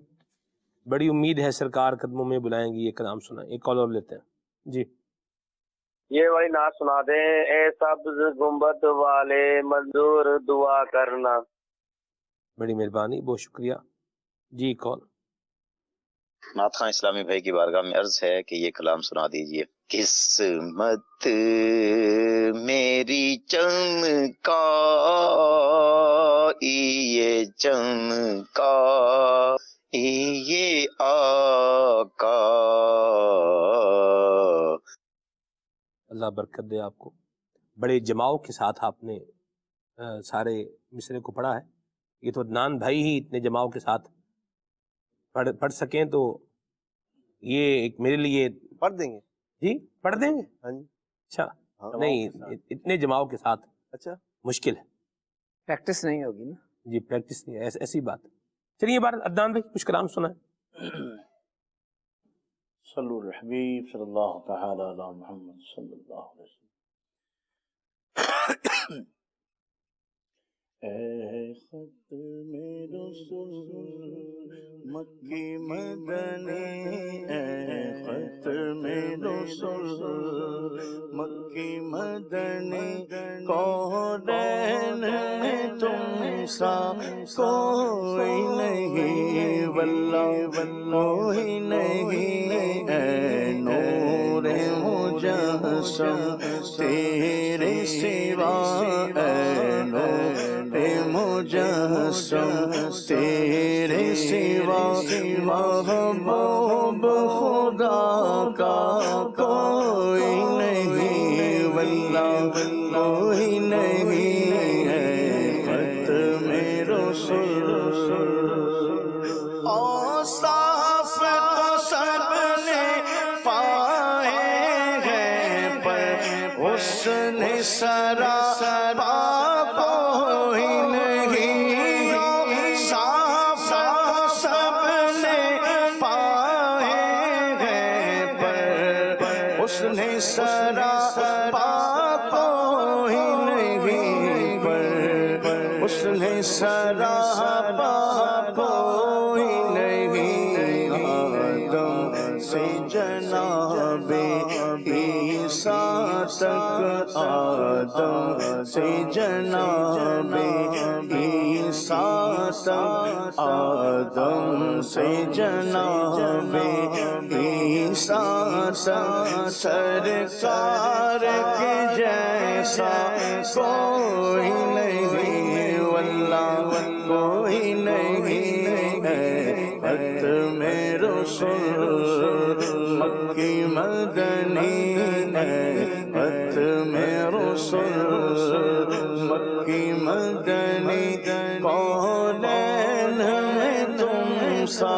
بڑی امید ہے سرکار قدموں میں بلائیں گی، یہ کلام سنائیں۔ ایک کال اور لیتے ہیں جی۔ یہ والی نعت سنا دیں، اے سبز گنبد والے منظور دعا کرنا۔ بڑی مہربانی، بہت شکریہ جی۔ کال۔ نعت خواں اسلامی بھائی کی بارگاہ میں عرض ہے کہ یہ کلام سنا دیجئے۔ قسمت میری چمکا یہ چمکا یہ آقا۔ اللہ برکت دے آپ کو۔ بڑے جماؤ کے ساتھ آپ نے سارے مصرے کو پڑھا ہے۔ یہ تو عدنان بھائی ہی اتنے جماؤ کے ساتھ پڑھ سکیں تو یہ ایک میرے لیے پڑھ دیں گے جی۔ پڑھ دیں گے؟ ہاں جی۔ اچھا، نہیں اتنے جماؤ کے ساتھ اچھا مشکل ہے پریکٹس نہیں ہوگی نا جی، پریکٹس نہیں، ایسی بات۔ چلیے بار عدنان بھائی کچھ کلام سنائیں۔ صلو علی الحبیب صلی اللہ تعالی علی محمد صلی اللہ علیہ وسلم۔ اے ختم رسول مکی مدنی، اے ختم رسول مکی مدنی، کونین میں تم سا کوئی نہیں، واللہ کوئی نہیں، اے نور مجسم تیرے سوا، اے نور مجسم تیرے سوا، محبوب خدا کا کوئی نہیں، واللہ کوئی نہیں، ہے ختم رسول۔ اوصاف تو سب نے پائے ہیں پر حسن سرا کوئی نہیں، صاف سب نے پائے ہیں پر حسن سرا کوئی نہیں، پر حسن سرا کوئی نہیں، آدم سے جناب عیسیٰ تک، آدم سے جناب عیسیٰ تک، آدم سے جناب عیسیٰ تک، سرکار کے جیسا کوئی نہیں، واللہ کوئی نہیں، ہے ختم رسول مکی مدنی، ہے ختم رسول مکی مدنی، کونین میں تم سا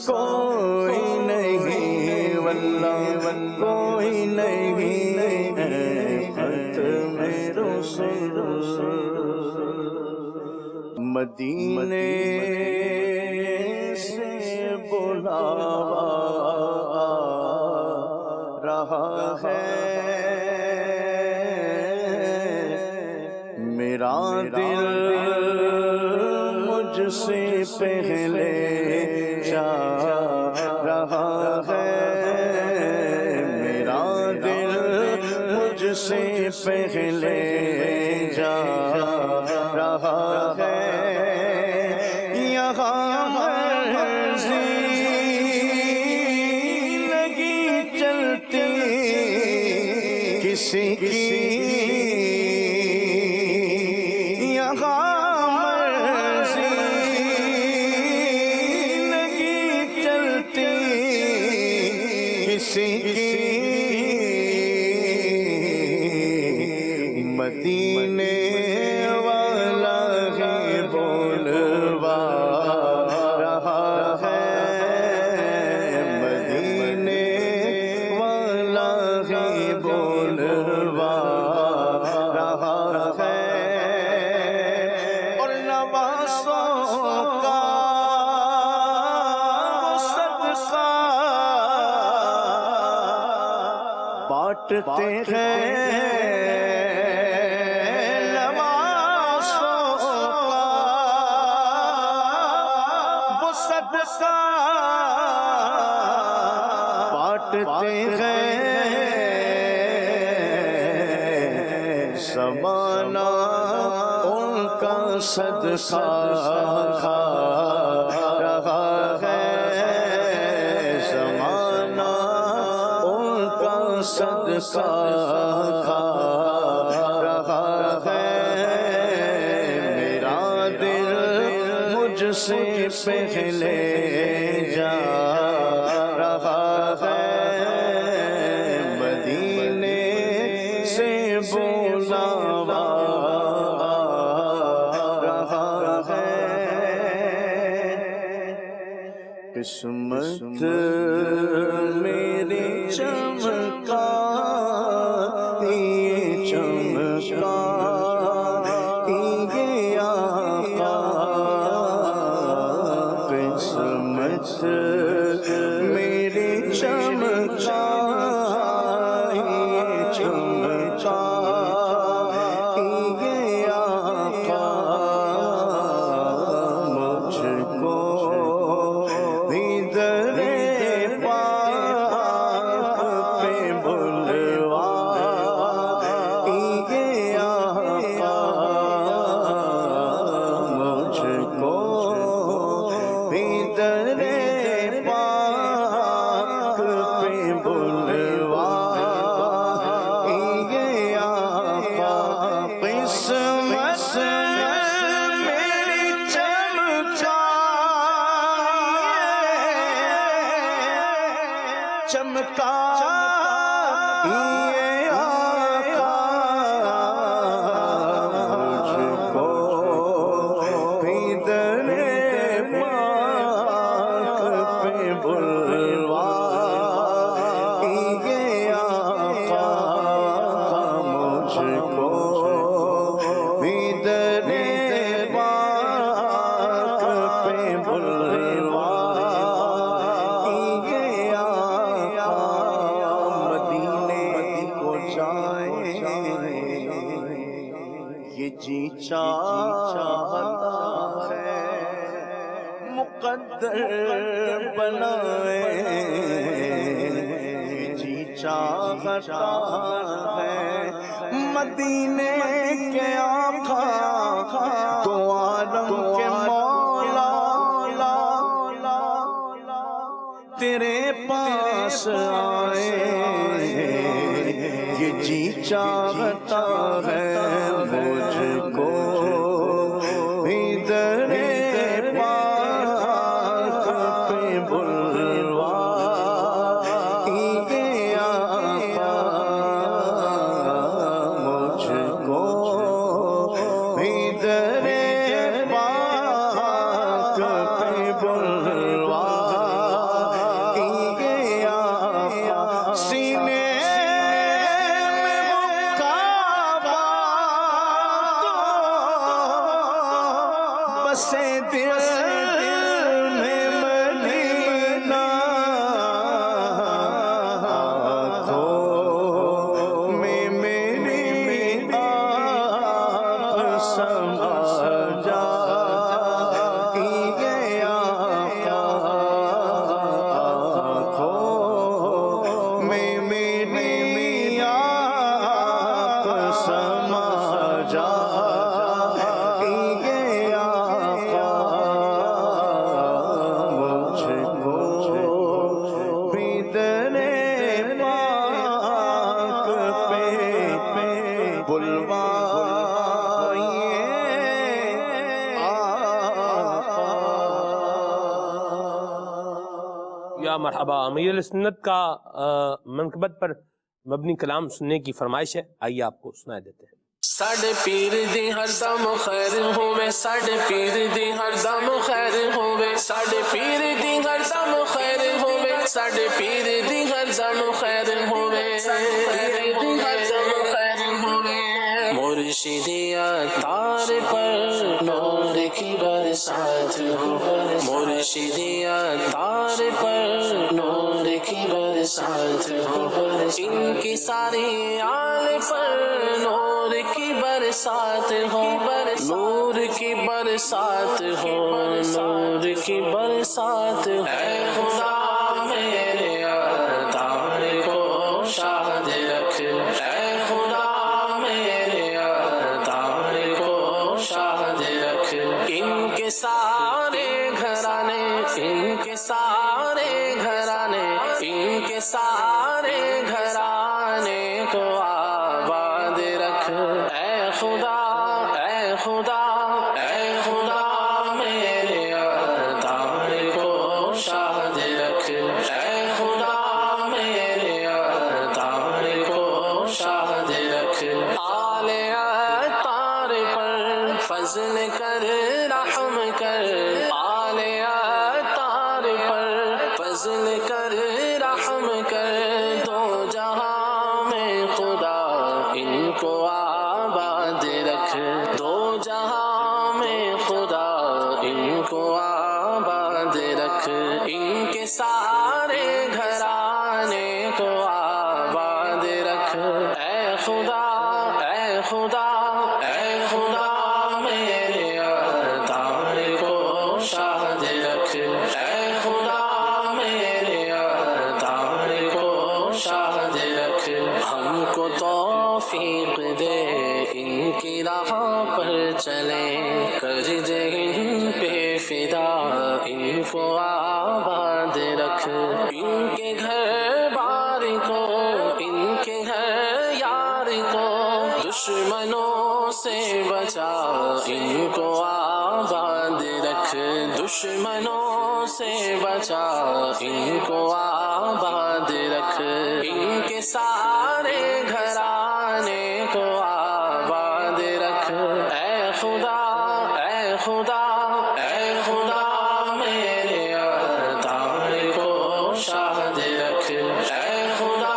کوئی نہیں، واللہ کوئی نہیں، ہے ختم رسول۔ مدینے سے بلاوا رہا ہے، میرا دل مجھ سے پہلے جا رہا ہے، میرا دل مجھ سے پہلے جا رہا ہے، یہاں مرضی لگی چلتی کسی کی، مدینے والا ہے بولوا رہا ہے، مدینے والا ہے بولوا رہا ہے، اور نوازوں کا صدقہ بانٹتے ہیں، بانٹتے ہیں، زمانہ ان کا صدقہ کھا رہا ہے، زمانہ ان کا صدقہ کھا رہا ہے، میرا دل مجھ سے پہلے جا رہا ہے، مدینے سے بلاوا رہا ہے، قسمت میری چمکا یہ چمکا یہ آقا، قسمت میری چمکا یہ چمکا یہ آقا، مجھ کو بھی در پاک پہ بلوا یہ آقا، مجھ کو بھی در پاک پہ بلوا یہ آقا، قسمت میری چمکا چمکا یہ آقا، مجھ کو بھی در پاک پہ بلوا یہ آقا، مجھ کو بھی در پاک پہ بلوا یہ آقا، مدینے کو جائیں یہ جی چاہتا ہے، مقدر بنائے یہ جی چاہتا ہے، مدینے کے آقا تو عالم کے مولا تیرے پاس آئے، یہ جی چاہتا ہے مجھ کو بھی در پاک پہ بلوا یہ آقا، مجھ کو بھی در پاک پہ بلوا یہ آقا، سینے میں وہ کعبہ مرحبا. امیر سنت کا منقبت پر مبنی کلام سننے کی فرمائش ہے, آئیے آپ کو سنا دیتے ہیں. ساڈے پیر دی ہر دم خیر ہوے, ساڈے پیر دی ہر دم خیر ہوے, ساڈے پیر دی ہر دم خیر ہوے, ساڈے پیر دی ہر دم خیر ہوے, ساڈے پیر دی ہر دم خیر ہوے. مرشدیا تار پر نور کی برسات ہو, مرشدیا تار پر نور کی برسات ہو, ان کی ساری آل پر نور کی برسات ہو, نور کی برسات ہو, نور کی برسات ہو. اے خدا میرے اتار کو شاد رکھ, اے خدا میرے اتار کو شاد رکھ. ان کے سارے گھرانے, ان کے سارے گھرانے, ان کے سارے گھرانے کو آباد رکھ. اے خدا, اے خدا, اے خدا میرے اتار کو شاد رکھ, اے خدا میرے اتار کو شاد رکھ. آل اتار پر فضل کر, رحم کر, آل اتار پر فضل کر, رحم کر. دو جہاں میں خدا ان کو آباد رکھ, دو جہاں میں خدا ان کو آباد رکھ. ان کے سارے گھرانے کو آباد رکھ. اے خدا, اے خدا, اے خدا میرے اتار کو شاد رکھ, اے خدا میرے اتار کو شاد رکھ. ہم کو توفیق دے ان کی راہ پر چلیں, کر دے ان پہ فدا, ان کو آباد رکھ. ان کے گھر بار کو, ان کے گھر یار کو دشمنوں سے بچا, ان کو آباد رکھ. دشمنوں سے بچا, ان کو آباد رکھ. ان کے سارے گھرانے کو آباد رکھ. اے خدا, اے خدا, اے خدا میرے اتار کو شاد رکھ, اے خدا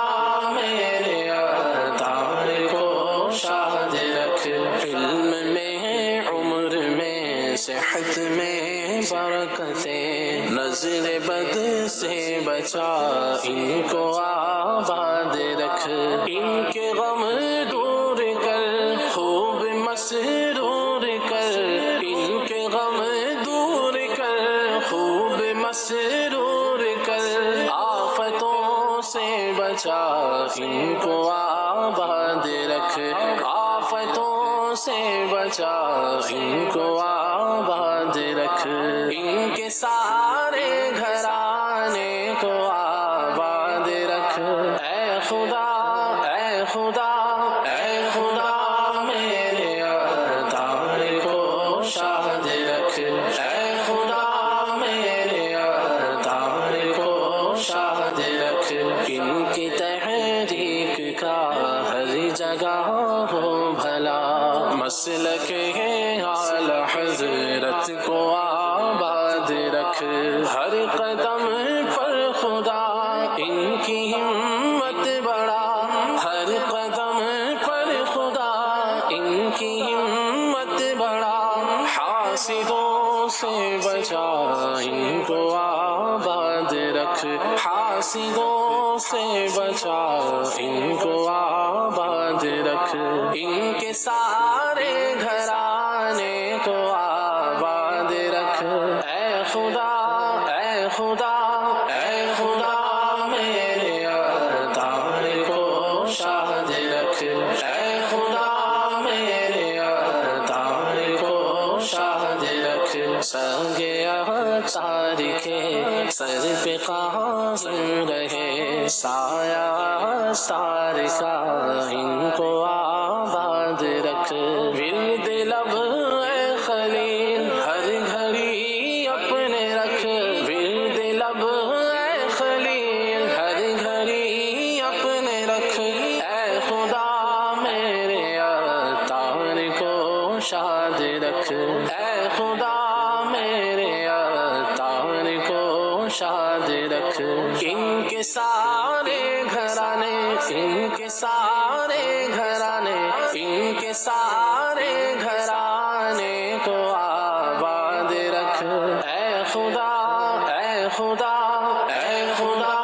میرے اتار کو شاد رکھ. علم میں, عمر میں, صحت میں برکتیں, نظر بد سے بچا, ان کو آباد رکھ. ان کے غم دور کر, خوب مسرور کر, ان کے غم دور کر, خوب مسرور کر. آفتوں سے بچا, ان کو آباد رکھ, آفتوں سے بچا, ان کو آباد رکھ. ان کے سارے گھرانے کو آباد رکھ. اے خدا, اے خدا, اے خدا میرے اتار کو شاد رکھ, اے خدا میرے اتار کو شاد رکھ. ان کی تحریک کا ہر جگہ ہو بھلا, مسلک اعلی حضرت کو آباد رکھ. ہر قدم پر خدا ان کی ہمت بڑھا, ہر قدم پر خدا ان کی ہمت بڑھا. حاسدوں سے بچا, ان کو آباد رکھ, حاسدوں سے بچا, ان کو آباد رکھ. ان کے سارے گھرانے کو آباد رکھ. اے خدا, اے خدا, اے خدا میرے اتار کو شاد رکھ, اے خدا میرے اتار کو شاد رکھ. سنگ اتار کے سر پہ قائم رہے, سایہ ستار کا ان کو آباد رکھ. ورد لب اے خلیل ہر گھڑی اپنے رکھ, ورد لب اے خلیل کے سارے گھرانے، ان کے سارے گھرانے، ان کے سارے گھرانے کو آباد رکھ اے خدا، اے خدا، اے خدا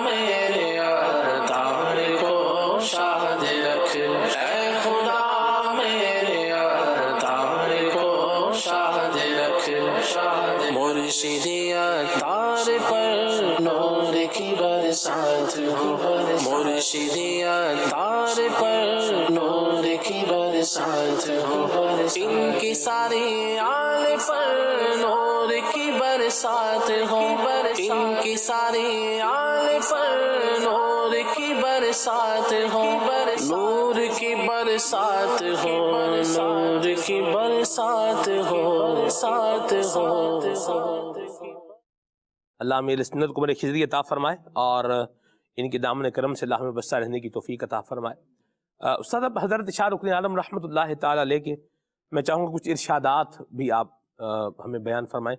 میرے اتار کو شاد رکھ، اے خدا میرے اتار کو شاد رکھ، مرشدی اتار پر نور کی برسات ہو، مرشدی اتار پر نور کی برسات ہو، ان کی ساری آل پر نور کی برسات ہو، ان کی ساری آل پر نور کی برسات ہو، نور کی برسات ہو، نور کی برسات ہو، ساتھ ہو۔ اللہ میرے سنت کو بڑے خضری عطا فرمائے اور ان کے دامن کرم سے اللہ میں بسہ رہنے کی توفیق عطا فرمائے۔ استاد اب حضرت شاہ رکن عالم رحمۃ اللہ تعالیٰ علیہ کے میں چاہوں گا کچھ ارشادات بھی آپ ہمیں بیان فرمائیں،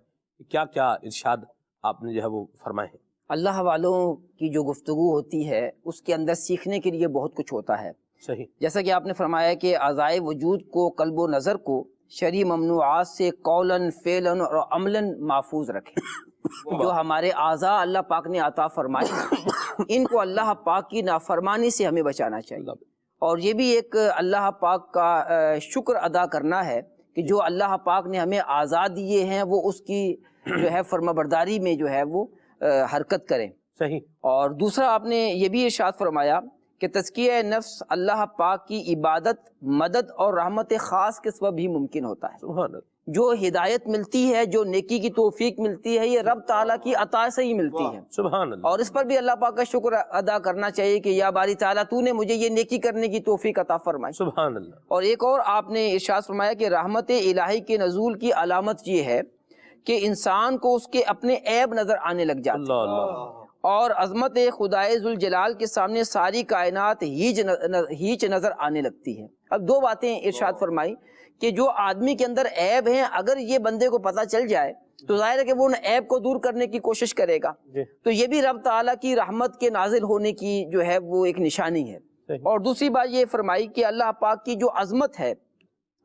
کیا کیا ارشاد آپ نے جو ہے وہ فرمائے ہیں؟ اللہ والوں کی جو گفتگو ہوتی ہے اس کے اندر سیکھنے کے لیے بہت کچھ ہوتا ہے۔ صحیح، جیسا کہ آپ نے فرمایا کہ اعضائے وجود کو، قلب و نظر کو شرعی ممنوعات سے قولاً فعلاً اور عملاً محفوظ رکھیں۔ جو ہمارے اعضاء اللہ پاک نے عطا فرمائے ان کو اللہ پاک کی نافرمانی سے ہمیں بچانا چاہیے، اور یہ بھی ایک اللہ پاک کا شکر ادا کرنا ہے کہ جو اللہ پاک نے ہمیں اعضاء دیے ہیں وہ اس کی جو ہے فرما برداری میں جو ہے وہ حرکت کریں۔ صحیح۔ اور دوسرا آپ نے یہ بھی ارشاد فرمایا کہ تزکیہ نفس اللہ پاک کی عبادت، مدد اور رحمت خاص کے سبب ہی ممکن ہوتا ہے۔ سبحان اللہ۔ جو ہدایت ملتی ہے، جو نیکی کی توفیق ملتی ہے، یہ رب تعالیٰ کی عطا سے ہی ملتی ہے۔ سبحان اللہ۔ اور اس پر بھی اللہ پاک کا شکر ادا کرنا چاہیے کہ یا باری تعالیٰ تو نے مجھے یہ نیکی کرنے کی توفیق عطا فرمائی۔ سبحان اللہ۔ اور ایک اور آپ نے ارشاد فرمایا کہ رحمت الہی کے نزول کی علامت یہ ہے کہ انسان کو اس کے اپنے عیب نظر آنے لگ جاتے ہیں، اور عظمت خدائے ذوالجلال کے سامنے ساری کائنات ہیچ نظر آنے لگتی ہے۔ اب دو باتیں ارشاد فرمائی کہ جو آدمی کے اندر عیب ہیں اگر یہ بندے کو پتہ چل جائے تو ظاہر ہے کہ وہ ان عیب کو دور کرنے کی کوشش کرے گا، تو یہ بھی رب تعالیٰ کی رحمت کے نازل ہونے کی جو ہے وہ ایک نشانی ہے۔ اور دوسری بات یہ فرمائی کہ اللہ پاک کی جو عظمت ہے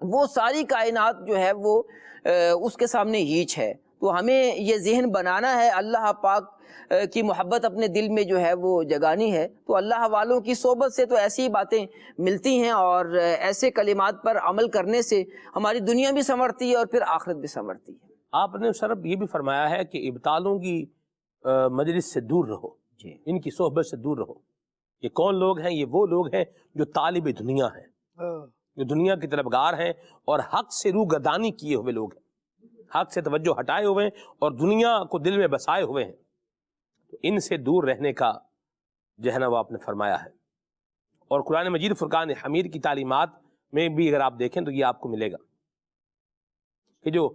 وہ ساری کائنات جو ہے وہ اس کے سامنے ہیچ ہے، تو ہمیں یہ ذہن بنانا ہے، اللہ پاک کی محبت اپنے دل میں جو ہے وہ جگانی ہے، تو اللہ والوں کی صحبت سے تو ایسی باتیں ملتی ہیں، اور ایسے کلمات پر عمل کرنے سے ہماری دنیا بھی سنورتی ہے اور پھر آخرت بھی سنورتی ہے۔ آپ نے سر یہ بھی فرمایا ہے کہ ابطالوں کی مجلس سے دور رہو، ان کی صحبت سے دور رہو۔ یہ کون لوگ ہیں؟ یہ وہ لوگ ہیں جو طالب دنیا ہیں، جو دنیا کی طلبگار ہیں اور حق سے روگردانی کیے ہوئے لوگ ہیں، حق سے توجہ ہٹائے ہوئے ہیں اور دنیا کو دل میں بسائے ہوئے ہیں، تو ان سے دور رہنے کا جو ہے نا وہ آپ نے فرمایا ہے۔ اور قرآن مجید فرقان حمید کی تعلیمات میں بھی اگر آپ دیکھیں تو یہ آپ کو ملے گا کہ جو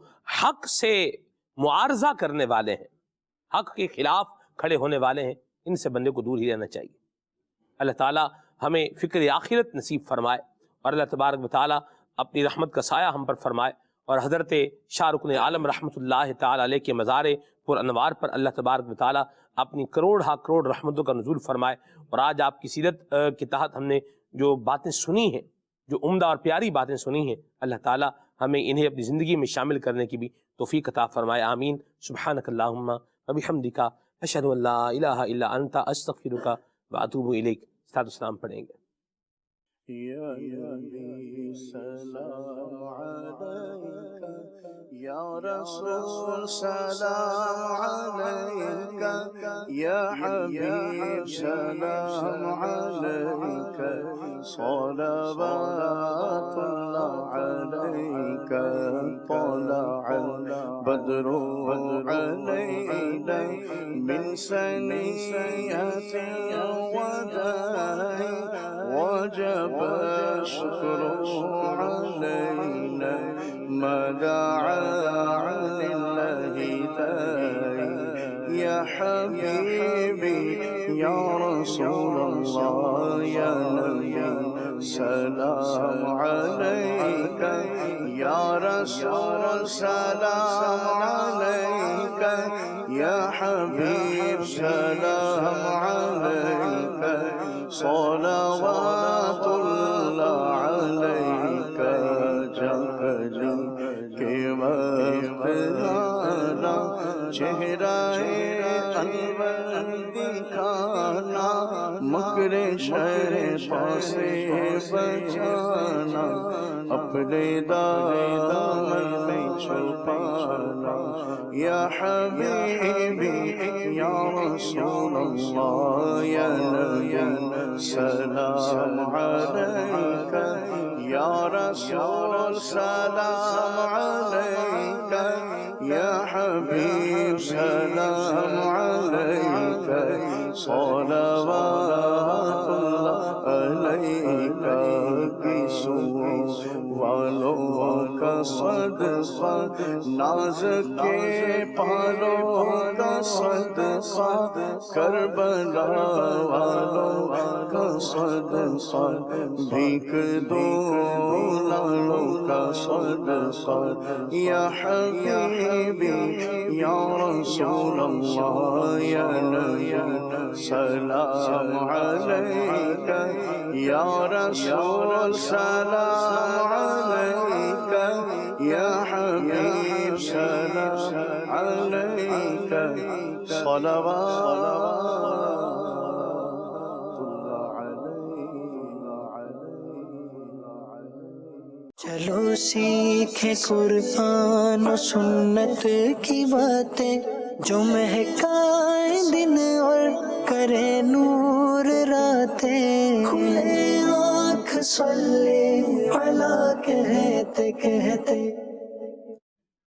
حق سے معارضہ کرنے والے ہیں، حق کے خلاف کھڑے ہونے والے ہیں، ان سے بندے کو دور ہی رہنا چاہیے۔ اللہ تعالیٰ ہمیں فکر آخرت نصیب فرمائے، اور اللہ تبارک و تعالیٰ اپنی رحمت کا سایہ ہم پر فرمائے، اور حضرت شاہ رکن عالم رحمۃ اللہ تعالیٰ علیہ کے مزار پر انوار پر اللہ تبارک و تعالیٰ اپنی کروڑ ہا کروڑ رحمتوں کا نزول فرمائے۔ اور آج آپ کی سیرت کے تحت ہم نے جو باتیں سنی ہیں، جو عمدہ اور پیاری باتیں سنی ہیں، اللہ تعالیٰ ہمیں انہیں اپنی زندگی میں شامل کرنے کی بھی توفیق عطا فرمائے، آمین۔ سبحانک اللہم و بحمدک، اشہد ان لا الہ الا انت، استغفرک و اتوب الیک۔ صلاۃ والسلام پڑھیں گے۔ یا نبی سلام علیکہ، یا رسول سلام علیکہ، یا حبیب سلام علیکہ، صلوات اللہ علیکہ، طلع البدر علینا من ثنیۃ الوداع، وجب الشكر علينا ما دعا لله داعي، يا حبيبي يا رسول الله يا نبي سلام عليك، يا رسول سلام عليك، يا حبيب سلام عليك، مکر شیطان سے بچانا، اپنے دامن میں چھپانا، یا حبیبی یا رسول اللہ، یا نبی سلام علیکہ، یا رسول سلام علیکہ، یا حبیب سلام علیکہ، صلوات اللہ علیکہ، کسو والوں کا صدقہ، ناز کے پالوں کا صدقہ، کربلا والوں کا صدقہ، بھیک دو لالوں کا صدقہ، یا حبیبی یا رسول اللہ، یا نبی سلام علیکہ، یا رسول سلام علیکہ، یا حبیب سلام علیکہ، صلوات چلو سیکھیں قرآن و سنت کی باتیں، جو مہکائیں دن اور کرے نور راتیں، کھلے آنکھ صلی علی کہتے کہتے